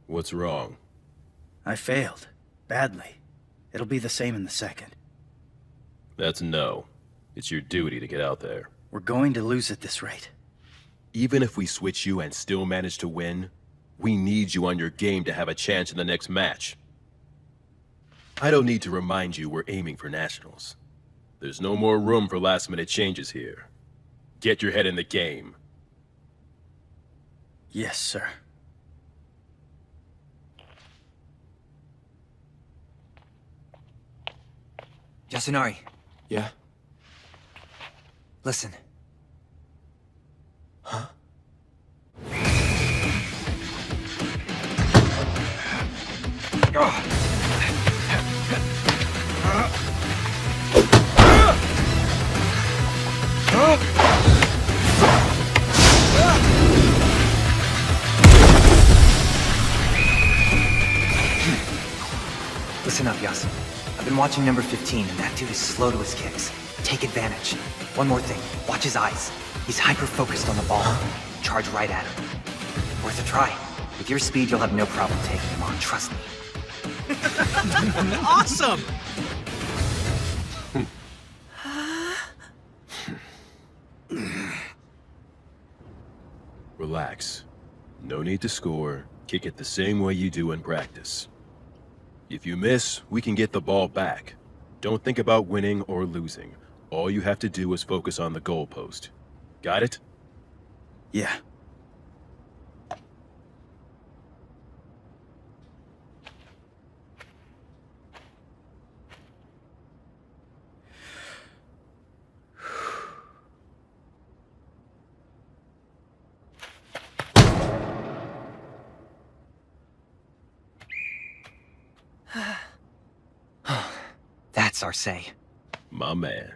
What's wrong? I failed. Badly. It'll be the same in the second. That's no. It's your duty to get out there. We're going to lose at this rate. Even if we switch you and still manage to win, we need you on your game to have a chance in the next match. I don't need to remind you we're aiming for nationals. There's no more room for last-minute changes here. Get your head in the game. Yes, sir. Yasunari. Yeah? Listen. Huh? Listen up, Yasu. I've been watching number 15, and that dude is slow to his kicks. Take advantage. One more thing. Watch his eyes. He's hyper-focused on the ball. Charge right at him. Worth a try. With your speed, you'll have no problem taking him on. Trust me. Awesome! Relax. No need to score. Kick it the same way you do in practice. If you miss, we can get the ball back. Don't think about winning or losing. All you have to do is focus on the goalpost. Got it? Yeah. That's our say. My man.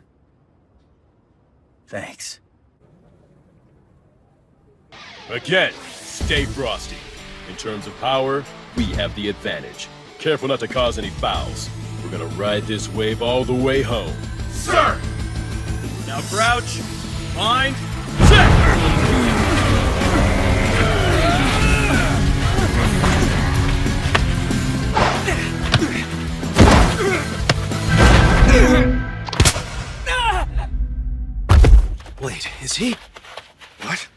Thanks. Again, stay frosty. In terms of power, we have the advantage. Careful not to cause any fouls. We're gonna ride this wave all the way home. Sir! Now crouch, bind, check! Wait, is he? What?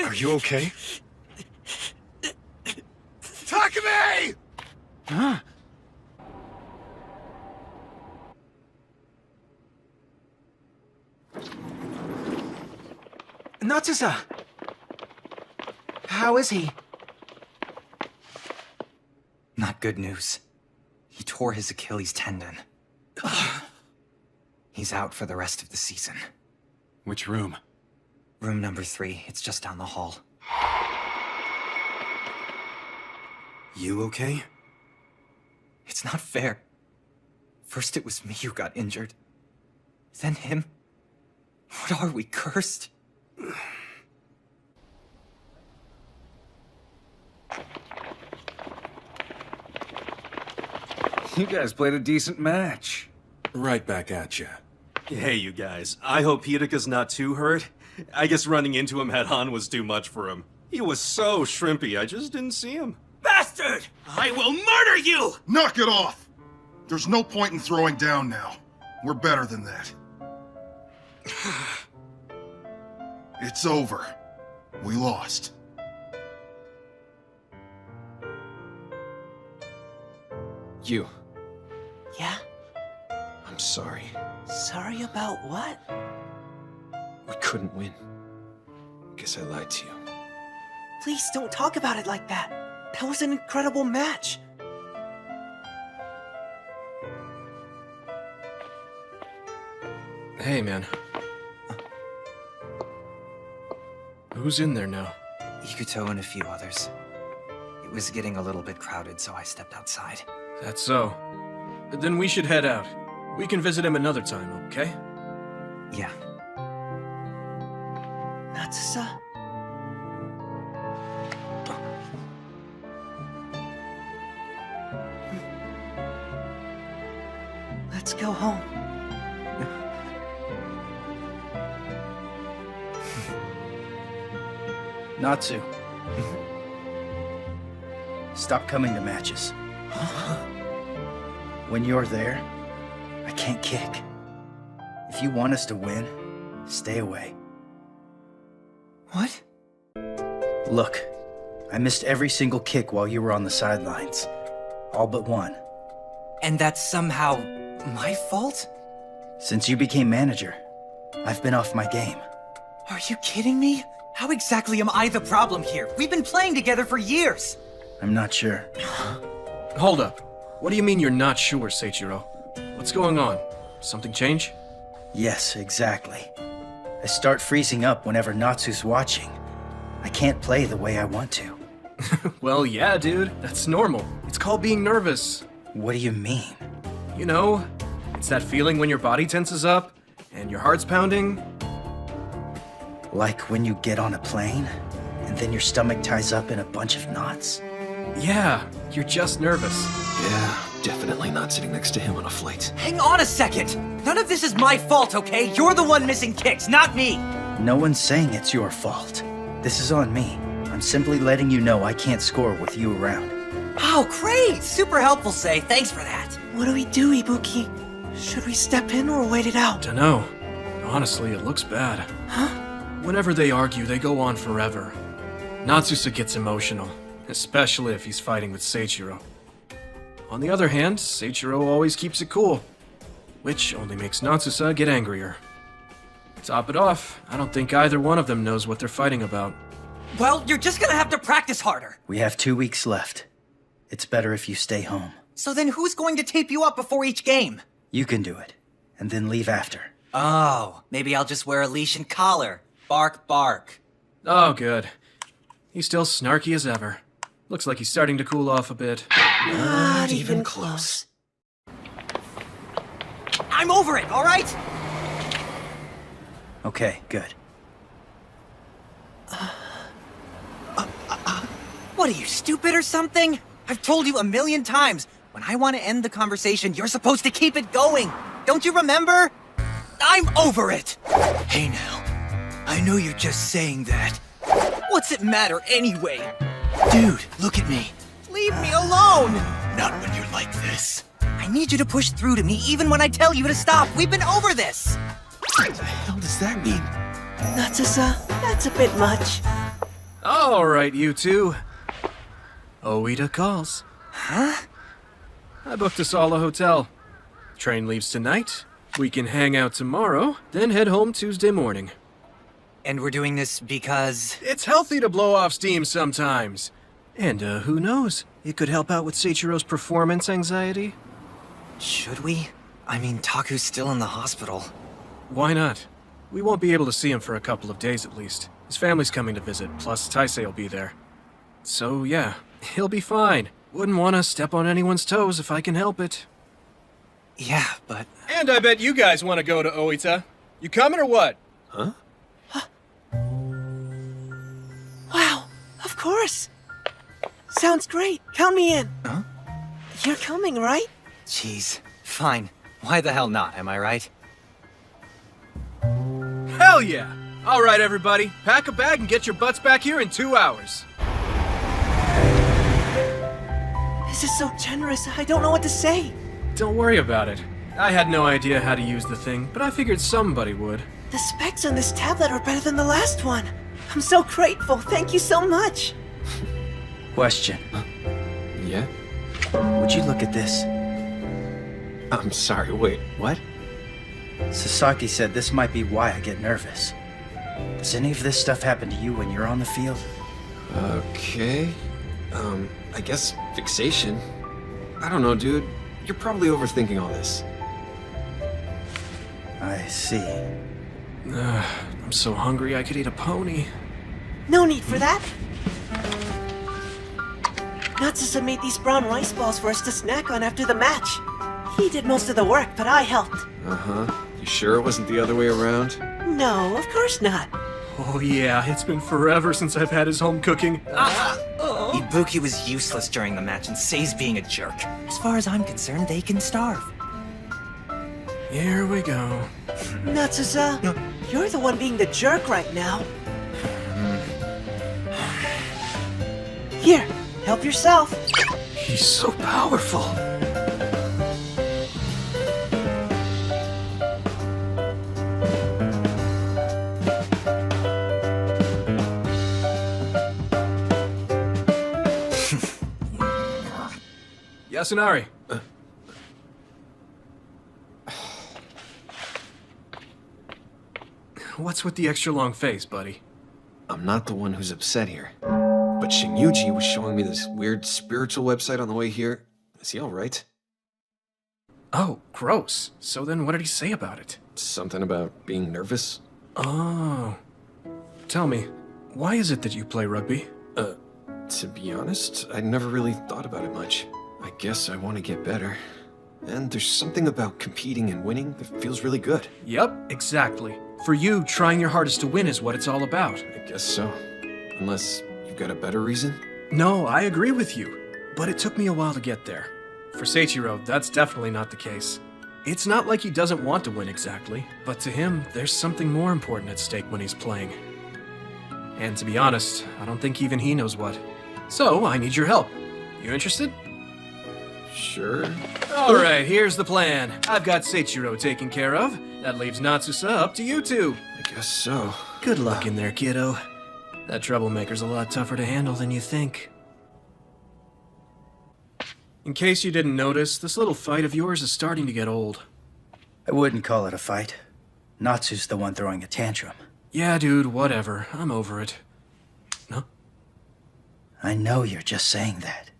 Are you okay? Takumi! Huh? Natsusa! How is he? Not good news. He tore his Achilles tendon. He's out for the rest of the season. Which room? Room number 3. It's just down the hall. You okay? It's not fair. First it was me who got injured. Then him. What are we, cursed? You guys played a decent match. Right back at you. Hey, you guys. I hope Hideka's not too hurt. I guess running into him head-on was too much for him. He was so shrimpy, I just didn't see him. Bastard! I will murder you! Knock it off! There's no point in throwing down now. We're better than that. It's over. We lost. You. Yeah? I'm sorry. Sorry about what? We couldn't win. Guess I lied to you. Please don't talk about it like that. That was an incredible match. Hey, man. Who's in there now? Ikuto and a few others. It was getting a little bit crowded, so I stepped outside. That's so. Then we should head out. We can visit him another time, okay? Yeah. Natsusa? Let's go home. Natsu. Stop coming to matches. When you're there, I can't kick. If you want us to win, stay away. What? Look, I missed every single kick while you were on the sidelines. All but one. And that's somehow my fault? Since you became manager, I've been off my game. Are you kidding me? How exactly am I the problem here? We've been playing together for years! I'm not sure. Hold up. What do you mean you're not sure, Seiichiro? What's going on? Something change? Yes, exactly. I start freezing up whenever Natsu's watching. I can't play the way I want to. Well, yeah, dude. That's normal. It's called being nervous. What do you mean? You know, it's that feeling when your body tenses up and your heart's pounding. Like when you get on a plane and then your stomach ties up in a bunch of knots? Yeah, you're just nervous. Yeah, definitely not sitting next to him on a flight. Hang on a second! None of this is my fault, okay? You're the one missing kicks, not me! No one's saying it's your fault. This is on me. I'm simply letting you know I can't score with you around. Oh, great! Super helpful, Sei. Thanks for that. What do we do, Ibuki? Should we step in or wait it out? Dunno. Honestly, it looks bad. Huh? Whenever they argue, they go on forever. Natsusa gets emotional, especially if he's fighting with Seiichiro. On the other hand, Seiichiro always keeps it cool, which only makes Natsusa get angrier. Top it off, I don't think either one of them knows what they're fighting about. Well, you're just gonna have to practice harder. We have 2 weeks left. It's better if you stay home. So then who's going to tape you up before each game? You can do it, and then leave after. Oh, maybe I'll just wear a leash and collar. Bark, bark. Oh, good. He's still snarky as ever. Looks like he's starting to cool off a bit. Not even close. I'm over it, all right? Okay, good. What are you, stupid or something? I've told you a million times, when I want to end the conversation, you're supposed to keep it going. Don't you remember? I'm over it. Hey now, I know you're just saying that. What's it matter anyway? Dude, look at me. Leave me alone. Not when you're like this. I need you to push through to me even when I tell you to stop. We've been over this. What the hell does that mean? Natsusa, that's a bit much. All right, you two. Oita calls. Huh? I booked us all a hotel. Train leaves tonight. We can hang out tomorrow, then head home Tuesday morning. And we're doing this because... It's healthy to blow off steam sometimes. And who knows? It could help out with Seiichiro's performance anxiety. Should we? I mean, Taku's still in the hospital. Why not? We won't be able to see him for a couple of days at least. His family's coming to visit, plus Taisei will be there. So yeah, he'll be fine. Wouldn't want to step on anyone's toes if I can help it. Yeah, but... And I bet you guys want to go to Oita. You coming or what? Huh? Wow, of course. Sounds great. Count me in. Huh? You're coming, right? Jeez. Fine. Why the hell not, am I right? Hell yeah! All right, everybody. Pack a bag and get your butts back here in 2 hours. This is so generous, I don't know what to say. Don't worry about it. I had no idea how to use the thing, but I figured somebody would. The specs on this tablet are better than the last one. I'm so grateful. Thank you so much. Question. Yeah? Would you look at this? I'm sorry, wait, what? Sasaki said this might be why I get nervous. Does any of this stuff happen to you when you're on the field? Okay. I guess fixation. I don't know, dude. You're probably overthinking all this. I see. I'm so hungry I could eat a pony. No need for that. Natsusa made these brown rice balls for us to snack on after the match. He did most of the work, but I helped. Uh-huh. You sure it wasn't the other way around? No, of course not. Oh yeah, it's been forever since I've had his home cooking. Ibuki was useless during the match, and Sei's being a jerk. As far as I'm concerned, they can starve. Here we go. Natsusa, you're the one being the jerk right now. Here, help yourself. He's so powerful. Yasunari. What's with the extra long face, buddy? I'm not the one who's upset here. But Shinjuji was showing me this weird spiritual website on the way here. Is he alright? Oh, gross. So then what did he say about it? Something about being nervous? Oh. Tell me, why is it that you play rugby? To be honest, I never really thought about it much. I guess I want to get better. And there's something about competing and winning that feels really good. Yep, exactly. For you, trying your hardest to win is what it's all about. I guess so. Unless you've got a better reason? No, I agree with you. But it took me a while to get there. For Seiichiro, that's definitely not the case. It's not like he doesn't want to win exactly, but to him, there's something more important at stake when he's playing. And to be honest, I don't think even he knows what. So, I need your help. You interested? Sure. Alright, here's the plan. I've got Seiichiro taken care of. That leaves Natsusa up to you two. I guess so. Good luck in there, kiddo. That troublemaker's a lot tougher to handle than you think. In case you didn't notice, this little fight of yours is starting to get old. I wouldn't call it a fight. Natsu's the one throwing a tantrum. Yeah, dude, whatever. I'm over it. No? I know you're just saying that.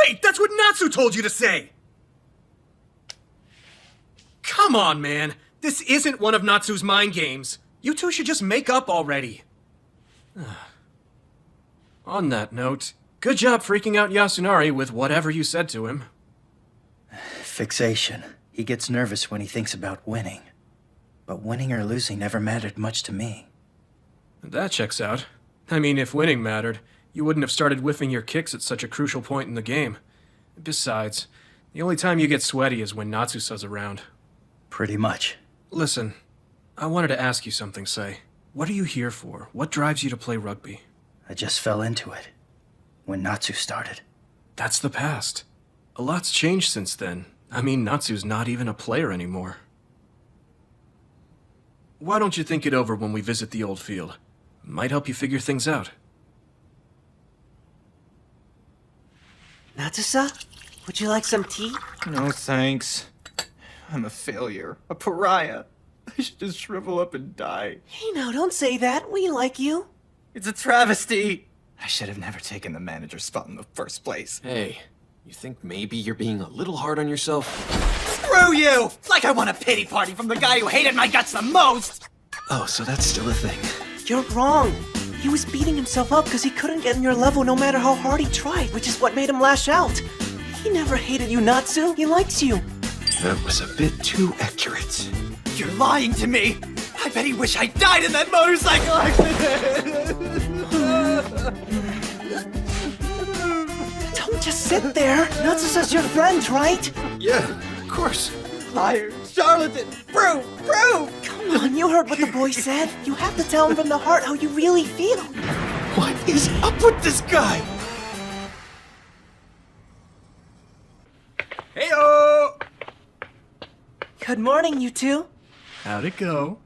Wait, that's what Natsu told you to say! Come on, man. This isn't one of Natsu's mind games. You two should just make up already. On that note, good job freaking out Yasunari with whatever you said to him. Fixation. He gets nervous when he thinks about winning. But winning or losing never mattered much to me. That checks out. I mean, if winning mattered, you wouldn't have started whiffing your kicks at such a crucial point in the game. Besides, the only time you get sweaty is when Natsusa's around. Pretty much. Listen, I wanted to ask you something, Sei. What are you here for? What drives you to play rugby? I just fell into it. When Natsu started. That's the past. A lot's changed since then. I mean, Natsu's not even a player anymore. Why don't you think it over when we visit the old field? Might help you figure things out. Natsusa, would you like some tea? No thanks. I'm a failure. A pariah. I should just shrivel up and die. Hey, now, don't say that. We like you. It's a travesty. I should have never taken the manager spot in the first place. Hey, you think maybe you're being a little hard on yourself? Screw you! Like I want a pity party from the guy who hated my guts the most! Oh, so that's still a thing. You're wrong. He was beating himself up because he couldn't get in your level no matter how hard he tried, which is what made him lash out. He never hated you, Natsu. He likes you. That was a bit too accurate. You're lying to me! I bet he wished I died in that motorcycle accident! Don't just sit there. Natsusa's your friend, right? Yeah, of course. Liar, charlatan, prove! Come on, you heard what the boy said. You have to tell him from the heart how you really feel. What is up with this guy? Heyo! Good morning, you two. How'd it go?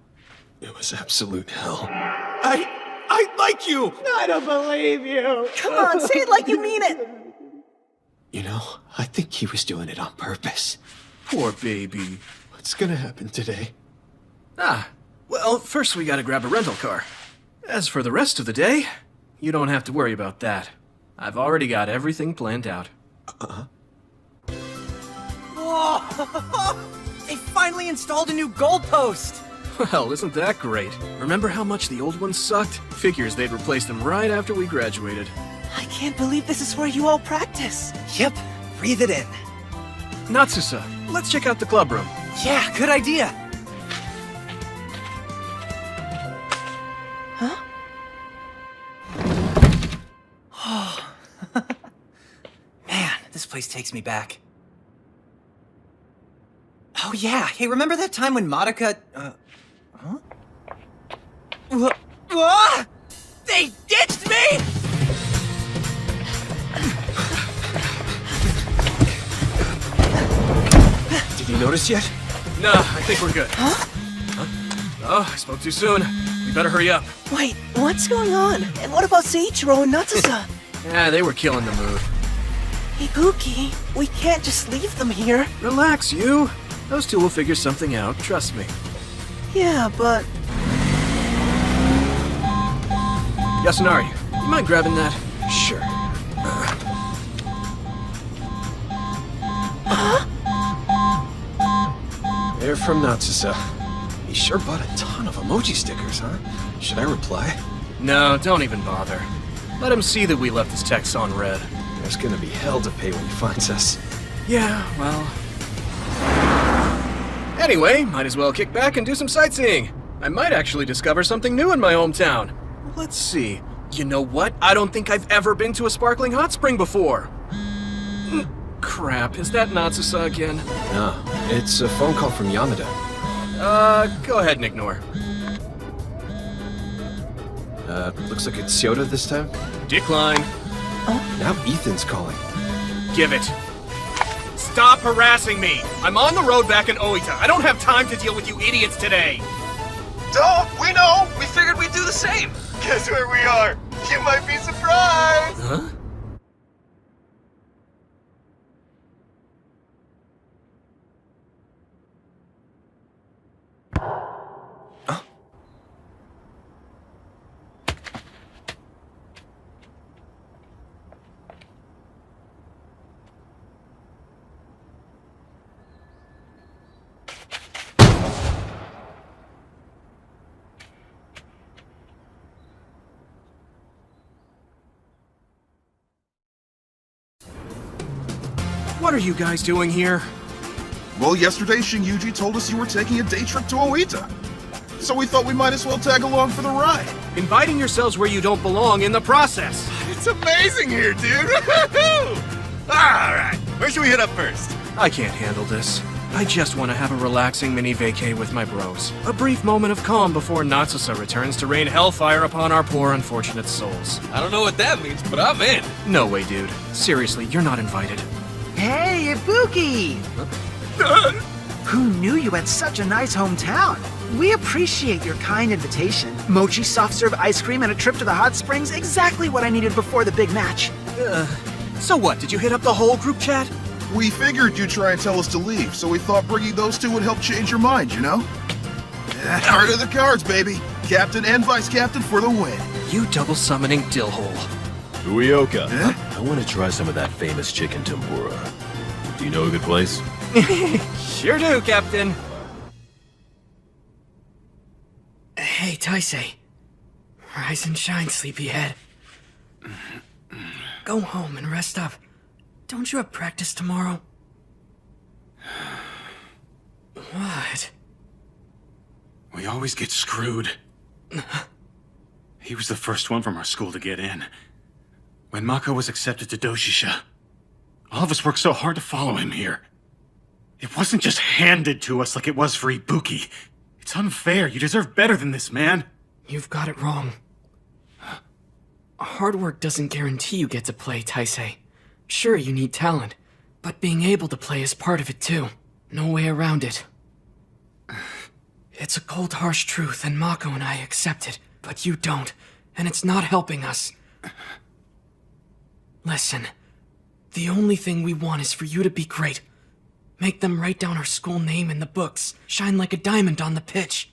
It was absolute hell. I like you! I don't believe you! Come on, say it like you mean it. You know, I think he was doing it on purpose. Poor baby. What's gonna happen today? Well, first we gotta grab a rental car. As for the rest of the day, you don't have to worry about that. I've already got everything planned out. Whoa! They finally installed a new goalpost! Well, isn't that great? Remember how much the old ones sucked? Figures they'd replace them right after we graduated. I can't believe this is where you all practice. Yep, breathe it in. Natsusa, let's check out the club room. Yeah, good idea. Huh? Oh. Man, this place takes me back. Oh yeah, hey, remember that time when Madoka, huh? What? They ditched me? Did you notice yet? Nah, I think we're good. Huh? Oh, I spoke too soon. We better hurry up. Wait, what's going on? And what about Seiichiro and Natsusa? Yeah, they were killing the mood. Ibuki, we can't just leave them here. Relax, you. Those two will figure something out, trust me. Yeah, but... Yasunari, you mind grabbing that? Sure. Huh? They're from Natsusa. He sure bought a ton of emoji stickers, huh? Should I reply? No, don't even bother. Let him see that we left his text on red. There's gonna be hell to pay when he finds us. Yeah, well... Anyway, might as well kick back and do some sightseeing. I might actually discover something new in my hometown. Let's see. You know what? I don't think I've ever been to a sparkling hot spring before. Crap, is that Natsusa again? No, it's a phone call from Yamada. Go ahead and ignore. Looks like it's Yoda this time. Decline. Now Ethan's calling. Give it. Stop harassing me! I'm on the road back in Oita. I don't have time to deal with you idiots today. Don't! We know! We figured we'd do the same! Guess where we are? You might be surprised! Huh? What are you guys doing here? Well, yesterday Shinjuji told us you were taking a day trip to Oita. So we thought we might as well tag along for the ride. Inviting yourselves where you don't belong in the process. It's amazing here, dude! Alright, where should we hit up first? I can't handle this. I just want to have a relaxing mini vacay with my bros. A brief moment of calm before Natsusa returns to rain hellfire upon our poor unfortunate souls. I don't know what that means, but I'm in. No way, dude. Seriously, you're not invited. Hey, Ibuki! Who knew you had such a nice hometown? We appreciate your kind invitation. Mochi soft serve ice cream and a trip to the hot springs, exactly what I needed before the big match. So what, did you hit up the whole group chat? We figured you'd try and tell us to leave, so we thought bringing those two would help change your mind, you know? Heart of the cards, baby. Captain and vice captain for the win. You double summoning dillhole. Ueoka, Huh? I want to try some of that famous chicken tempura. Do you know a good place? Sure do, Captain. Hey, Taisei. Rise and shine, sleepyhead. Go home and rest up. Don't you have practice tomorrow? What? We always get screwed. He was the first one from our school to get in. When Mako was accepted to Doshisha, all of us worked so hard to follow him here. It wasn't just handed to us like it was for Ibuki. It's unfair. You deserve better than this, man. You've got it wrong. Hard work doesn't guarantee you get to play, Taisei. Sure, you need talent, but being able to play is part of it too. No way around it. It's a cold, harsh truth, and Mako and I accept it, but you don't, and it's not helping us. Listen, the only thing we want is for you to be great. Make them write down our school name in the books, shine like a diamond on the pitch,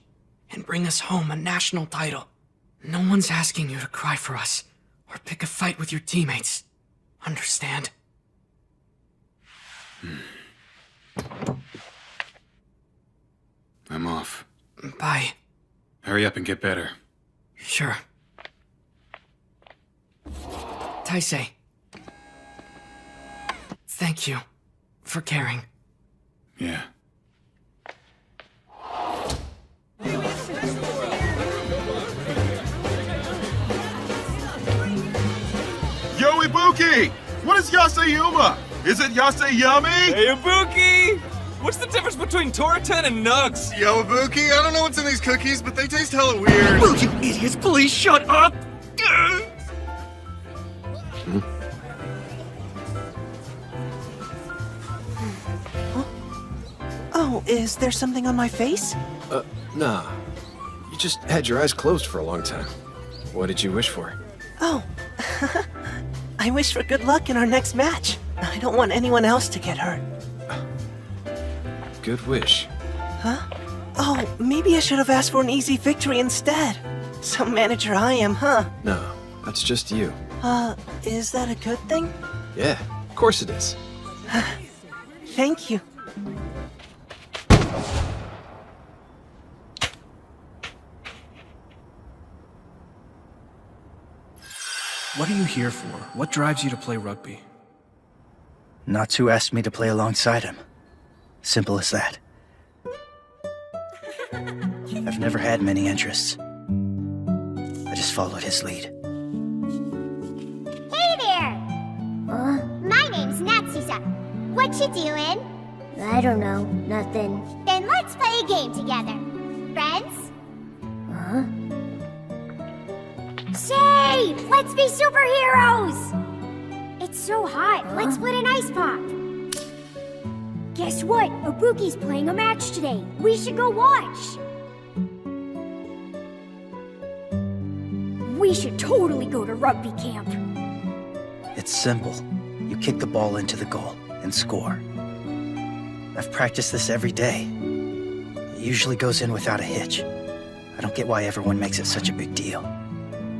and bring us home a national title. No one's asking you to cry for us, or pick a fight with your teammates. Understand? I'm off. Bye. Hurry up and get better. Sure. Taisei. Thank you for caring. Yeah. Yo, Ibuki! What is Yaseyuma? Is it Yaseyami? Hey, Ibuki! What's the difference between Toratan and Nugs? Yo, Buki, I don't know what's in these cookies, but they taste hella weird. Will you idiots please shut up? Oh, is there something on my face? Nah. You just had your eyes closed for a long time. What did you wish for? Oh. I wish for good luck in our next match. I don't want anyone else to get hurt. Good wish. Huh? Oh, maybe I should have asked for an easy victory instead. Some manager I am, huh? No, that's just you. Is that a good thing? Yeah, of course it is. Thank you. What are you here for? What drives you to play rugby? Natsu asked me to play alongside him. Simple as that. I've never had many interests. I just followed his lead. Hey there! My name's Natsusa. What you doing? I don't know. Nothing. Then let's play a game together. Friends? Huh? Say! Let's be superheroes! It's so hot. Let's split an ice pop. Guess what? Ibuki's playing a match today. We should go watch. We should totally go to rugby camp. It's simple. You kick the ball into the goal and score. I've practiced this every day. It usually goes in without a hitch. I don't get why everyone makes it such a big deal.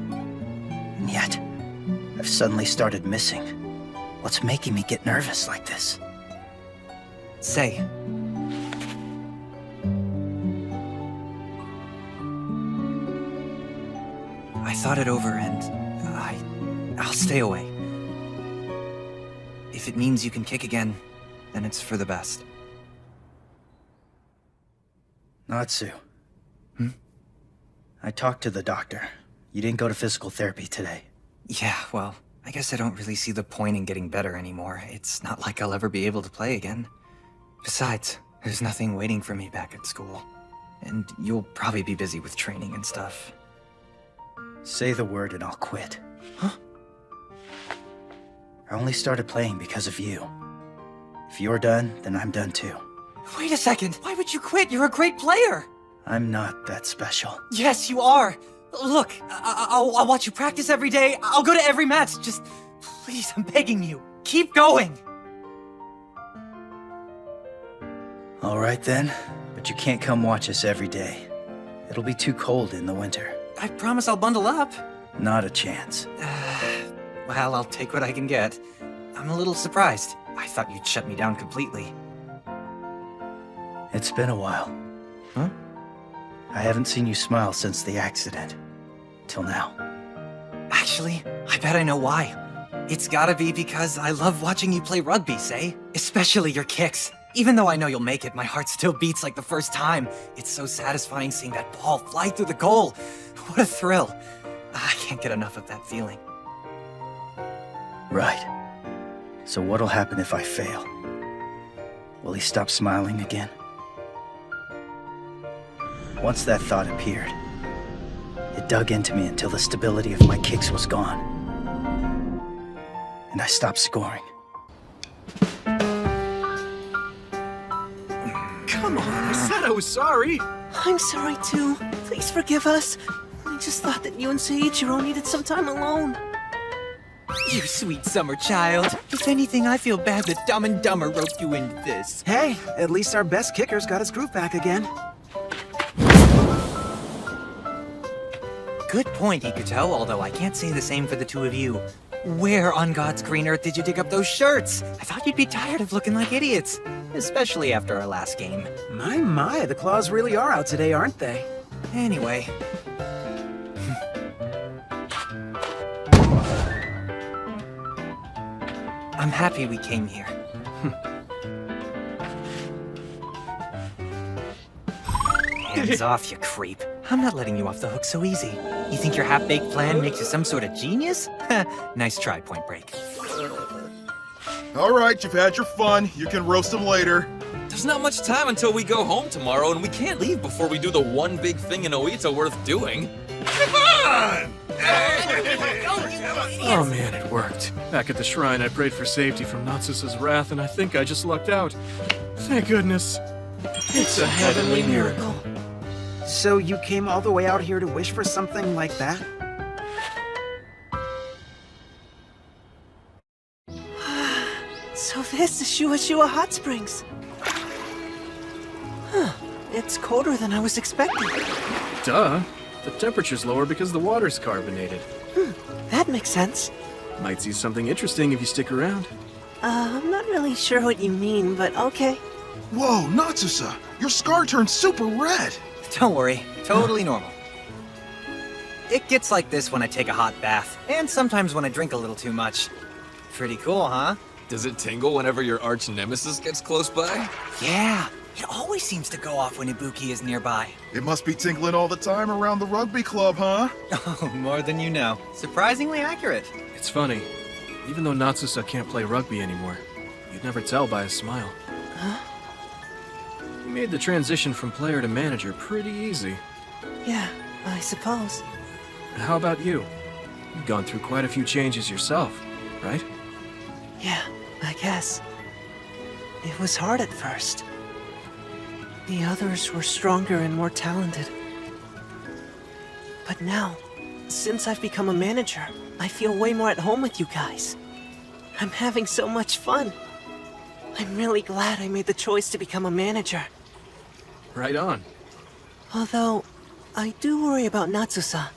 And yet, I've suddenly started missing. What's making me get nervous like this? Say. I thought it over and I'll stay away. If it means you can kick again, then it's for the best. Natsu. I talked to the doctor. You didn't go to physical therapy today. Yeah, well, I guess I don't really see the point in getting better anymore. It's not like I'll ever be able to play again. Besides, there's nothing waiting for me back at school. And you'll probably be busy with training and stuff. Say the word and I'll quit. Huh? I only started playing because of you. If you're done, then I'm done too. Wait a second! Why would you quit? You're a great player! I'm not that special. Yes, you are! Look, I'll watch you practice every day. I'll go to every match. Just, please, I'm begging you. Keep going! All right then, but you can't come watch us every day. It'll be too cold in the winter. I promise I'll bundle up. Not a chance. Well, I'll take what I can get. I'm a little surprised. I thought you'd shut me down completely. It's been a while. Huh? I haven't seen you smile since the accident. Till now. Actually, I bet I know why. It's gotta be because I love watching you play rugby, say? Especially your kicks. Even though I know you'll make it, my heart still beats like the first time. It's so satisfying seeing that ball fly through the goal. What a thrill. I can't get enough of that feeling. Right. So what'll happen if I fail? Will he stop smiling again? Once that thought appeared, it dug into me until the stability of my kicks was gone. And I stopped scoring. Come on, I said I was sorry. I'm sorry too. Please forgive us. I just thought that you and Seiichiro needed some time alone. You sweet summer child. If anything, I feel bad that Dumb and Dumber roped you into this. Hey, at least our best kicker's got his groove back again. Good point, Ikuto, although I can't say the same for the two of you. Where on God's green earth did you dig up those shirts? I thought you'd be tired of looking like idiots. Especially after our last game. My, the claws really are out today, aren't they? Anyway. I'm happy we came here. Hands off, you creep. I'm not letting you off the hook so easy. You think your half-baked plan makes you some sort of genius? Nice try, Point Break. All right, you've had your fun. You can roast him later. The There's not much time until we go home tomorrow, and we can't leave before we do the one big thing in Oita worth doing. Come on! Oh man, it worked. Back at the shrine, I prayed for safety from Natsusa's wrath, and I think I just lucked out. Thank goodness. It's a heavenly miracle. So you came all the way out here to wish for something like that? So this is Shua Hot Springs. Huh. It's colder than I was expecting. Duh. The temperature's lower because the water's carbonated. That makes sense. Might see something interesting if you stick around. I'm not really sure what you mean, but okay. Whoa, Natsusa! Your scar turned super red! Don't worry, totally normal. It gets like this when I take a hot bath, and sometimes when I drink a little too much. Pretty cool, huh? Does it tingle whenever your arch nemesis gets close by? Yeah, it always seems to go off when Ibuki is nearby. It must be tingling all the time around the rugby club, huh? Oh, more than you know. Surprisingly accurate. It's funny. Even though Natsusa can't play rugby anymore, you'd never tell by his smile. Huh? He made the transition from player to manager pretty easy. Yeah, I suppose. How about you? You've gone through quite a few changes yourself, right? Yeah, I guess. It was hard at first. The others were stronger and more talented. But now, since I've become a manager, I feel way more at home with you guys. I'm having so much fun. I'm really glad I made the choice to become a manager. Right on. Although, I do worry about Natsusa.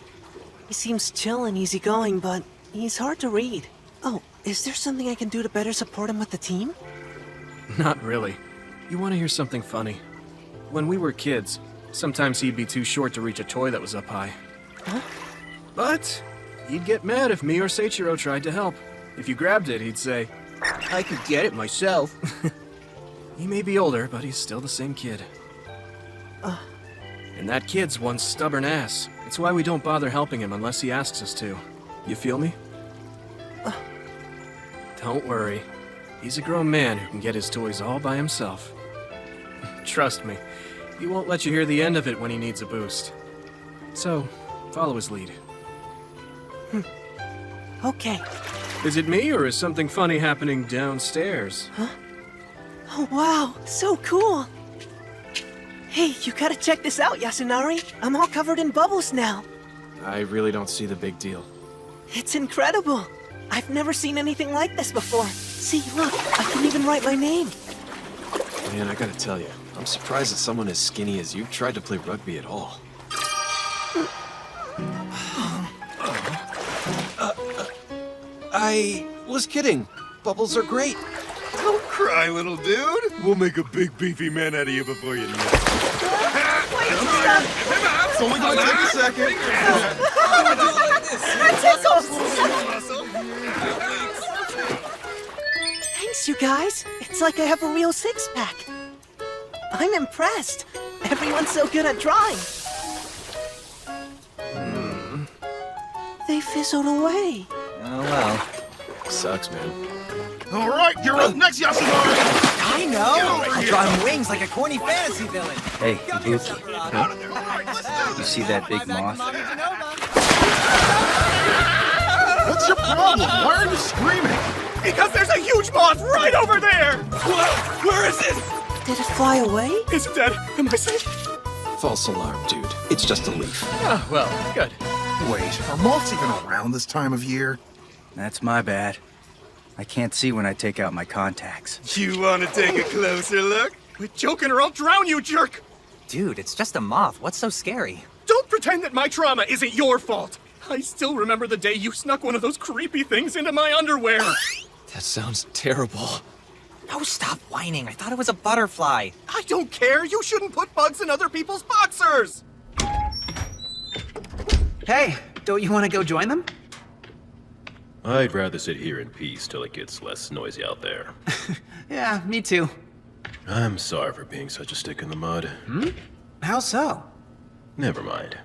He seems chill and easygoing, but he's hard to read. Oh, is there something I can do to better support him with the team? Not really. You want to hear something funny? When we were kids, sometimes he'd be too short to reach a toy that was up high. Huh? But he'd get mad if me or Seiichiro tried to help. If you grabbed it, he'd say, "I could get it myself." He may be older, but he's still the same kid. And that kid's one stubborn ass. It's why we don't bother helping him unless he asks us to. You feel me? Don't worry. He's a grown man who can get his toys all by himself. Trust me, he won't let you hear the end of it when he needs a boost. So, follow his lead. Okay. Is it me, or is something funny happening downstairs? Huh? Oh, wow. So cool. Hey, you gotta check this out, Yasunari. I'm all covered in bubbles now. I really don't see the big deal. It's incredible. I've never seen anything like this before. See, look, I can even write my name. Man, I gotta tell you, I'm surprised that someone as skinny as you tried to play rugby at all. I was kidding. Bubbles are great. Don't cry, little dude. We'll make a big beefy man out of you before you know it. It's only gonna take a second. Thanks, you guys. It's like I have a real six-pack. I'm impressed. Everyone's so good at drawing. They fizzled away. Oh well. Sucks, man. All right, you're up next, Yasunari. I know! I'm drawing wings like a corny fantasy villain. Hey, Ibuki. Huh? You see that big moth? What's your problem? Why are you screaming? Because there's a huge moth right over there! Where is it? Did it fly away? Is it dead? Am I safe? False alarm, dude. It's just a leaf. Oh, well, good. Wait, are moths even around this time of year? That's my bad. I can't see when I take out my contacts. You want to take a closer look? Quit joking or I'll drown you, jerk! Dude, it's just a moth. What's so scary? Don't pretend that my trauma isn't your fault. I still remember the day you snuck one of those creepy things into my underwear. That sounds terrible. No, stop whining. I thought it was a butterfly. I don't care. You shouldn't put bugs in other people's boxers. Hey, don't you want to go join them? I'd rather sit here in peace till it gets less noisy out there. Yeah, me too. I'm sorry for being such a stick in the mud. How so? Never mind.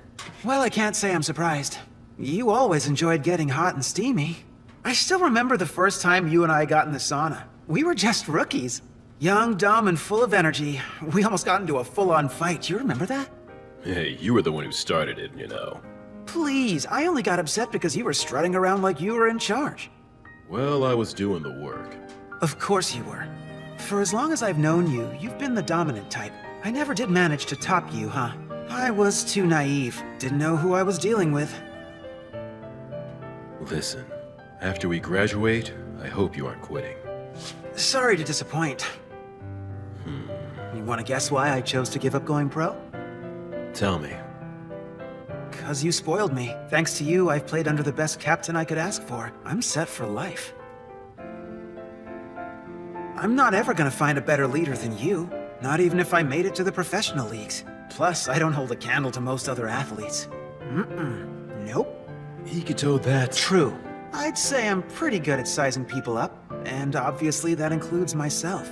Well, I can't say I'm surprised. You always enjoyed getting hot and steamy. I still remember the first time you and I got in the sauna. We were just rookies. Young, dumb, and full of energy. We almost got into a full-on fight. Do you remember that? Hey, you were the one who started it, you know. Please, I only got upset because you were strutting around like you were in charge. Well, I was doing the work. Of course you were. For as long as I've known you, you've been the dominant type. I never did manage to top you, huh? I was too naive. Didn't know who I was dealing with. Listen, after we graduate, I hope you aren't quitting. Sorry to disappoint. You want to guess why I chose to give up going pro? Tell me. 'Cause you spoiled me. Thanks to you, I've played under the best captain I could ask for. I'm set for life. I'm not ever gonna find a better leader than you. Not even if I made it to the professional leagues. Plus, I don't hold a candle to most other athletes. Nope. Ikito, that's... True. I'd say I'm pretty good at sizing people up, and obviously that includes myself.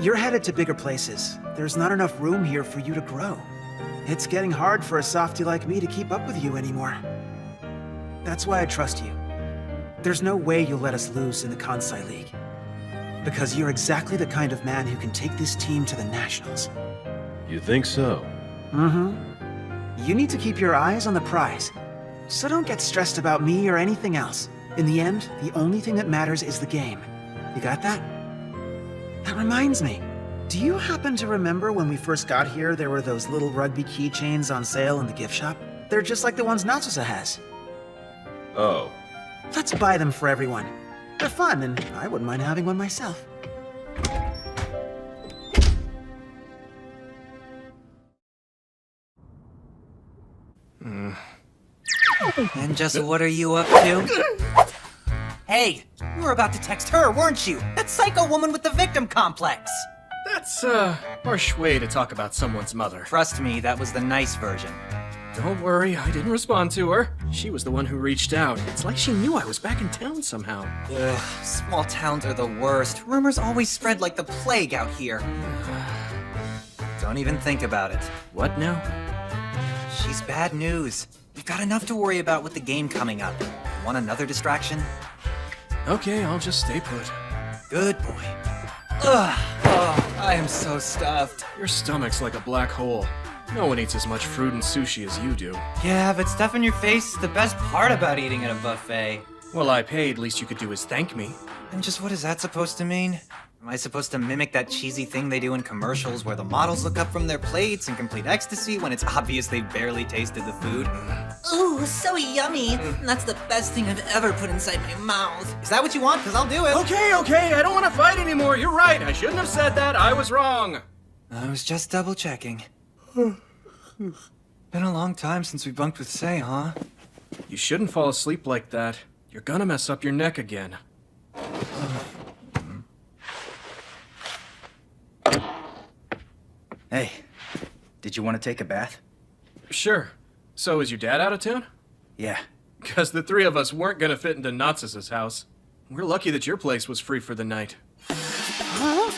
You're headed to bigger places. There's not enough room here for you to grow. It's getting hard for a softie like me to keep up with you anymore. That's why I trust you. There's no way you'll let us lose in the Kansai League. Because you're exactly the kind of man who can take this team to the Nationals. You think so? You need to keep your eyes on the prize. So don't get stressed about me or anything else. In the end, the only thing that matters is the game. You got that? That reminds me. Do you happen to remember when we first got here, there were those little rugby keychains on sale in the gift shop? They're just like the ones Natsusa has. Oh. Let's buy them for everyone. They're fun, and I wouldn't mind having one myself. And just what are you up to? Hey, you were about to text her, weren't you? That psycho woman with the victim complex. That's a harsh way to talk about someone's mother. Trust me, that was the nice version. Don't worry, I didn't respond to her. She was the one who reached out. It's like she knew I was back in town somehow. Ugh, small towns are the worst. Rumors always spread like the plague out here. Don't even think about it. What now? She's bad news. We've got enough to worry about with the game coming up. Want another distraction? Okay, I'll just stay put. Good boy. Ugh, oh, I am so stuffed. Your stomach's like a black hole. No one eats as much fruit and sushi as you do. Yeah, but stuff in your face is the best part about eating at a buffet. Well, I paid, least you could do is thank me. And just what is that supposed to mean? Am I supposed to mimic that cheesy thing they do in commercials where the models look up from their plates in complete ecstasy when it's obvious they barely tasted the food? Ooh, so yummy. That's the best thing I've ever put inside my mouth. Is that what you want? Because I'll do it. Okay, I don't want to fight anymore. You're right. I shouldn't have said that. I was wrong. I was just double checking. Been a long time since we bunked with Say, huh? You shouldn't fall asleep like that. You're gonna mess up your neck again. Hey, did you want to take a bath? Sure. So is your dad out of town? Yeah. Because the three of us weren't gonna fit into Natsusa's house. We're lucky that your place was free for the night. Huh?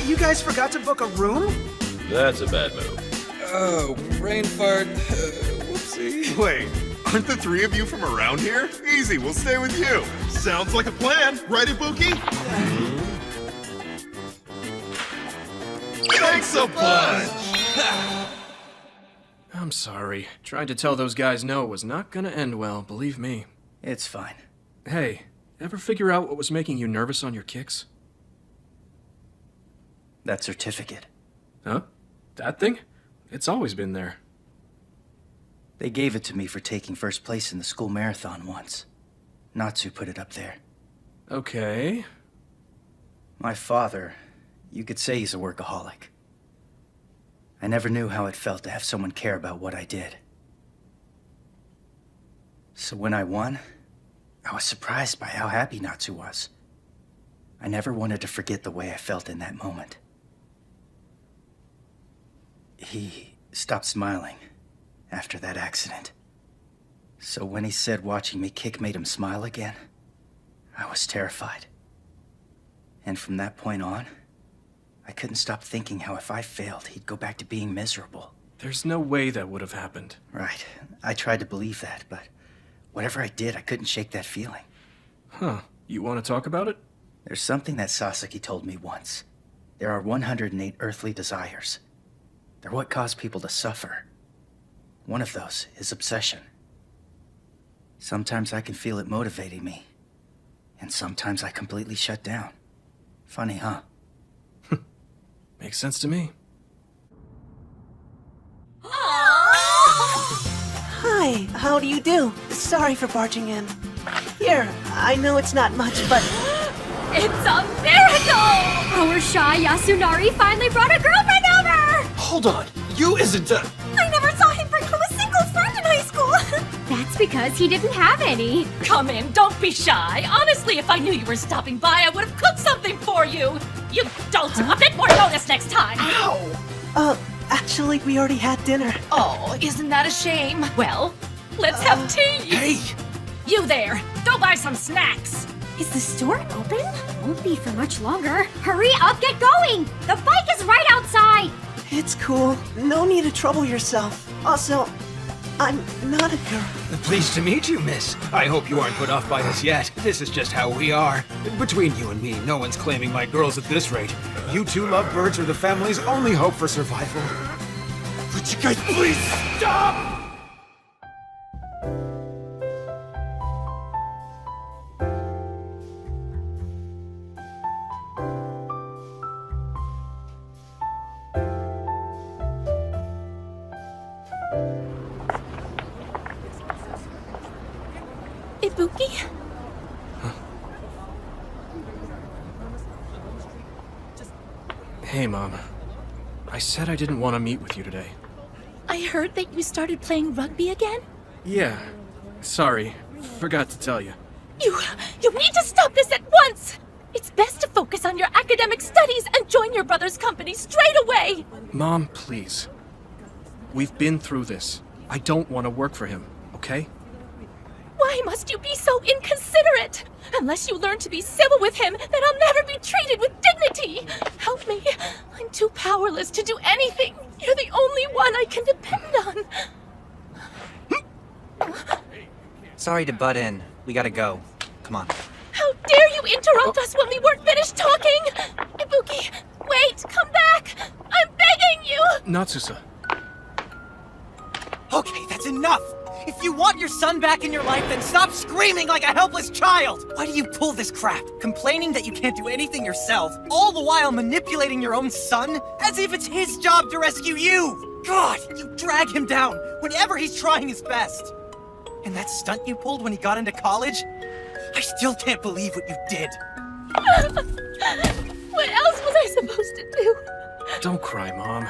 You guys forgot to book a room? That's a bad move. Oh, brain fart. Whoopsie. Wait, aren't the three of you from around here? Easy, we'll stay with you. Sounds like a plan, right, Ibuki? Thanks a bunch! I'm sorry. Trying to tell those guys no was not gonna end well, believe me. It's fine. Hey, ever figure out what was making you nervous on your kicks? That certificate. Huh? That thing? It's always been there. They gave it to me for taking first place in the school marathon once. Natsu put it up there. Okay. My father, you could say he's a workaholic. I never knew how it felt to have someone care about what I did. So when I won, I was surprised by how happy Natsu was. I never wanted to forget the way I felt in that moment. He stopped smiling after that accident. So when he said watching me kick made him smile again, I was terrified. And from that point on, I couldn't stop thinking how if I failed, he'd go back to being miserable. There's no way that would have happened. Right. I tried to believe that, but whatever I did, I couldn't shake that feeling. Huh. You want to talk about it? There's something that Sasaki told me once. There are 108 earthly desires. They're what cause people to suffer. One of those is obsession. Sometimes I can feel it motivating me, and sometimes I completely shut down. Funny, huh? Makes sense to me. Hi, how do you do? Sorry for barging in. Here, I know it's not much, but... It's a miracle! Our shy Yasunari finally brought a girlfriend over! Hold on, you isn't a... I never saw him bring home a single friend in high school! That's because he didn't have any. Come in, don't be shy. Honestly, if I knew you were stopping by, I would have cooked something for you. You don't. A bit more notice next time. Ow! Actually, we already had dinner. Oh, isn't that a shame? Well, let's have tea. Hey! You there, go buy some snacks. Is the store open? Won't be for much longer. Hurry up, get going! The bike is right outside! It's cool. No need to trouble yourself. Also, I'm not a girl. Pleased to meet you, miss. I hope you aren't put off by us yet. This is just how we are. Between you and me, no one's claiming my girls at this rate. You two lovebirds are the family's only hope for survival. Would you guys please stop? Ibuki? Hey, Mom. I said I didn't want to meet with you today. I heard that you started playing rugby again? Yeah. Sorry. Forgot to tell you. You need to stop this at once! It's best to focus on your academic studies and join your brother's company straight away! Mom, please. We've been through this. I don't want to work for him, okay? Why must you be so inconsiderate? Unless you learn to be civil with him, then I'll never be treated with dignity! Help me. I'm too powerless to do anything. You're the only one I can depend on. Sorry to butt in. We gotta go. Come on. How dare you interrupt us when we weren't finished talking? Ibuki, wait, come back! I'm begging you! Natsusa. Okay, that's enough! If you want your son back in your life, then stop screaming like a helpless child! Why do you pull this crap? Complaining that you can't do anything yourself, all the while manipulating your own son? As if it's his job to rescue you! God, you drag him down whenever he's trying his best! And that stunt you pulled when he got into college? I still can't believe what you did! What else was I supposed to do? Don't cry, Mom.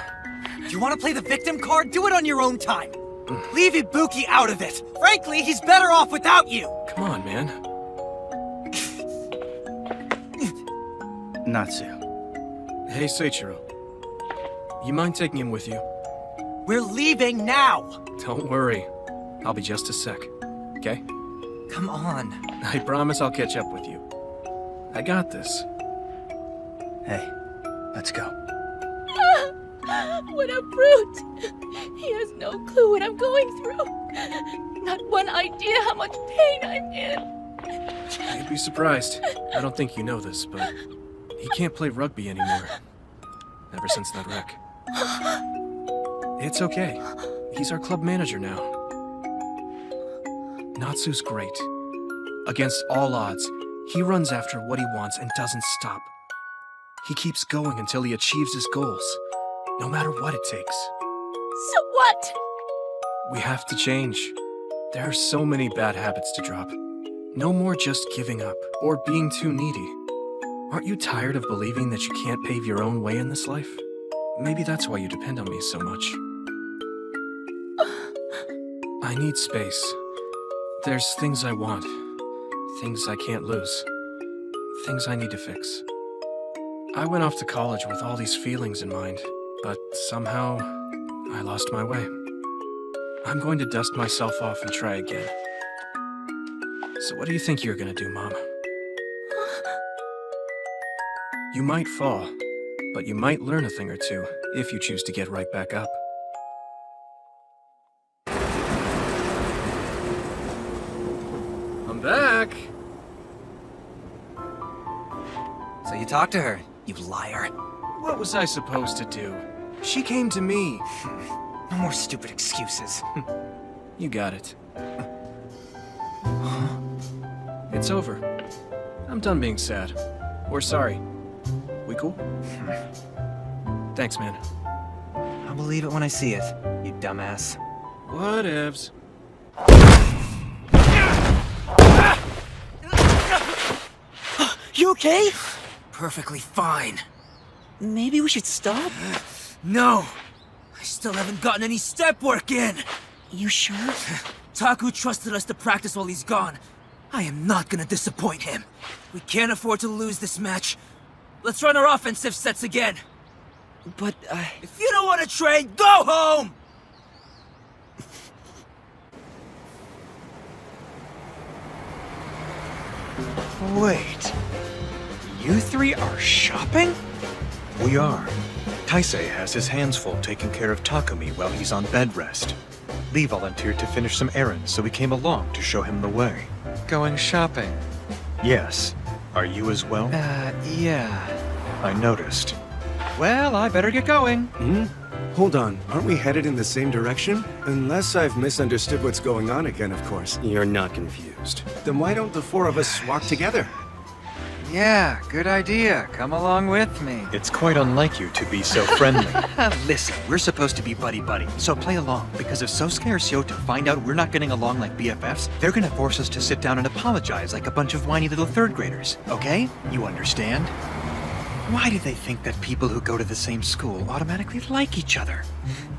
You want to play the victim card? Do it on your own time! Leave Ibuki out of it! Frankly, he's better off without you! Come on, man. Natsu. Hey, Seiichiro. You mind taking him with you? We're leaving now! Don't worry. I'll be just a sec, okay? Come on. I promise I'll catch up with you. I got this. Hey, let's go. What a brute! He has no clue what I'm going through. Not one idea how much pain I'm in. You'd be surprised. I don't think you know this, but he can't play rugby anymore. Ever since that wreck. It's okay. He's our club manager now. Natsu's great. Against all odds, he runs after what he wants and doesn't stop. He keeps going until he achieves his goals, no matter what it takes. So what? We have to change. There are so many bad habits to drop. No more just giving up or being too needy. Aren't you tired of believing that you can't pave your own way in this life? Maybe that's why you depend on me so much. I need space. There's things I want. Things I can't lose. Things I need to fix. I went off to college with all these feelings in mind, but somehow I lost my way. I'm going to dust myself off and try again. So what do you think you're gonna do, Mom? You might fall, but you might learn a thing or two if you choose to get right back up. I'm back! So you talked to her, you liar. What was I supposed to do? She came to me. No more stupid excuses. You got it. It's over. I'm done being sad. Or sorry. We cool? Thanks, man. I'll believe it when I see it, you dumbass. Whatevs. You okay? Perfectly fine. Maybe we should stop? No. I still haven't gotten any step work in. You sure? Taku trusted us to practice while he's gone. I am not gonna disappoint him. We can't afford to lose this match. Let's run our offensive sets again. But, If you don't want to train, go home! Wait. You three are shopping? We are. Taisei has his hands full taking care of Takumi while he's on bed rest. Lee volunteered to finish some errands, so we came along to show him the way. Going shopping? Yes. Are you as well? Yeah. I noticed. Well, I better get going. Hold on, aren't we headed in the same direction? Unless I've misunderstood what's going on again, of course. You're not confused. Then why don't the four of us walk together? Yeah, good idea. Come along with me. It's quite unlike you to be so friendly. Listen, we're supposed to be buddy-buddy, so play along, because if Sosuke or Syoto find out we're not getting along like BFFs, they're gonna force us to sit down and apologize like a bunch of whiny little third graders, okay? You understand? Why do they think that people who go to the same school automatically like each other?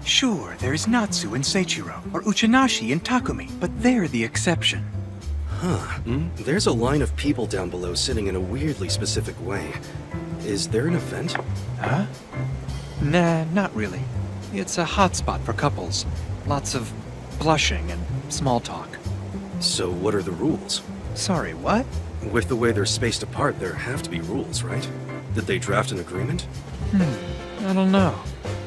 Sure, there's Natsu and Seichiro, or Uchinashi and Takumi, but they're the exception. Huh. There's a line of people down below sitting in a weirdly specific way. Is there an event? Huh? Nah, not really. It's a hotspot for couples. Lots of blushing and small talk. So what are the rules? Sorry, what? With the way they're spaced apart, there have to be rules, right? Did they draft an agreement? I don't know.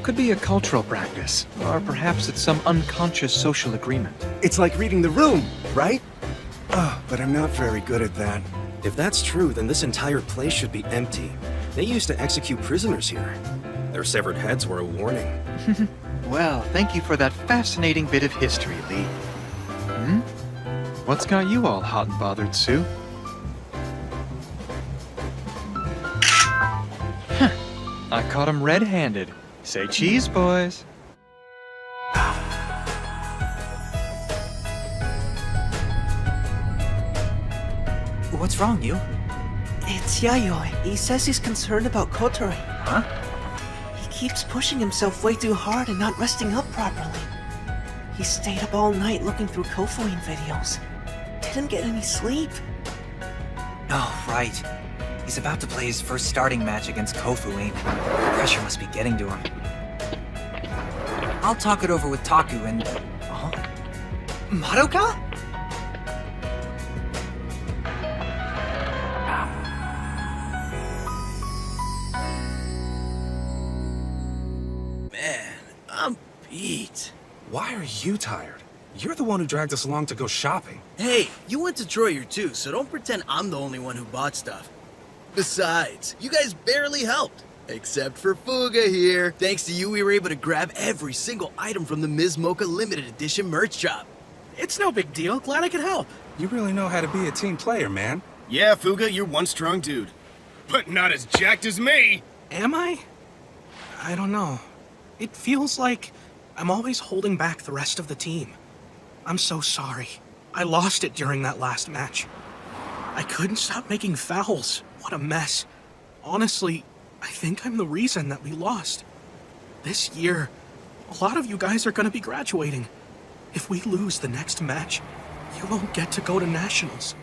Could be a cultural practice, or perhaps it's some unconscious social agreement. It's like reading the room, right? Oh, but I'm not very good at that. If that's true, then this entire place should be empty. They used to execute prisoners here. Their severed heads were a warning. Well, thank you for that fascinating bit of history, Lee. What's got you all hot and bothered, Sue? I caught him red-handed. Say cheese, boys. What's wrong, you? It's Yayoi. He says he's concerned about Kotori. Huh? He keeps pushing himself way too hard and not resting up properly. He stayed up all night looking through Kofuin videos. Didn't get any sleep. Oh, right. He's about to play his first starting match against Kofuin. Pressure must be getting to him. I'll talk it over with Taku and... Madoka? Man, I'm beat. Why are you tired? You're the one who dragged us along to go shopping. Hey, you went to Troyer too, so don't pretend I'm the only one who bought stuff. Besides, you guys barely helped. Except for Fuga here. Thanks to you, we were able to grab every single item from the Ms. Mocha limited edition merch shop. It's no big deal. Glad I could help. You really know how to be a team player, man. Yeah, Fuga, you're one strong dude. But not as jacked as me! Am I? I don't know. It feels like I'm always holding back the rest of the team. I'm so sorry. I lost it during that last match. I couldn't stop making fouls. What a mess. Honestly, I think I'm the reason that we lost. This year, a lot of you guys are gonna be graduating. If we lose the next match, you won't get to go to nationals.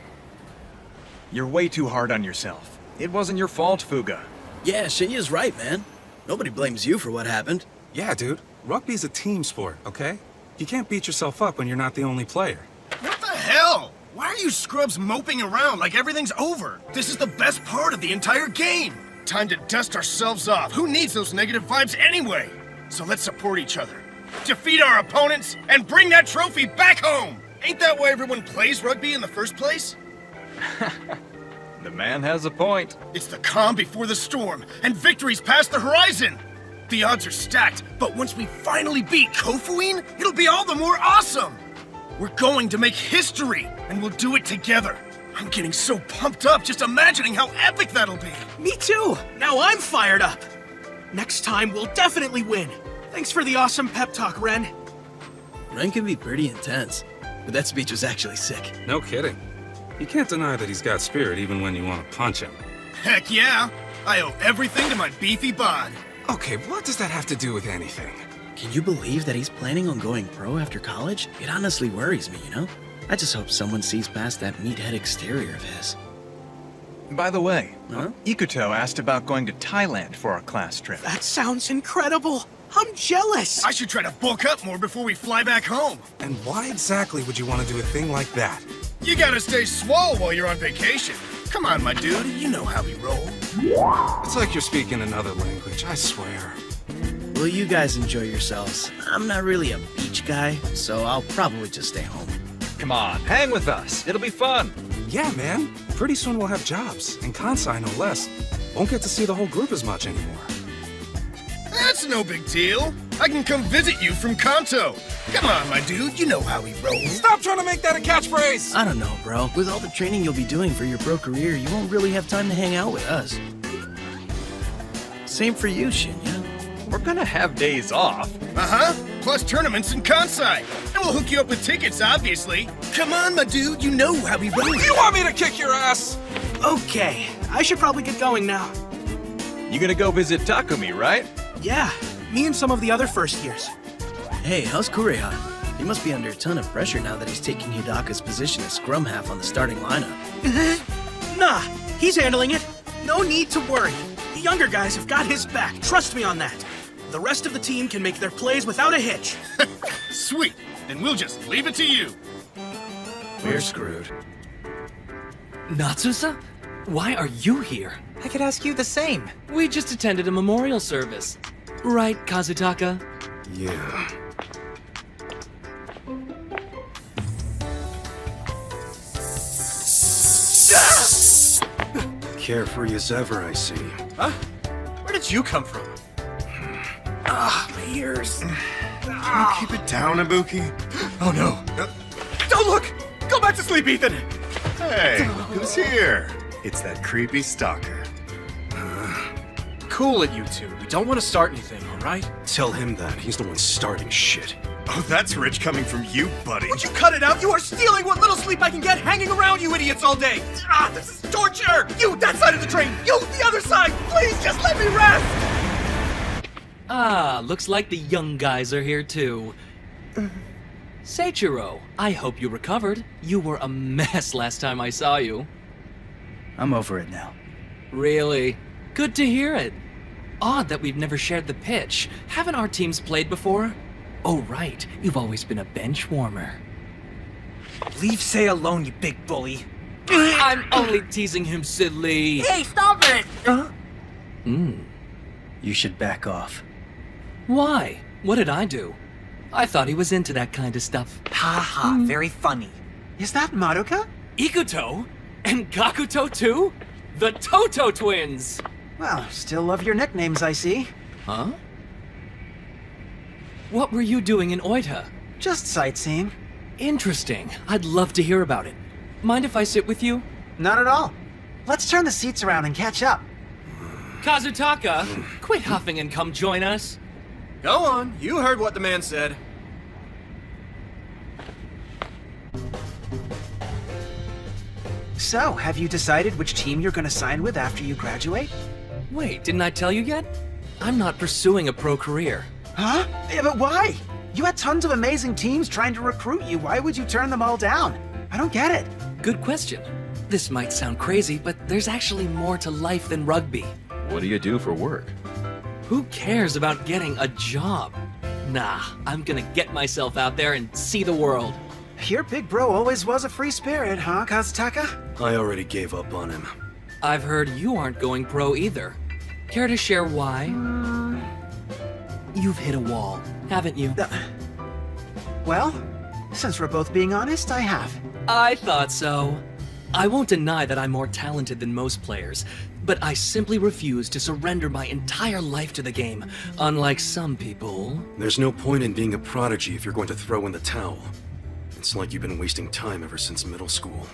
You're way too hard on yourself. It wasn't your fault, Fuga. Yeah, Shinya's right, man. Nobody blames you for what happened. Yeah, dude. Rugby's a team sport, okay? You can't beat yourself up when you're not the only player. What the hell? Why are you scrubs moping around like everything's over? This is the best part of the entire game. Time to dust ourselves off. Who needs those negative vibes anyway? So let's support each other. Defeat our opponents and bring that trophy back home! Ain't that why everyone plays rugby in the first place? The man has a point. It's the calm before the storm, and victory's past the horizon! The odds are stacked, but once we finally beat Kofuin, it'll be all the more awesome! We're going to make history, and we'll do it together. I'm getting so pumped up just imagining how epic that'll be! Me too! Now I'm fired up! Next time, we'll definitely win. Thanks for the awesome pep talk, Ren. Ren can be pretty intense, but that speech was actually sick. No kidding. You can't deny that he's got spirit even when you want to punch him. Heck yeah! I owe everything to my beefy bod. Okay, what does that have to do with anything? Can you believe that he's planning on going pro after college? It honestly worries me, you know? I just hope someone sees past that meathead exterior of his. By the way, Ikuto asked about going to Thailand for our class trip. That sounds incredible! I'm jealous! I should try to bulk up more before we fly back home. And why exactly would you want to do a thing like that? You gotta stay swole while you're on vacation. Come on, my dude, you know how we roll. It's like you're speaking another language, I swear. Well, you guys enjoy yourselves. I'm not really a beach guy, so I'll probably just stay home. Come on, hang with us. It'll be fun. Yeah, man. Pretty soon we'll have jobs, and Kansai no less. Won't get to see the whole group as much anymore. That's no big deal. I can come visit you from Kanto. Come on, my dude, you know how we roll. Stop trying to make that a catchphrase! I don't know, bro. With all the training you'll be doing for your pro career, you won't really have time to hang out with us. Same for you, Shinya. We're gonna have days off. Uh-huh. Plus tournaments in Kansai. And we'll hook you up with tickets, obviously. Come on, my dude, you know how we roll. You want me to kick your ass? Okay, I should probably get going now. You gonna go visit Takumi, right? Yeah, me and some of the other first years. Hey, how's Kureha? He must be under a ton of pressure now that he's taking Hidaka's position as scrum half on the starting lineup. Nah, he's handling it. No need to worry. The younger guys have got his back, trust me on that. The rest of the team can make their plays without a hitch. Sweet, then we'll just leave it to you. We're screwed. Natsusa? Why are you here? I could ask you the same. We just attended a memorial service. Right, Kazutaka? Yeah. Carefree as ever, I see. Huh? Where did you come from? Ah, my ears. Can you keep it down, Ibuki? Oh no. Don't look! Go back to sleep, Ethan! Hey, who's here? It's that creepy stalker. Cool it, you two. We don't want to start anything, alright? Tell him that. He's the one starting shit. Oh, that's rich coming from you, buddy. Would you cut it out? You are stealing what little sleep I can get hanging around you idiots all day! Ah, this is torture! You, that side of the train! You, the other side! Please, just let me rest! Ah, looks like the young guys are here too. Seichiro, I hope you recovered. You were a mess last time I saw you. I'm over it now. Really? Good to hear it. Odd that we've never shared the pitch. Haven't our teams played before? Oh, right. You've always been a bench warmer. Leave Sei alone, you big bully. I'm only teasing him, silly. Hey, stop it! You should back off. Why? What did I do? I thought he was into that kind of stuff. Ha ha, very funny. Is that Madoka? Ikuto? And Gakuto too? The Toto twins! Well, still love your nicknames, I see. Huh? What were you doing in Oita? Just sightseeing. Interesting. I'd love to hear about it. Mind if I sit with you? Not at all. Let's turn the seats around and catch up. Kazutaka, quit huffing and come join us. Go on, you heard what the man said. So, have you decided which team you're gonna sign with after you graduate? Wait, didn't I tell you yet? I'm not pursuing a pro career. Huh? Yeah, but why? You had tons of amazing teams trying to recruit you. Why would you turn them all down? I don't get it. Good question. This might sound crazy, but there's actually more to life than rugby. What do you do for work? Who cares about getting a job? Nah, I'm gonna get myself out there and see the world. Your big bro always was a free spirit, huh, Kazutaka? I already gave up on him. I've heard you aren't going pro either. Care to share why? You've hit a wall, haven't you? Well, since we're both being honest, I have. I thought so. I won't deny that I'm more talented than most players, but I simply refuse to surrender my entire life to the game, unlike some people. There's no point in being a prodigy if you're going to throw in the towel. It's like you've been wasting time ever since middle school.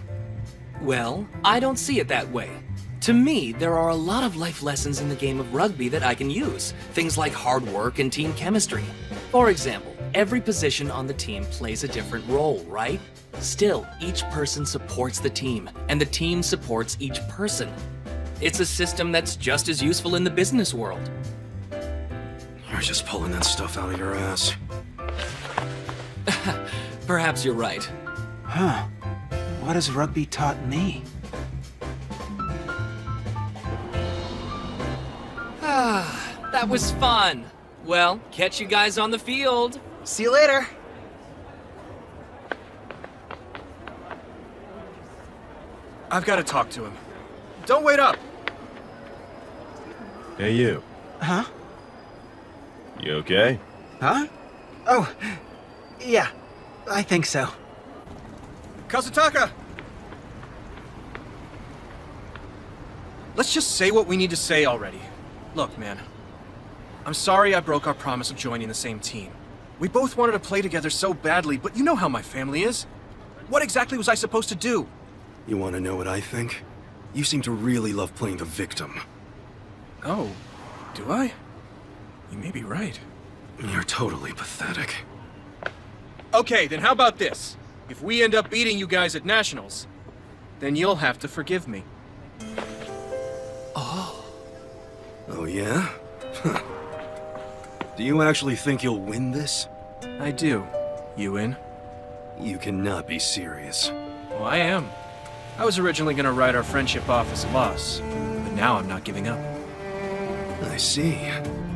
Well, I don't see it that way. To me, there are a lot of life lessons in the game of rugby that I can use. Things like hard work and team chemistry. For example, every position on the team plays a different role, right? Still, each person supports the team, and the team supports each person. It's a system that's just as useful in the business world. You're just pulling that stuff out of your ass. Perhaps you're right. Huh. What has rugby taught me? That was fun. Well, catch you guys on the field. See you later. I've got to talk to him. Don't wait up. Hey, you. Huh? You okay? Huh? Oh, yeah. I think so. Kazutaka! Let's just say what we need to say already. Look, man. I'm sorry I broke our promise of joining the same team. We both wanted to play together so badly, but you know how my family is. What exactly was I supposed to do? You want to know what I think? You seem to really love playing the victim. Oh, do I? You may be right. You're totally pathetic. Okay, then how about this? If we end up beating you guys at Nationals, then you'll have to forgive me. Oh yeah? Do you actually think you'll win this? I do. You in? You cannot be serious. Well, I am. I was originally gonna write our friendship off as a loss, but now I'm not giving up. I see.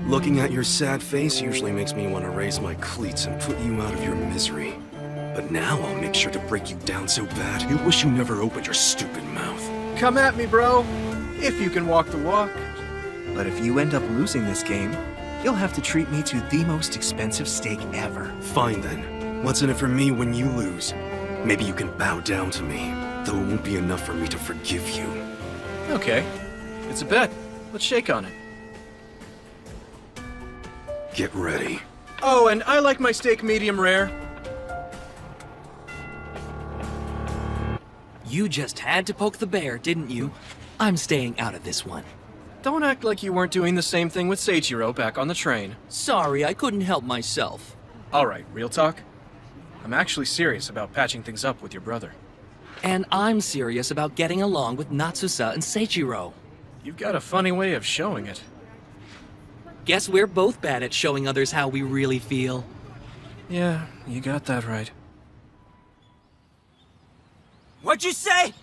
Looking at your sad face usually makes me want to raise my cleats and put you out of your misery. But now I'll make sure to break you down so bad, you wish you never opened your stupid mouth. Come at me, bro. If you can walk the walk. But if you end up losing this game, you'll have to treat me to the most expensive steak ever. Fine then. What's in it for me when you lose? Maybe you can bow down to me, though it won't be enough for me to forgive you. Okay. It's a bet. Let's shake on it. Get ready. Oh, and I like my steak medium rare. You just had to poke the bear, didn't you? I'm staying out of this one. Don't act like you weren't doing the same thing with Seiichiro back on the train. Sorry, I couldn't help myself. Alright, real talk? I'm actually serious about patching things up with your brother. And I'm serious about getting along with Natsusa and Seiichiro. You've got a funny way of showing it. Guess we're both bad at showing others how we really feel. Yeah, you got that right. What'd you say?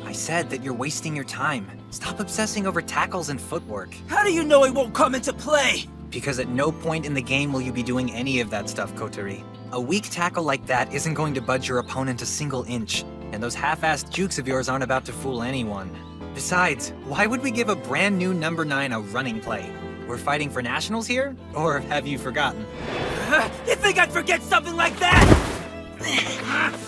I said that you're wasting your time. Stop obsessing over tackles and footwork. How do you know it won't come into play? Because at no point in the game will you be doing any of that stuff, Kotori. A weak tackle like that isn't going to budge your opponent a single inch. And those half-assed jukes of yours aren't about to fool anyone. Besides, why would we give a brand new number 9 a running play? We're fighting for nationals here? Or have you forgotten? You think I'd forget something like that?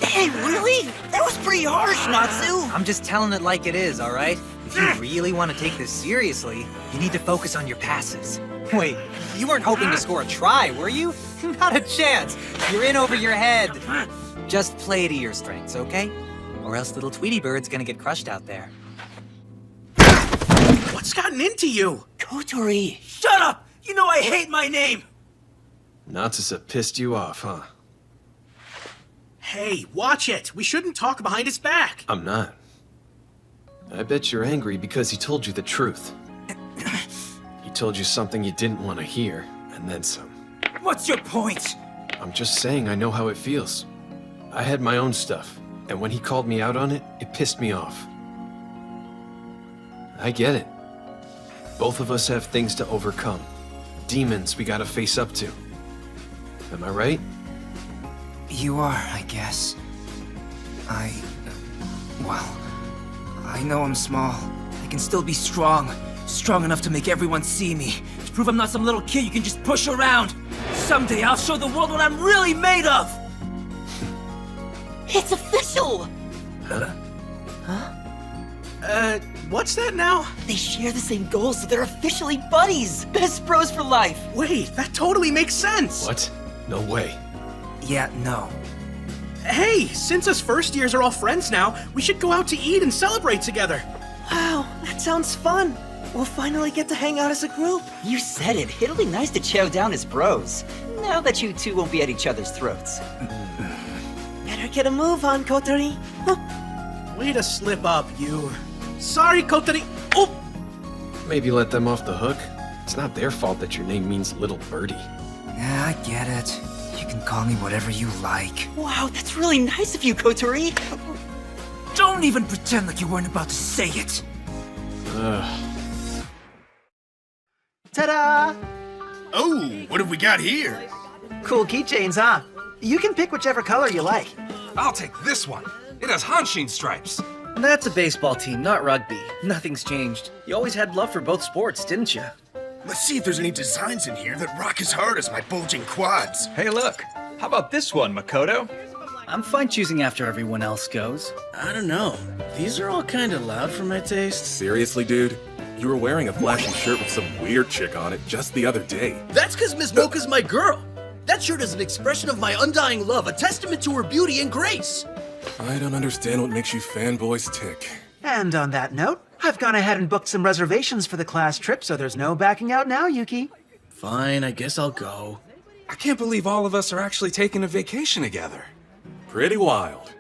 Hey, really? That was pretty harsh, Natsu! I'm just telling it like it is, alright? If you really want to take this seriously, you need to focus on your passes. Wait, you weren't hoping to score a try, were you? Not a chance! You're in over your head! Just play to your strengths, okay? Or else little Tweety Bird's gonna get crushed out there. What's gotten into you? Kotori! Shut up! You know I hate my name! Natsusa pissed you off, huh? Hey, watch it! We shouldn't talk behind his back! I'm not. I bet you're angry because he told you the truth. He told you something you didn't want to hear, and then some. What's your point? I'm just saying I know how it feels. I had my own stuff, and when he called me out on it, it pissed me off. I get it. Both of us have things to overcome. Demons we gotta face up to. Am I right? You are, I guess. Well, I know I'm small. I can still be strong. Strong enough to make everyone see me. To prove I'm not some little kid you can just push around. Someday I'll show the world what I'm really made of! It's official! What's that now? They share the same goals, so they're officially buddies! Best bros for life! Wait, that totally makes sense! What? No way. Yeah, no. Hey, since us first years are all friends now, we should go out to eat and celebrate together. Wow, that sounds fun. We'll finally get to hang out as a group. You said it. It'll be nice to chow down as bros. Now that you two won't be at each other's throats. Better get a move on, Kotori. Way to slip up, you. Sorry, Kotori. Oh! Maybe let them off the hook. It's not their fault that your name means little birdie. Yeah, I get it. You can call me whatever you like. Wow, that's really nice of you, Kotori. Don't even pretend like you weren't about to say it. Ta-da! Oh, what have we got here? Cool keychains, huh? You can pick whichever color you like. I'll take this one. It has Hanshin stripes. That's a baseball team, not rugby. Nothing's changed. You always had love for both sports, didn't you? Let's see if there's any designs in here that rock as hard as my bulging quads. Hey, look. How about this one, Makoto? I'm fine choosing after everyone else goes. I don't know. These are all kind of loud for my taste. Seriously, dude? You were wearing a flashy shirt with some weird chick on it just the other day. That's because Miss Mocha's my girl. That shirt is an expression of my undying love, a testament to her beauty and grace. I don't understand what makes you fanboys tick. And on that note, I've gone ahead and booked some reservations for the class trip, so there's no backing out now, Yuki. Fine, I guess I'll go. I can't believe all of us are actually taking a vacation together. Pretty wild.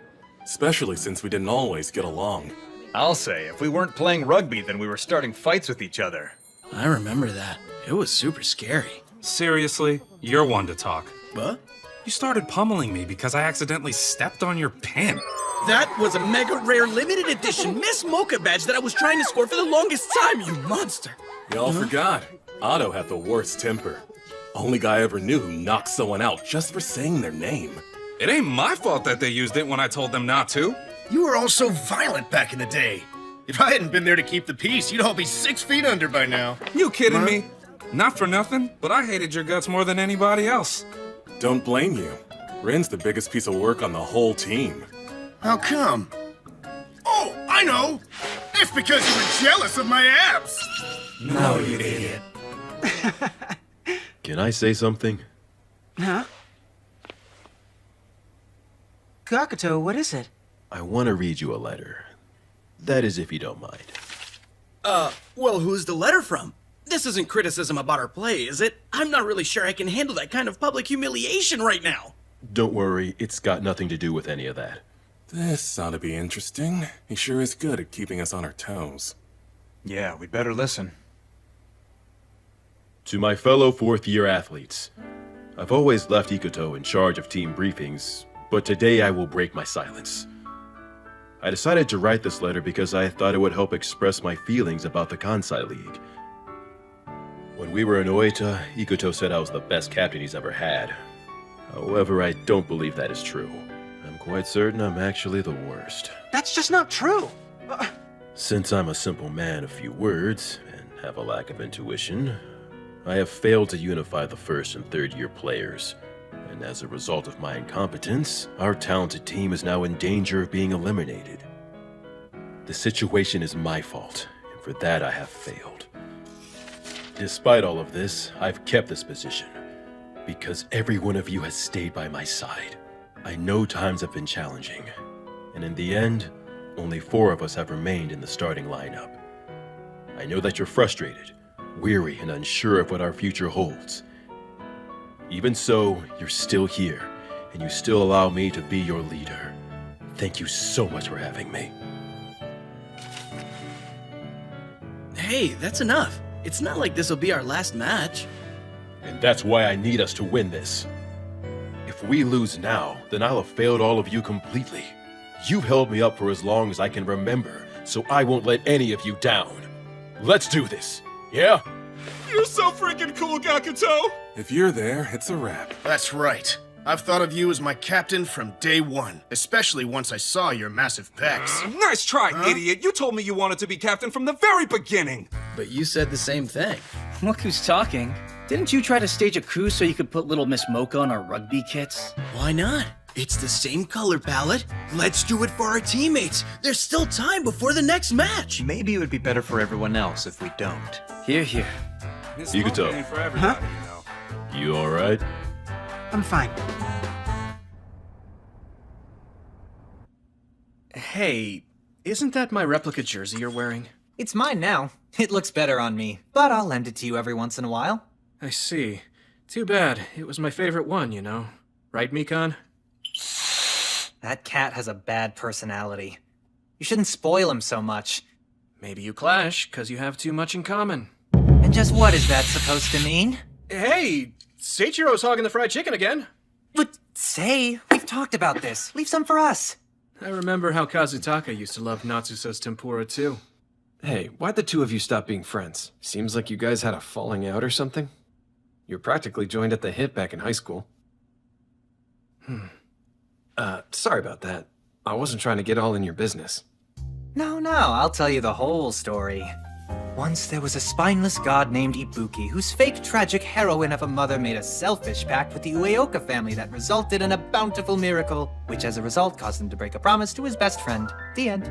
Especially since we didn't always get along. I'll say, if we weren't playing rugby, then we were starting fights with each other. I remember that. It was super scary. Seriously, you're one to talk. What? You started pummeling me because I accidentally stepped on your pen. That was a mega rare limited edition Miss Mocha badge that I was trying to score for the longest time, you monster! Y'all forgot. Otto had the worst temper. Only guy I ever knew who knocked someone out just for saying their name. It ain't my fault that they used it when I told them not to. You were all so violent back in the day. If I hadn't been there to keep the peace, you'd all be 6 feet under by now. You kidding me? Not for nothing, but I hated your guts more than anybody else. Don't blame you. Ren's the biggest piece of work on the whole team. How come? Oh, I know! It's because you were jealous of my abs! No, you idiot. Can I say something? Huh? Gakuto, what is it? I want to read you a letter. That is, if you don't mind. Well, who's the letter from? This isn't criticism about our play, is it? I'm not really sure I can handle that kind of public humiliation right now. Don't worry, it's got nothing to do with any of that. This ought to be interesting. He sure is good at keeping us on our toes. Yeah, we'd better listen. To my fellow fourth-year athletes, I've always left Ikoto in charge of team briefings, but today I will break my silence. I decided to write this letter because I thought it would help express my feelings about the Kansai League. When we were in Oita, Ikoto said I was the best captain he's ever had. However, I don't believe that is true. I'm quite certain I'm actually the worst. That's just not true. Since I'm a simple man of few words, and have a lack of intuition, I have failed to unify the first and third year players. And as a result of my incompetence, our talented team is now in danger of being eliminated. The situation is my fault, and for that I have failed. Despite all of this, I've kept this position, because every one of you has stayed by my side. I know times have been challenging, and in the end, only 4 of us have remained in the starting lineup. I know that you're frustrated, weary, and unsure of what our future holds. Even so, you're still here, and you still allow me to be your leader. Thank you so much for having me. Hey, that's enough. It's not like this will be our last match. And that's why I need us to win this. If we lose now, then I'll have failed all of you completely. You've held me up for as long as I can remember, so I won't let any of you down. Let's do this, yeah? You're so freaking cool, Gakuto! If you're there, it's a wrap. That's right. I've thought of you as my captain from day one, especially once I saw your massive pecs. Nice try, idiot! You told me you wanted to be captain from the very beginning! But you said the same thing. Look who's talking. Didn't you try to stage a coup so you could put little Miss Mocha on our rugby kits? Why not? It's the same color palette. Let's do it for our teammates. There's still time before the next match. Maybe it would be better for everyone else if we don't. Here, here. You can tell. Huh? You alright? I'm fine. Hey, isn't that my replica jersey you're wearing? It's mine now. It looks better on me, but I'll lend it to you every once in a while. I see. Too bad. It was my favorite one, you know. Right, Mikan? That cat has a bad personality. You shouldn't spoil him so much. Maybe you clash, because you have too much in common. And just what is that supposed to mean? Hey, Seichiro's hogging the fried chicken again. But say, we've talked about this. Leave some for us. I remember how Kazutaka used to love Natsusa's tempura too. Hey, why'd the two of you stop being friends? Seems like you guys had a falling out or something? You're practically joined at the hip back in high school. Sorry about that. I wasn't trying to get all in your business. No, I'll tell you the whole story. Once there was a spineless god named Ibuki, whose fake tragic heroine of a mother made a selfish pact with the Ueoka family that resulted in a bountiful miracle, which as a result caused him to break a promise to his best friend. The end.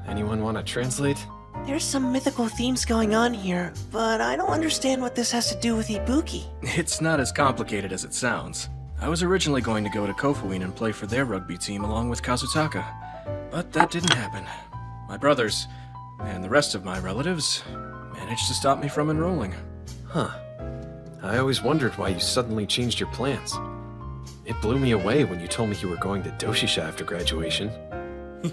Anyone want to translate? There's some mythical themes going on here, but I don't understand what this has to do with Ibuki. It's not as complicated as it sounds. I was originally going to go to Kofuin and play for their rugby team along with Kazutaka, but that didn't happen. My brothers, and the rest of my relatives, managed to stop me from enrolling. Huh. I always wondered why you suddenly changed your plans. It blew me away when you told me you were going to Doshisha after graduation.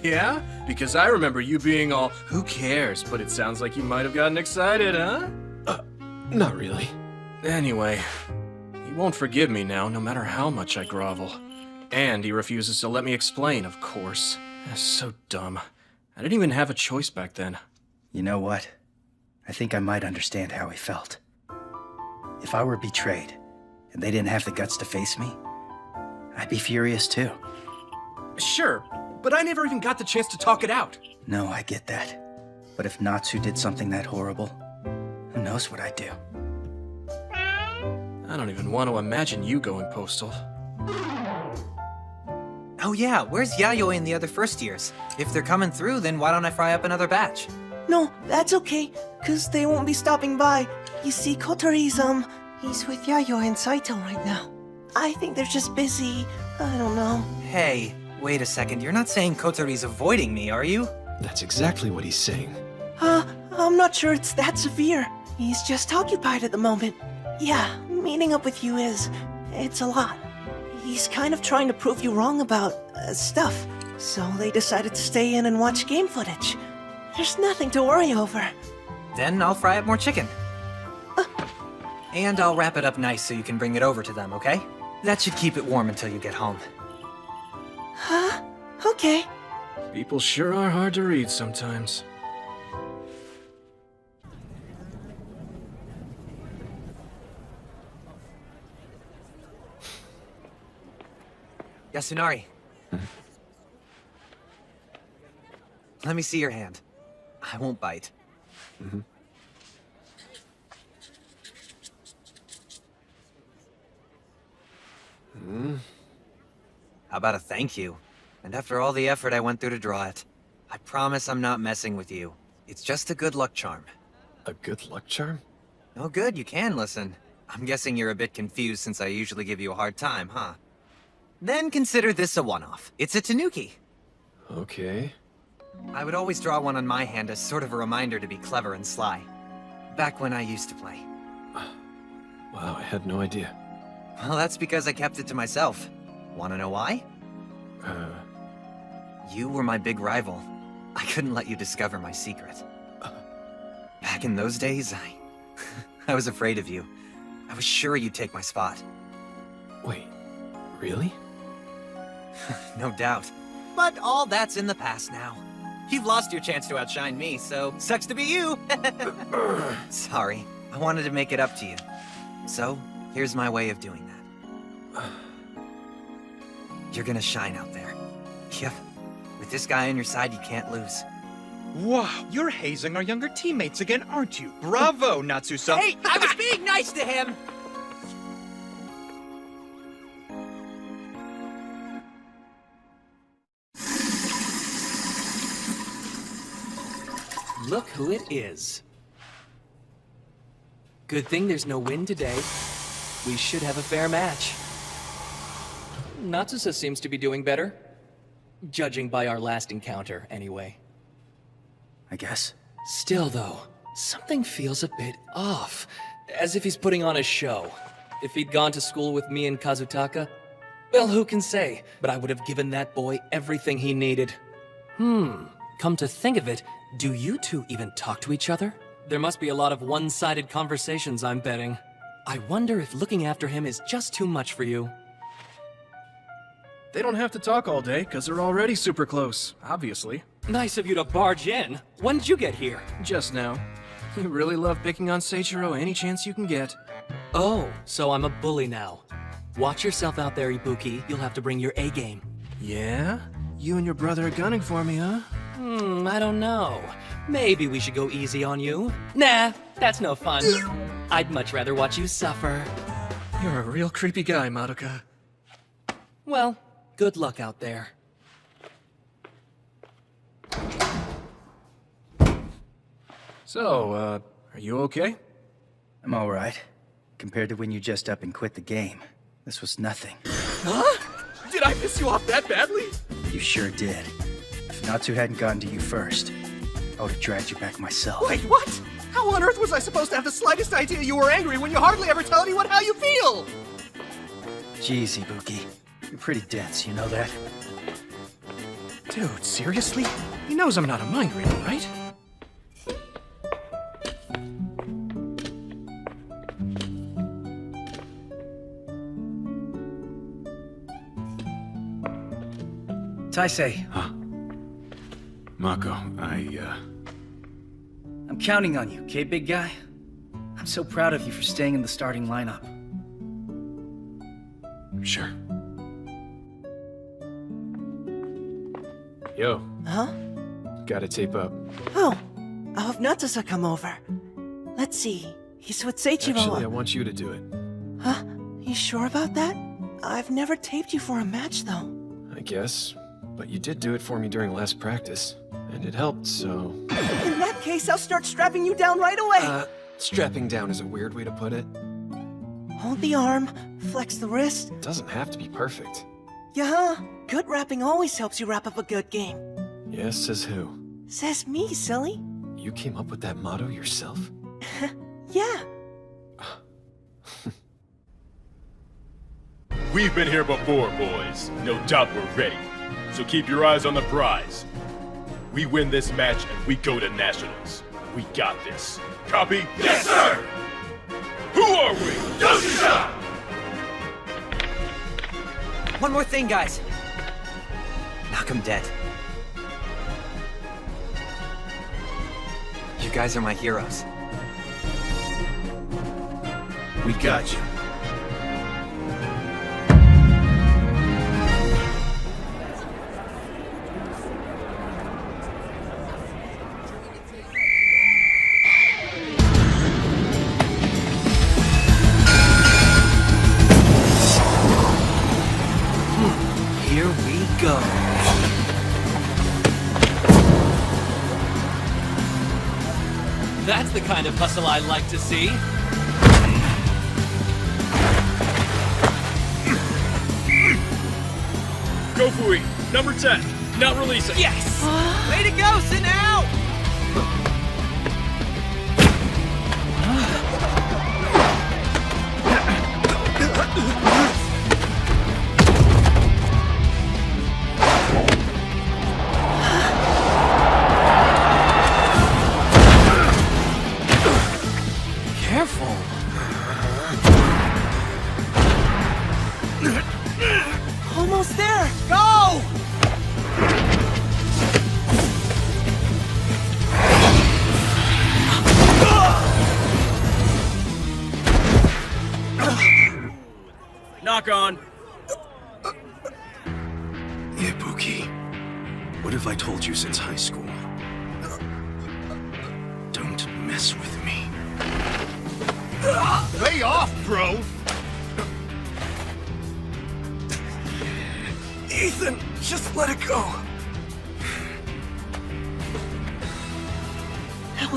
Yeah? Because I remember you being all, who cares, but it sounds like you might have gotten excited, huh? Not really. Anyway, he won't forgive me now, no matter how much I grovel. And he refuses to let me explain, of course. That's so dumb. I didn't even have a choice back then. You know what? I think I might understand how he felt. If I were betrayed, and they didn't have the guts to face me, I'd be furious too. Sure, but I never even got the chance to talk it out. No, I get that. But if Natsu did something that horrible, who knows what I'd do? I don't even want to imagine you going postal. Oh yeah, where's Yayoi and the other first years? If they're coming through, then why don't I fry up another batch? No, that's okay, cause they won't be stopping by. You see, Kotori's, he's with Yayoi and Saito right now. I think they're just busy, I don't know. Hey, wait a second, you're not saying Kotori's avoiding me, are you? That's exactly what he's saying. I'm not sure it's that severe. He's just occupied at the moment. Yeah, meeting up with you it's a lot. He's kind of trying to prove you wrong about, stuff. So they decided to stay in and watch game footage. There's nothing to worry over. Then I'll fry up more chicken. And I'll wrap it up nice so you can bring it over to them, okay? That should keep it warm until you get home. Huh? Okay. People sure are hard to read sometimes. Yasunari. Let me see your hand. I won't bite. How about a thank you? And after all the effort I went through to draw it, I promise I'm not messing with you. It's just a good luck charm. A good luck charm? Oh good, you can listen. I'm guessing you're a bit confused since I usually give you a hard time, huh? Then consider this a one-off. It's a tanuki. Okay. I would always draw one on my hand as sort of a reminder to be clever and sly. Back when I used to play. Wow, I had no idea. Well, that's because I kept it to myself. Wanna know why? You were my big rival. I couldn't let you discover my secret. Back in those days, I was afraid of you. I was sure you'd take my spot. Wait, really? No doubt. But all that's in the past now. You've lost your chance to outshine me, so sucks to be you! Sorry, I wanted to make it up to you. So, here's my way of doing that. You're gonna shine out there. Yep. With this guy on your side, you can't lose. Wow, you're hazing our younger teammates again, aren't you? Bravo, Natsusa! Hey, I was being nice to him! Look who it is. Good thing there's no wind today. We should have a fair match. Natsusa seems to be doing better. Judging by our last encounter, anyway. I guess. Still, though, something feels a bit off. As if he's putting on a show. If he'd gone to school with me and Kazutaka, well, who can say? But I would have given that boy everything he needed. Come to think of it, do you two even talk to each other? There must be a lot of one-sided conversations, I'm betting. I wonder if looking after him is just too much for you. They don't have to talk all day, because they're already super close, obviously. Nice of you to barge in. When did you get here? Just now. You really love picking on Seiichiro any chance you can get. Oh, so I'm a bully now. Watch yourself out there, Ibuki. You'll have to bring your A-game. Yeah? You and your brother are gunning for me, huh? I don't know. Maybe we should go easy on you. Nah, that's no fun. I'd much rather watch you suffer. You're a real creepy guy, Madoka. Well, good luck out there. So, are you okay? I'm alright. Compared to when you just up and quit the game, this was nothing. Huh? Did I piss you off that badly? You sure did. If Natsu hadn't gotten to you first, I would have dragged you back myself. Wait, what? How on earth was I supposed to have the slightest idea you were angry when you hardly ever tell anyone how you feel? Jeez, Ibuki. You're pretty dense, you know that? Dude, seriously? He knows I'm not a mind reader, right? Taisei. Huh. Mako, I'm counting on you, okay, big guy? I'm so proud of you for staying in the starting lineup. Sure. Yo. Huh? Gotta tape up. Oh, I'll have Natsusa come over. Let's see. He's with Seiichiro. Actually, I want you to do it. Huh? You sure about that? I've never taped you for a match, though. I guess. But you did do it for me during last practice. And it helped, so... In that case, I'll start strapping you down right away. Strapping down is a weird way to put it. Hold the arm, flex the wrist. It doesn't have to be perfect. Yeah, good rapping always helps you wrap up a good game. Yes, says who? Says me, silly. You came up with that motto yourself? Yeah. We've been here before, boys. No doubt we're ready. So keep your eyes on the prize. We win this match and we go to Nationals. We got this. Copy? Yes, sir! Who are we? Yoshida! One more thing, guys. Knock him dead. You guys are my heroes. We got you. Here we go. That's the kind of hustle I like to see. Go Fui, number 10, not releasing. Yes! Way to go, Sinao! Careful. Almost there. Go! Knock on. Ibuki, what have I told you since high school? Don't mess with me. Lay off, bro! Ethan, just let it go.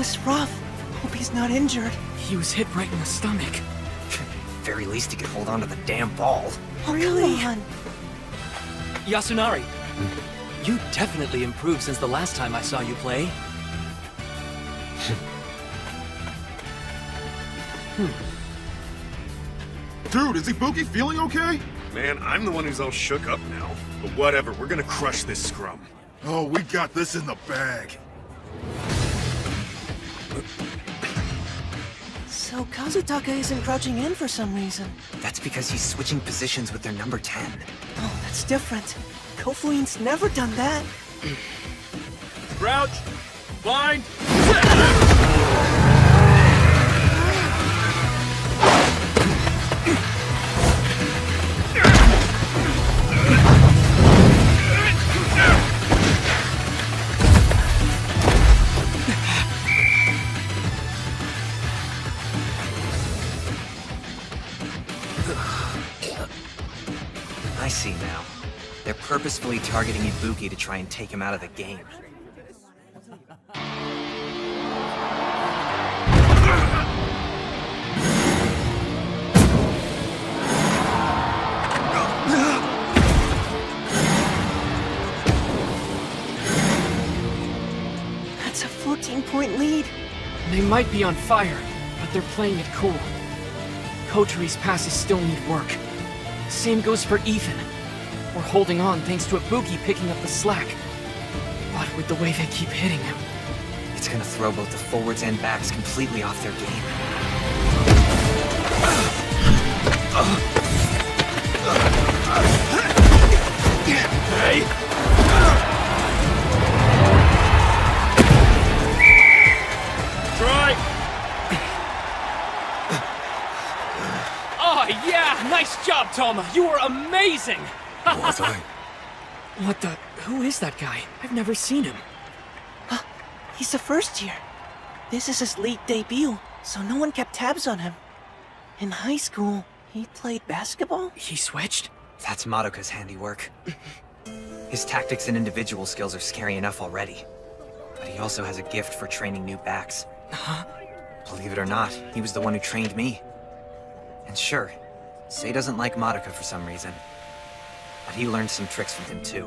was rough. Hope he's not injured. He was hit right in the stomach. Very least he could hold on to the damn ball. Oh, really? Come on. Yasunari, you definitely improved since the last time I saw you play. Dude, is Ibuki feeling okay? Man, I'm the one who's all shook up now. But whatever, we're gonna crush this scrum. Oh, we got this in the bag. So Kazutaka isn't crouching in for some reason. That's because he's switching positions with their number 10. Oh, that's different. Kofuin's never done that. Crouch! Blind! I see now. They're purposefully targeting Ibuki to try and take him out of the game. That's a 14-point lead. They might be on fire, but they're playing it cool. Koteri's passes still need work. Same goes for Ethan. We're holding on thanks to Ibuki picking up the slack. But with the way they keep hitting him... It's gonna throw both the forwards and backs completely off their game. Hey! Try! Oh, yeah! Nice job, Toma! You were amazing! Was I? What the... Who is that guy? I've never seen him. He's a first year. This is his league debut, so no one kept tabs on him. In high school, he played basketball? He switched? That's Madoka's handiwork. His tactics and individual skills are scary enough already. But he also has a gift for training new backs. Huh? Believe it or not, he was the one who trained me. And sure, Sei doesn't like Madoka for some reason. But he learned some tricks from him too.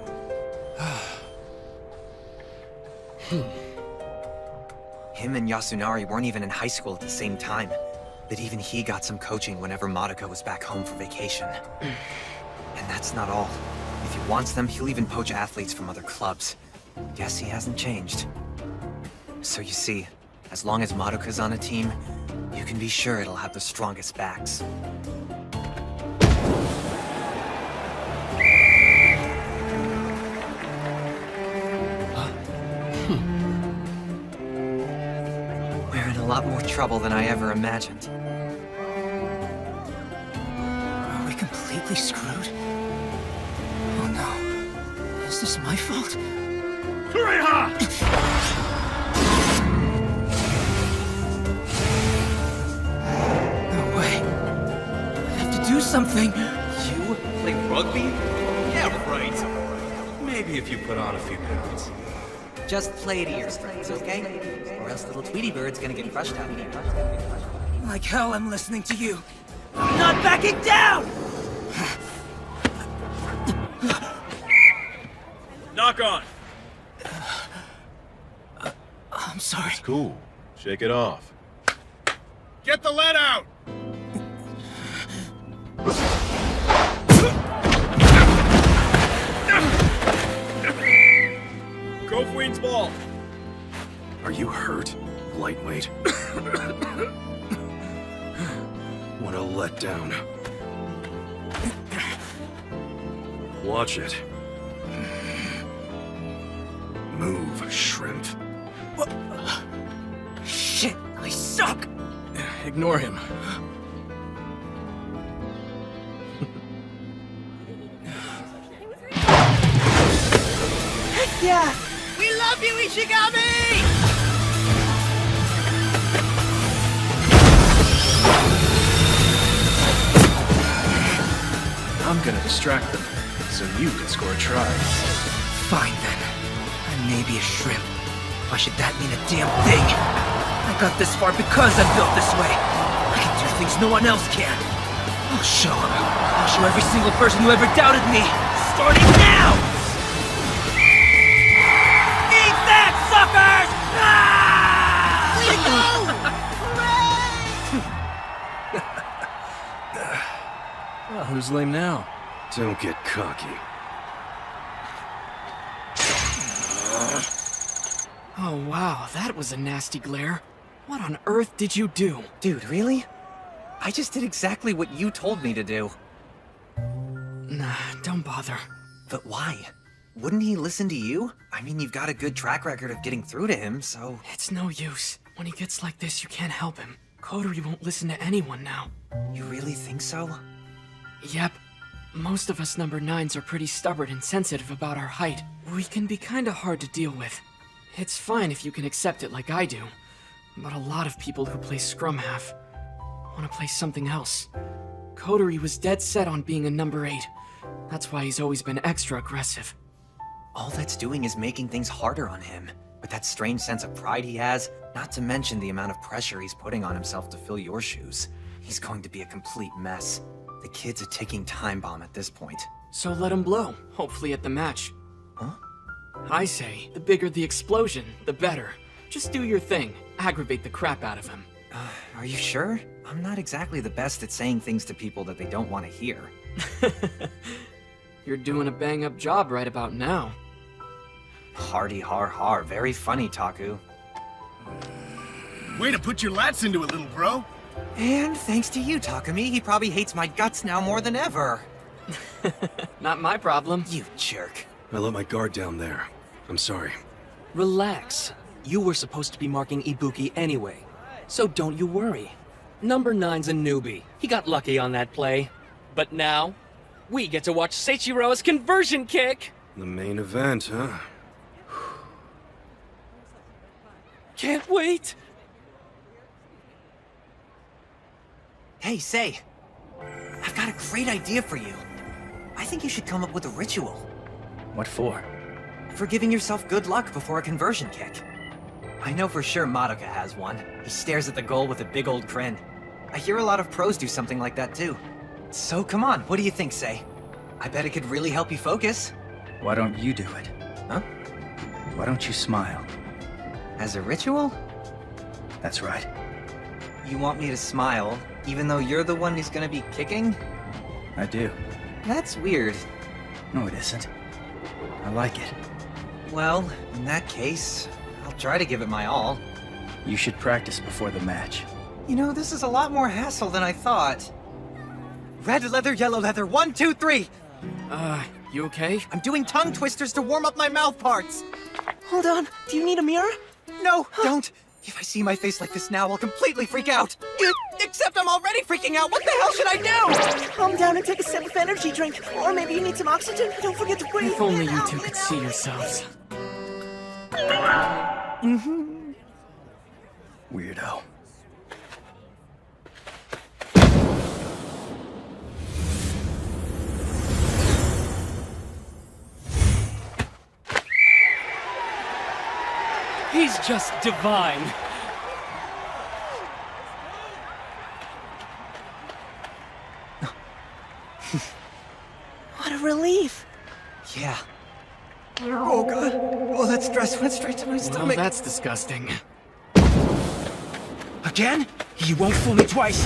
Him and Yasunari weren't even in high school at the same time. But even he got some coaching whenever Madoka was back home for vacation. And that's not all. If he wants them, he'll even poach athletes from other clubs. Guess he hasn't changed. So you see, as long as Madoka's on a team, you can be sure it'll have the strongest backs. We're in a lot more trouble than I ever imagined. Are we completely screwed? Oh no. Is this my fault? No way. I have to do something. You play rugby? Yeah, right. Maybe if you put on a few pounds. Just play to your strengths, okay? Or else little Tweety Bird's gonna get crushed out here. Like hell I'm listening to you. I'm not backing down! Knock on! I'm sorry. It's cool. Shake it off. Get the lead out! Kofuin's ball! Are you hurt, lightweight? What a letdown. Watch it. Move, shrimp. Shit, I suck! Ignore him. Heck yeah! We love you, Ishigami! I'm gonna distract them, so you can score a try. Fine then. I may be a shrimp. Why should that mean a damn thing? I got this far because I'm built this way. I can do things no one else can. I'll show them. I'll show every single person who ever doubted me. Starting now! Eat that, suckers! Ah! Way to go! Well, who's lame now? Don't get cocky. Oh wow, that was a nasty glare. What on earth did you do? Dude, really? I just did exactly what you told me to do. Nah, don't bother. But why? Wouldn't he listen to you? I mean, you've got a good track record of getting through to him, so... It's no use. When he gets like this, you can't help him. Coterie won't listen to anyone now. You really think so? Yep. Most of us number 9s are pretty stubborn and sensitive about our height. We can be kinda hard to deal with. It's fine if you can accept it like I do. But a lot of people who play scrum half want to play something else. Coterie was dead set on being a number 8. That's why he's always been extra aggressive. All that's doing is making things harder on him. With that strange sense of pride he has, not to mention the amount of pressure he's putting on himself to fill your shoes. He's going to be a complete mess. The kid's a ticking time bomb at this point. So let him blow, hopefully at the match. Huh? I say, the bigger the explosion, the better. Just do your thing. Aggravate the crap out of him. Are you sure? I'm not exactly the best at saying things to people that they don't want to hear. You're doing a bang-up job right about now. Hardy har har. Very funny, Taku. Way to put your lats into it, little bro. And thanks to you, Takumi, he probably hates my guts now more than ever. Not my problem. You jerk. I let my guard down there. I'm sorry. Relax. You were supposed to be marking Ibuki anyway, so don't you worry. Number 9's a newbie. He got lucky on that play. But now, we get to watch Seichiro's conversion kick! The main event, huh? Can't wait! Hey, Sei. I've got a great idea for you. I think you should come up with a ritual. What for? For giving yourself good luck before a conversion kick. I know for sure Madoka has one. He stares at the goal with a big old grin. I hear a lot of pros do something like that too. So come on, what do you think, Sei? I bet it could really help you focus. Why don't you do it? Huh? Why don't you smile? As a ritual? That's right. You want me to smile, even though you're the one who's gonna be kicking? I do. That's weird. No, it isn't. I like it. Well, in that case, I'll try to give it my all. You should practice before the match. You know, this is a lot more hassle than I thought. Red leather, yellow leather, 1, 2, 3! You okay? I'm doing tongue twisters to warm up my mouth parts! Hold on, do you need a mirror? No, don't! If I see my face like this now, I'll completely freak out! Except I'm already freaking out! What the hell should I do? Calm down and take a sip of energy drink. Or maybe you need some oxygen. Don't forget to breathe. If only you two could see yourselves. Weirdo. He's just divine. What a relief. Yeah. Oh god. Oh, that stress went straight to my Well, stomach. that's disgusting. Again? You won't fool me twice.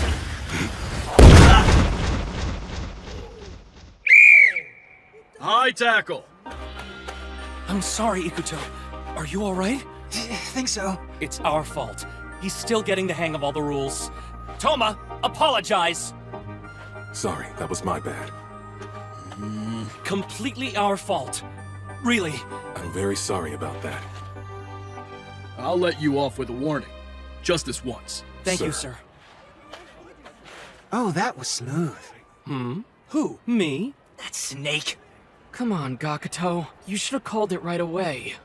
High tackle. I'm sorry, Ikuto. Are you alright? Think so. It's our fault. He's still getting the hang of all the rules. Toma, apologize! Sorry, that was my bad. Completely our fault. Really. I'm very sorry about that. I'll let you off with a warning. Just this once. Thank you, sir. Oh, that was smooth. Who? Me? That snake. Come on, Gakuto. You should have called it right away.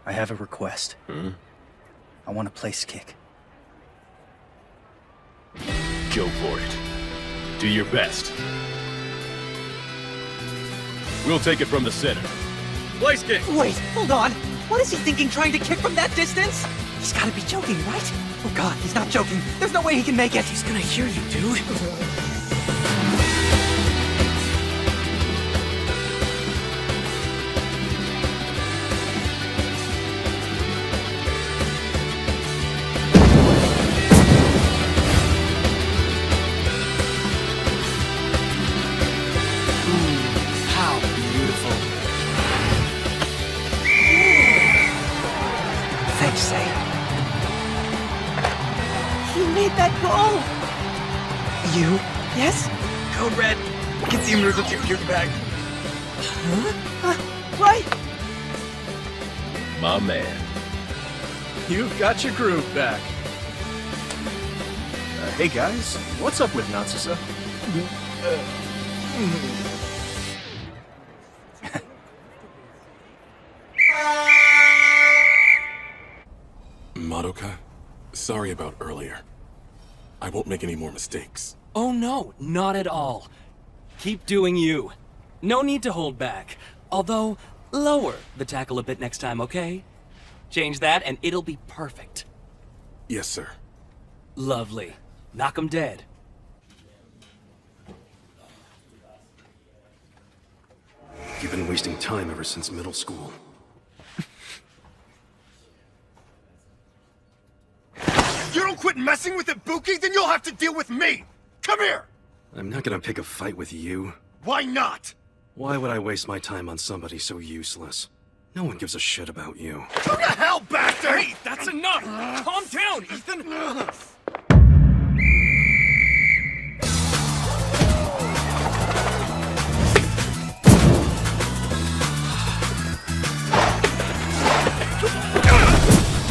I have a request. I want a place kick. Go for it. Do your best. We'll take it from the center. Place kick! Wait, hold on. What is he thinking, trying to kick from that distance? He's gotta be joking, right? Oh god, he's not joking. There's no way he can make it. He's gonna hear you, dude. How beautiful. Thanks, Say. You made that goal! You? Yes? Code Red. I can see him move up to your bag. Right? My man. You've got your groove back. Hey guys, what's up with Natsusa? Madoka, sorry about earlier. I won't make any more mistakes. Oh no, not at all. Keep doing you. No need to hold back. Although, lower the tackle a bit next time, okay? Change that and it'll be perfect. Yes, sir. Lovely. Knock 'em dead. You've been wasting time ever since middle school. If you don't quit messing with Ibuki, then you'll have to deal with me! Come here! I'm not gonna pick a fight with you. Why not? Why would I waste my time on somebody so useless? No one gives a shit about you. Go to hell, bastard! Hey, that's enough! Calm down, Ethan!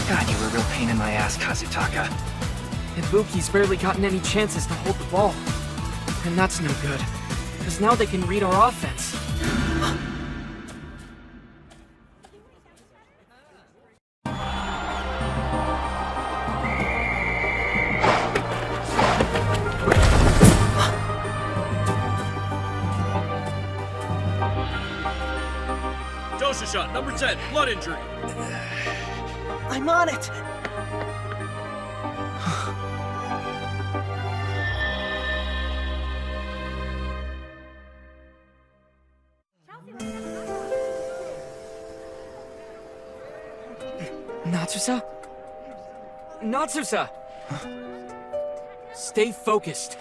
God, you were a real pain in my ass, Kazutaka. Ibuki's barely gotten any chances to hold the ball. And that's no good, because now they can read our offense. Dosha shot, number 10, blood injury. I'm on it! Natsusa? Natsusa! Stay focused.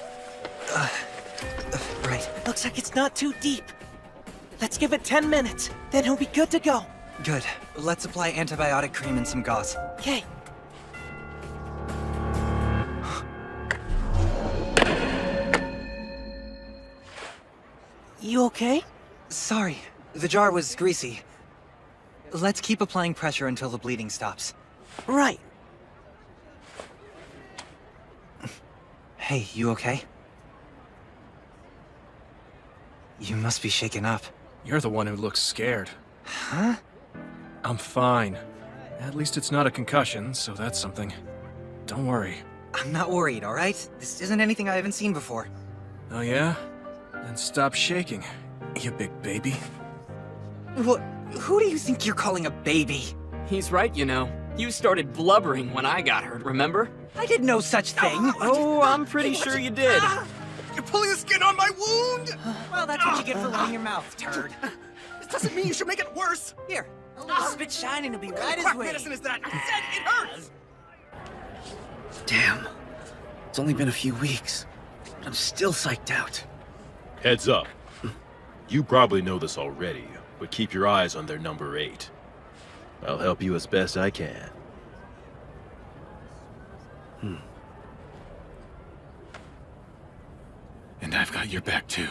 Right. Looks like it's not too deep. Let's give it 10 minutes, then he'll be good to go. Good. Let's apply antibiotic cream and some gauze. Okay. You okay? Sorry. The jar was greasy. Let's keep applying pressure until the bleeding stops. Right. Hey, you okay? You must be shaken up. You're the one who looks scared. Huh? I'm fine. At least it's not a concussion, so that's something. Don't worry. I'm not worried, alright? This isn't anything I haven't seen before. Oh yeah? Then stop shaking, you big baby. What? Who do you think you're calling a baby? He's right, you know. You started blubbering when I got hurt, remember? I did no such thing. Oh, I'm pretty sure you did. You're pulling the skin on my wound! Well, that's what you get for running your mouth, turd. This doesn't mean you should make it worse! Here, a little spit shine and it'll be right What as rain. medicine is that? I said it hurts! Damn. It's only been a few weeks, but I'm still psyched out. Heads up. You probably know this already, but keep your eyes on their number 8. I'll help you as best I can. And I've got your back too.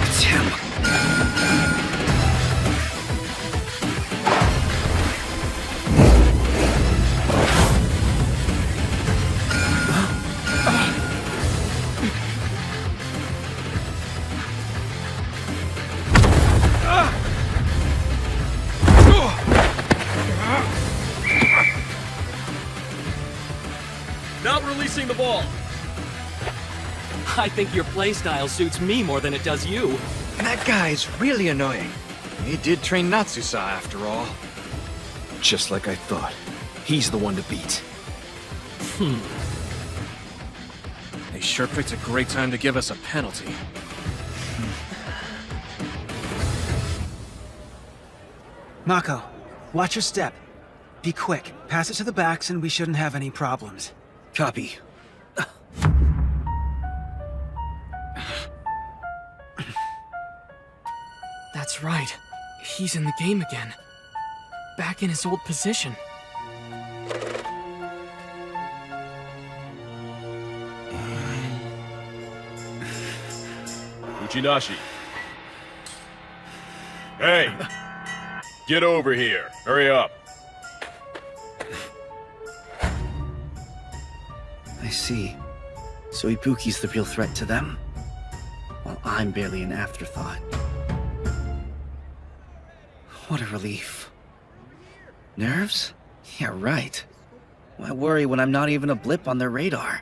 It's him. Not releasing the ball. I think your playstyle suits me more than it does you. That guy's really annoying. He did train Natsusa after all. Just like I thought. He's the one to beat. They sure picked a great time to give us a penalty. Mako, watch your step. Be quick. Pass it to the backs and we shouldn't have any problems. Copy. That's right. He's in the game again. Back in his old position. Uchinashi. Hey! Get over here. Hurry up. I see. So Ibuki's the real threat to them? While I'm barely an afterthought. What a relief. Nerves? Yeah, right. Why worry when I'm not even a blip on their radar?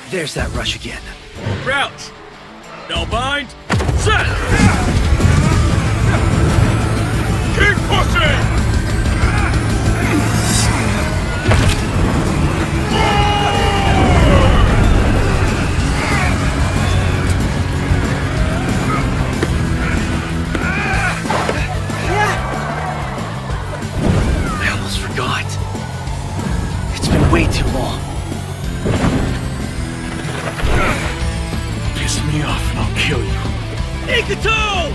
There's that rush again. Crouch! No bind! Set! Keep pushing! I almost forgot. It's been way too long. Piss me off and I'll kill you. Ikato!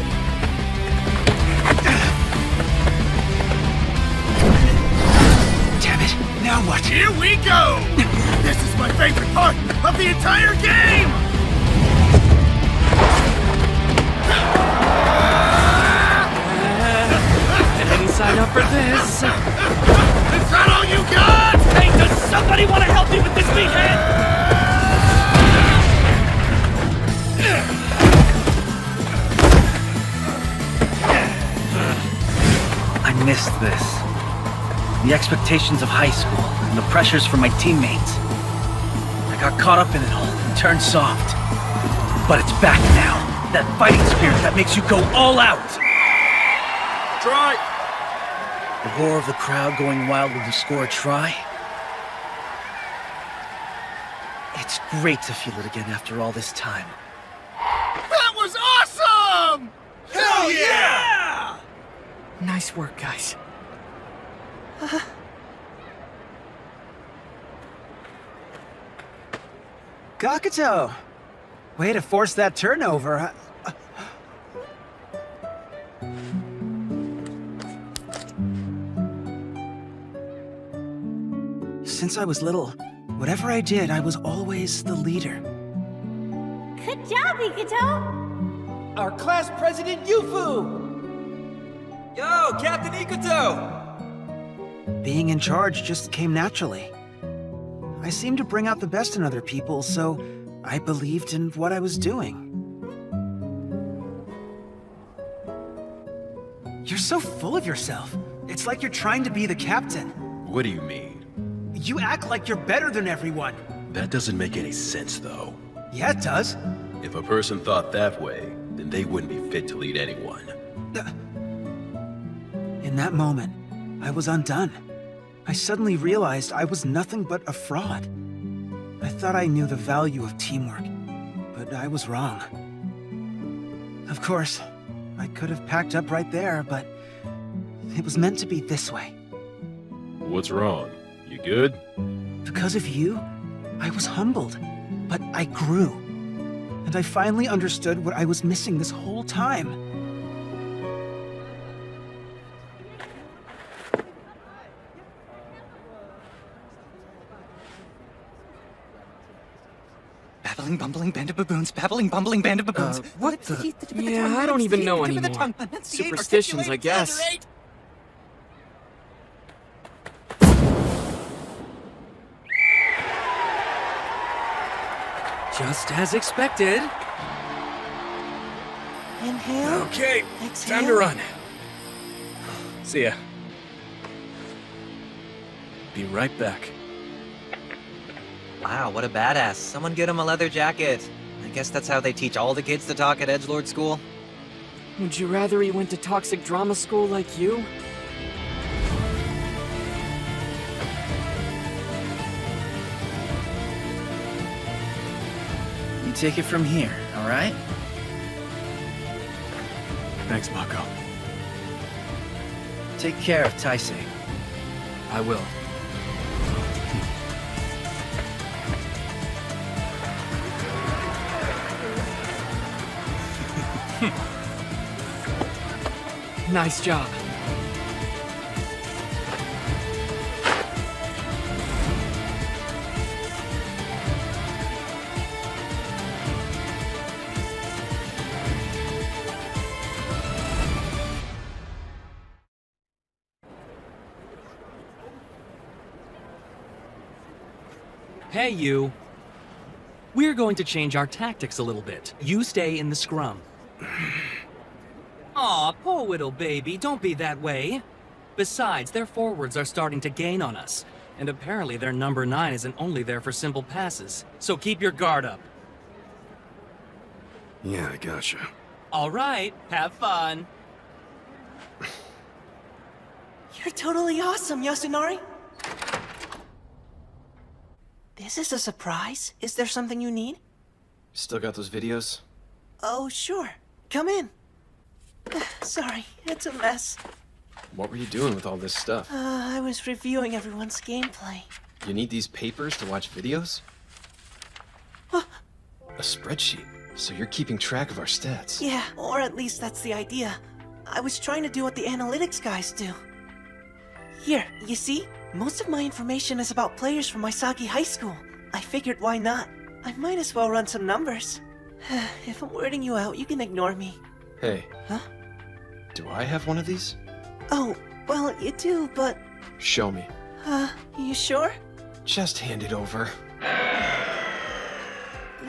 Damn it, now what? Here we go! This is my favorite part of the entire game! Didn't sign up for this. Is that all you got? Hey, does somebody want to help me with this meathead? I missed this. The expectations of high school and the pressures from my teammates. I got caught up in it all and turned soft. But it's back now. That fighting spirit that makes you go all out. Try! The roar of the crowd going wild when you score a try. It's great to feel it again after all this time. That was awesome! Hell yeah! Nice work, guys. Gakuto! Way to force that turnover. Since I was little, whatever I did, I was always the leader. Good job, Ikato! Our class president, Yufu! Yo, Captain Ikato! Being in charge just came naturally. I seemed to bring out the best in other people, so I believed in what I was doing. You're so full of yourself. It's like you're trying to be the captain. What do you mean? You act like you're better than everyone. That doesn't make any sense, though. Yeah, it does. If a person thought that way, then they wouldn't be fit to lead anyone. In that moment, I was undone. I suddenly realized I was nothing but a fraud. I thought I knew the value of teamwork, but I was wrong. Of course, I could have packed up right there, but it was meant to be this way. What's wrong? You good? Because of you, I was humbled, but I grew. And I finally understood what I was missing this whole time. Babbling, bumbling band of baboons, babbling, bumbling band of baboons. What the? Yeah, I don't even know anymore. Superstitions, I guess. Just as expected. Inhale. Okay, Exhale. time to run. See ya. Be right back. Wow, what a badass. Someone get him a leather jacket. I guess that's how they teach all the kids to talk at Edgelord School. Would you rather he went to toxic drama school like you? You take it from here, alright? Thanks, Mako. Take care of Taisei. I will. Nice job. Hey, you. We're going to change our tactics a little bit. You stay in the scrum. Aw, poor little baby, don't be that way. Besides, their forwards are starting to gain on us. And apparently their number 9 isn't only there for simple passes. So keep your guard up. Yeah, I gotcha. All right, have fun. You're totally awesome, Yasunari. This is a surprise. Is there something you need? Still got those videos? Oh, sure. Come in. Sorry, it's a mess. What were you doing with all this stuff? I was reviewing everyone's gameplay. You need these papers to watch videos? Huh? A spreadsheet. So you're keeping track of our stats. Yeah, or at least that's the idea. I was trying to do what the analytics guys do. Here, you see? Most of my information is about players from Misaki High School. I figured why not? I might as well run some numbers. If I'm weirding you out, you can ignore me. Hey. Huh? Do I have one of these? Oh, well, you do, but... Show me. You sure? Just hand it over.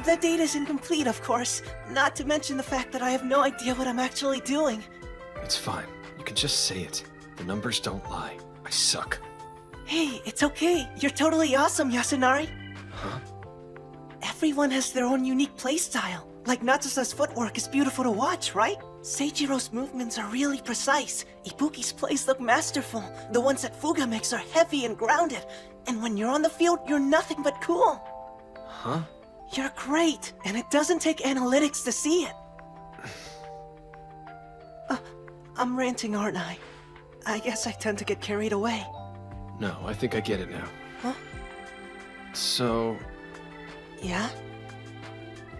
The data's incomplete, of course. Not to mention the fact that I have no idea what I'm actually doing. It's fine. You can just say it. The numbers don't lie. I suck. Hey, it's okay. You're totally awesome, Yasunari. Huh? Everyone has their own unique playstyle. Like Natsusa's footwork is beautiful to watch, right? Seijiro's movements are really precise. Ibuki's plays look masterful. The ones that Fuga makes are heavy and grounded. And when you're on the field, you're nothing but cool. Huh? You're great, and it doesn't take analytics to see it. I'm ranting, aren't I? I guess I tend to get carried away. No, I think I get it now. Huh? So... Yeah?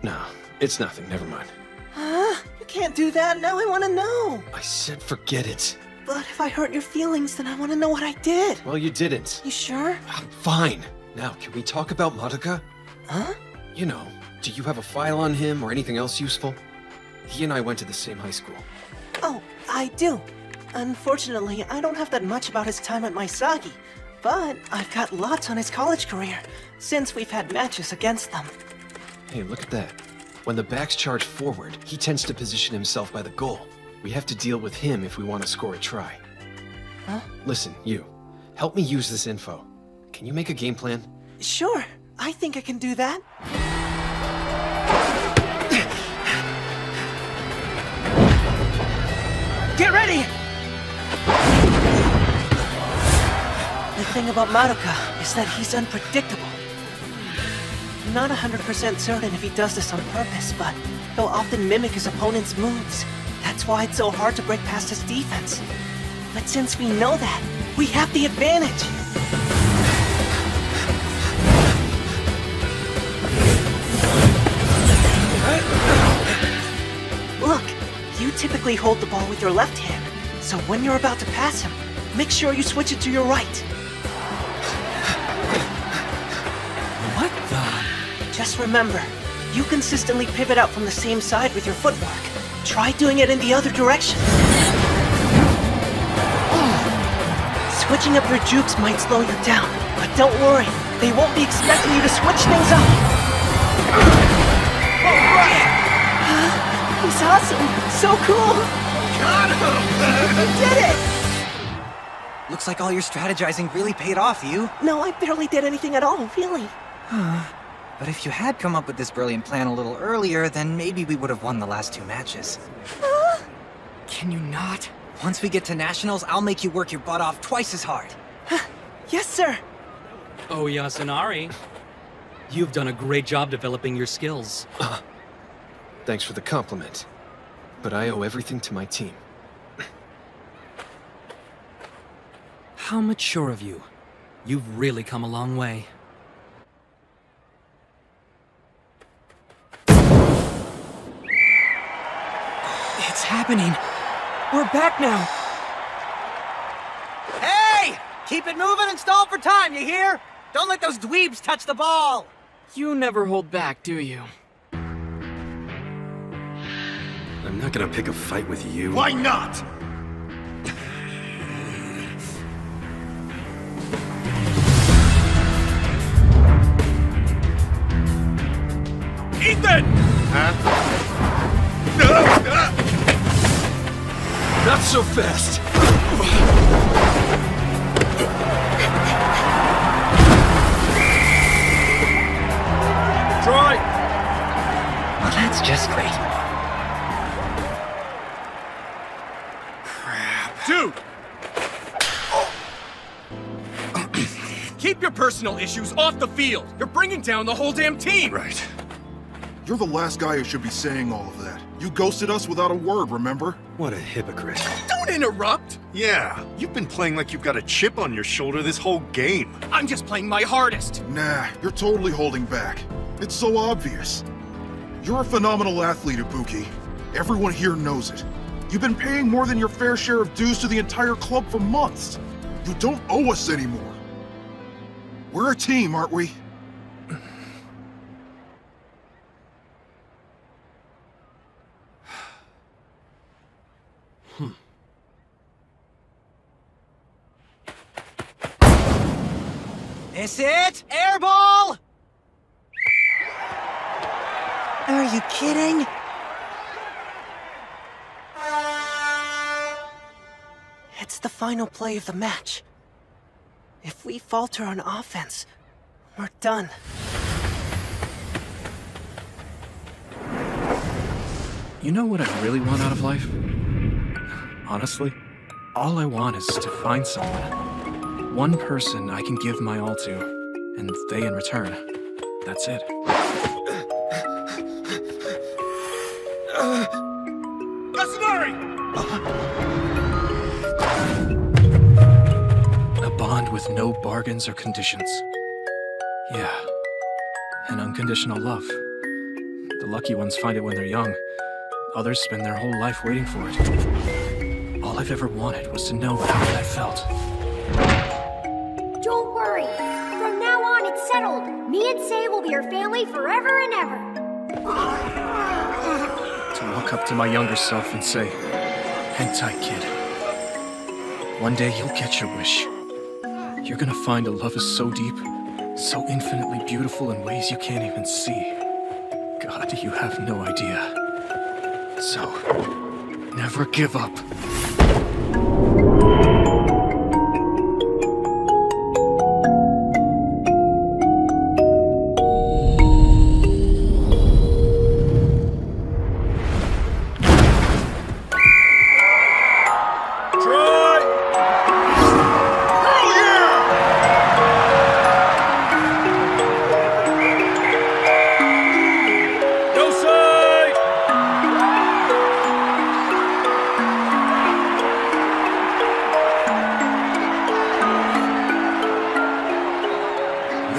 No, it's nothing. Never mind. You can't do that. Now I want to know. I said forget it. But if I hurt your feelings, then I want to know what I did. Well, you didn't. You sure? I'm fine. Now, can we talk about Madoka? Huh? You know, do you have a file on him or anything else useful? He and I went to the same high school. Oh, I do. Unfortunately, I don't have that much about his time at Misaki, but I've got lots on his college career, since we've had matches against them. Hey, look at that. When the backs charge forward, he tends to position himself by the goal. We have to deal with him if we want to score a try. Huh? Listen, you. Help me use this info. Can you make a game plan? Sure. I think I can do that. Get ready! The thing about Madoka is that he's unpredictable. I'm not 100% certain if he does this on purpose, but he'll often mimic his opponent's moves. That's why it's so hard to break past his defense. But since we know that, we have the advantage. Look, you typically hold the ball with your left hand, so when you're about to pass him, make sure you switch it to your right. What the? Just remember, you consistently pivot out from the same side with your footwork. Try doing it in the other direction. Switching up your jukes might slow you down, but don't worry, they won't be expecting you to switch things up. He's awesome! So cool! Got him! You did it! Looks like all your strategizing really paid off, you. No, I barely did anything at all, really. But if you had come up with this brilliant plan a little earlier, then maybe we would have won the last 2 matches. Can you not? Once we get to Nationals, I'll make you work your butt off twice as hard. Yes, sir. Oh, Yasunari. You've done a great job developing your skills. Thanks for the compliment. But I owe everything to my team. How mature of you. You've really come a long way. It's happening. We're back now. Hey! Keep it moving and stall for time, you hear? Don't let those dweebs touch the ball! You never hold back, do you? I'm not gonna pick a fight with you. Why not? Ethan! Not so fast! Troy! Well, that's just great. Dude! Keep your personal issues off the field! You're bringing down the whole damn team! Right. You're the last guy who should be saying all of that. You ghosted us without a word, remember? What a hypocrite. Don't interrupt! Yeah, you've been playing like you've got a chip on your shoulder this whole game. I'm just playing my hardest. Nah, you're totally holding back. It's so obvious. You're a phenomenal athlete, Ibuki. Everyone here knows it. You've been paying more than your fair share of dues to the entire club for months. You don't owe us anymore. We're a team, aren't we? This it? Air ball! Are you kidding? It's the final play of the match. If we falter on offense, we're done. You know what I really want out of life? Honestly, all I want is to find someone. One person I can give my all to, and they in return. That's it. Yasunari! A bond with no bargains or conditions. Yeah, and unconditional love. The lucky ones find it when they're young. Others spend their whole life waiting for it. All I've ever wanted was to know how that felt. Don't worry. From now on, it's settled. Me and Sei will be your family forever and ever. To walk up to my younger self and say, "Hang tight, kid. One day you'll get your wish. You're gonna find a love is so deep, so infinitely beautiful in ways you can't even see. God, you have no idea. So, never give up."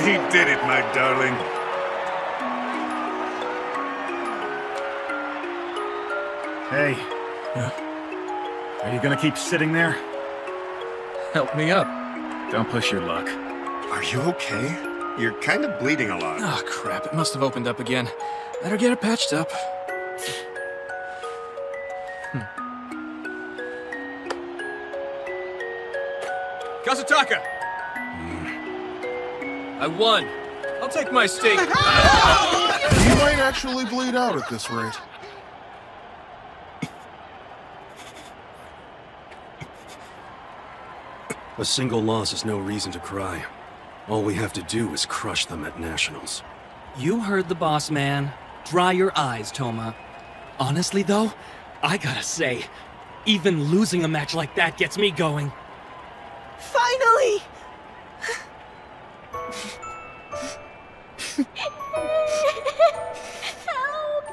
We did it, my darling. Hey. Are you gonna keep sitting there? Help me up. Don't push your luck. Are you okay? You're kind of bleeding a lot. Oh, crap. It must have opened up again. Better get it patched up. Kasutaka! I won. I'll take my stake. You might actually bleed out at this rate. A single loss is no reason to cry. All we have to do is crush them at Nationals. You heard the boss, man. Dry your eyes, Toma. Honestly, though, I gotta say, even losing a match like that gets me going. Finally! Help!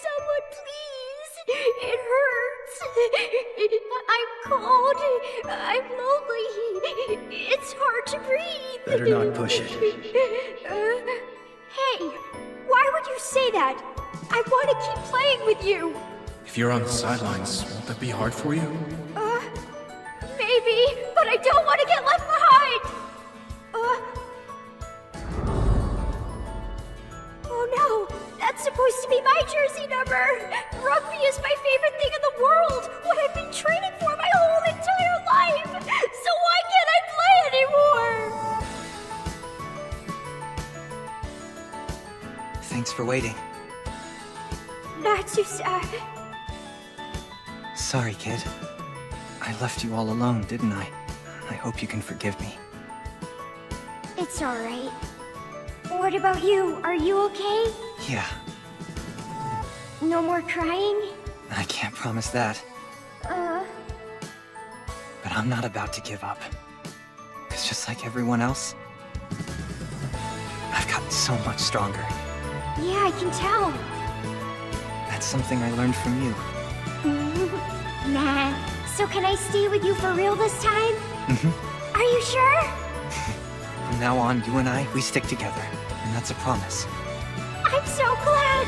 Someone please! It hurts! I'm cold. I'm lonely. It's hard to breathe. Better not push it. Hey, why would you say that? I want to keep playing with you. If you're on the sidelines, won't that be hard for you? Maybe, but I don't want to get left behind. Oh no, that's supposed to be my jersey number. Rugby is my favorite thing in the world. What I've been training for my whole entire life. So why can't I play anymore? Thanks for waiting. Not too sad. Sorry, kid. I left you all alone, didn't I? I hope you can forgive me. It's alright. What about you? Are you okay? Yeah, No more crying? I can't promise that, but I'm not about to give up. Because just like everyone else, I've gotten so much stronger. Yeah, I can tell. That's something I learned from you. Nah. So can I stay with you for real this time? Are you sure? From now on, you and I, we stick together. And that's a promise. I'm so glad.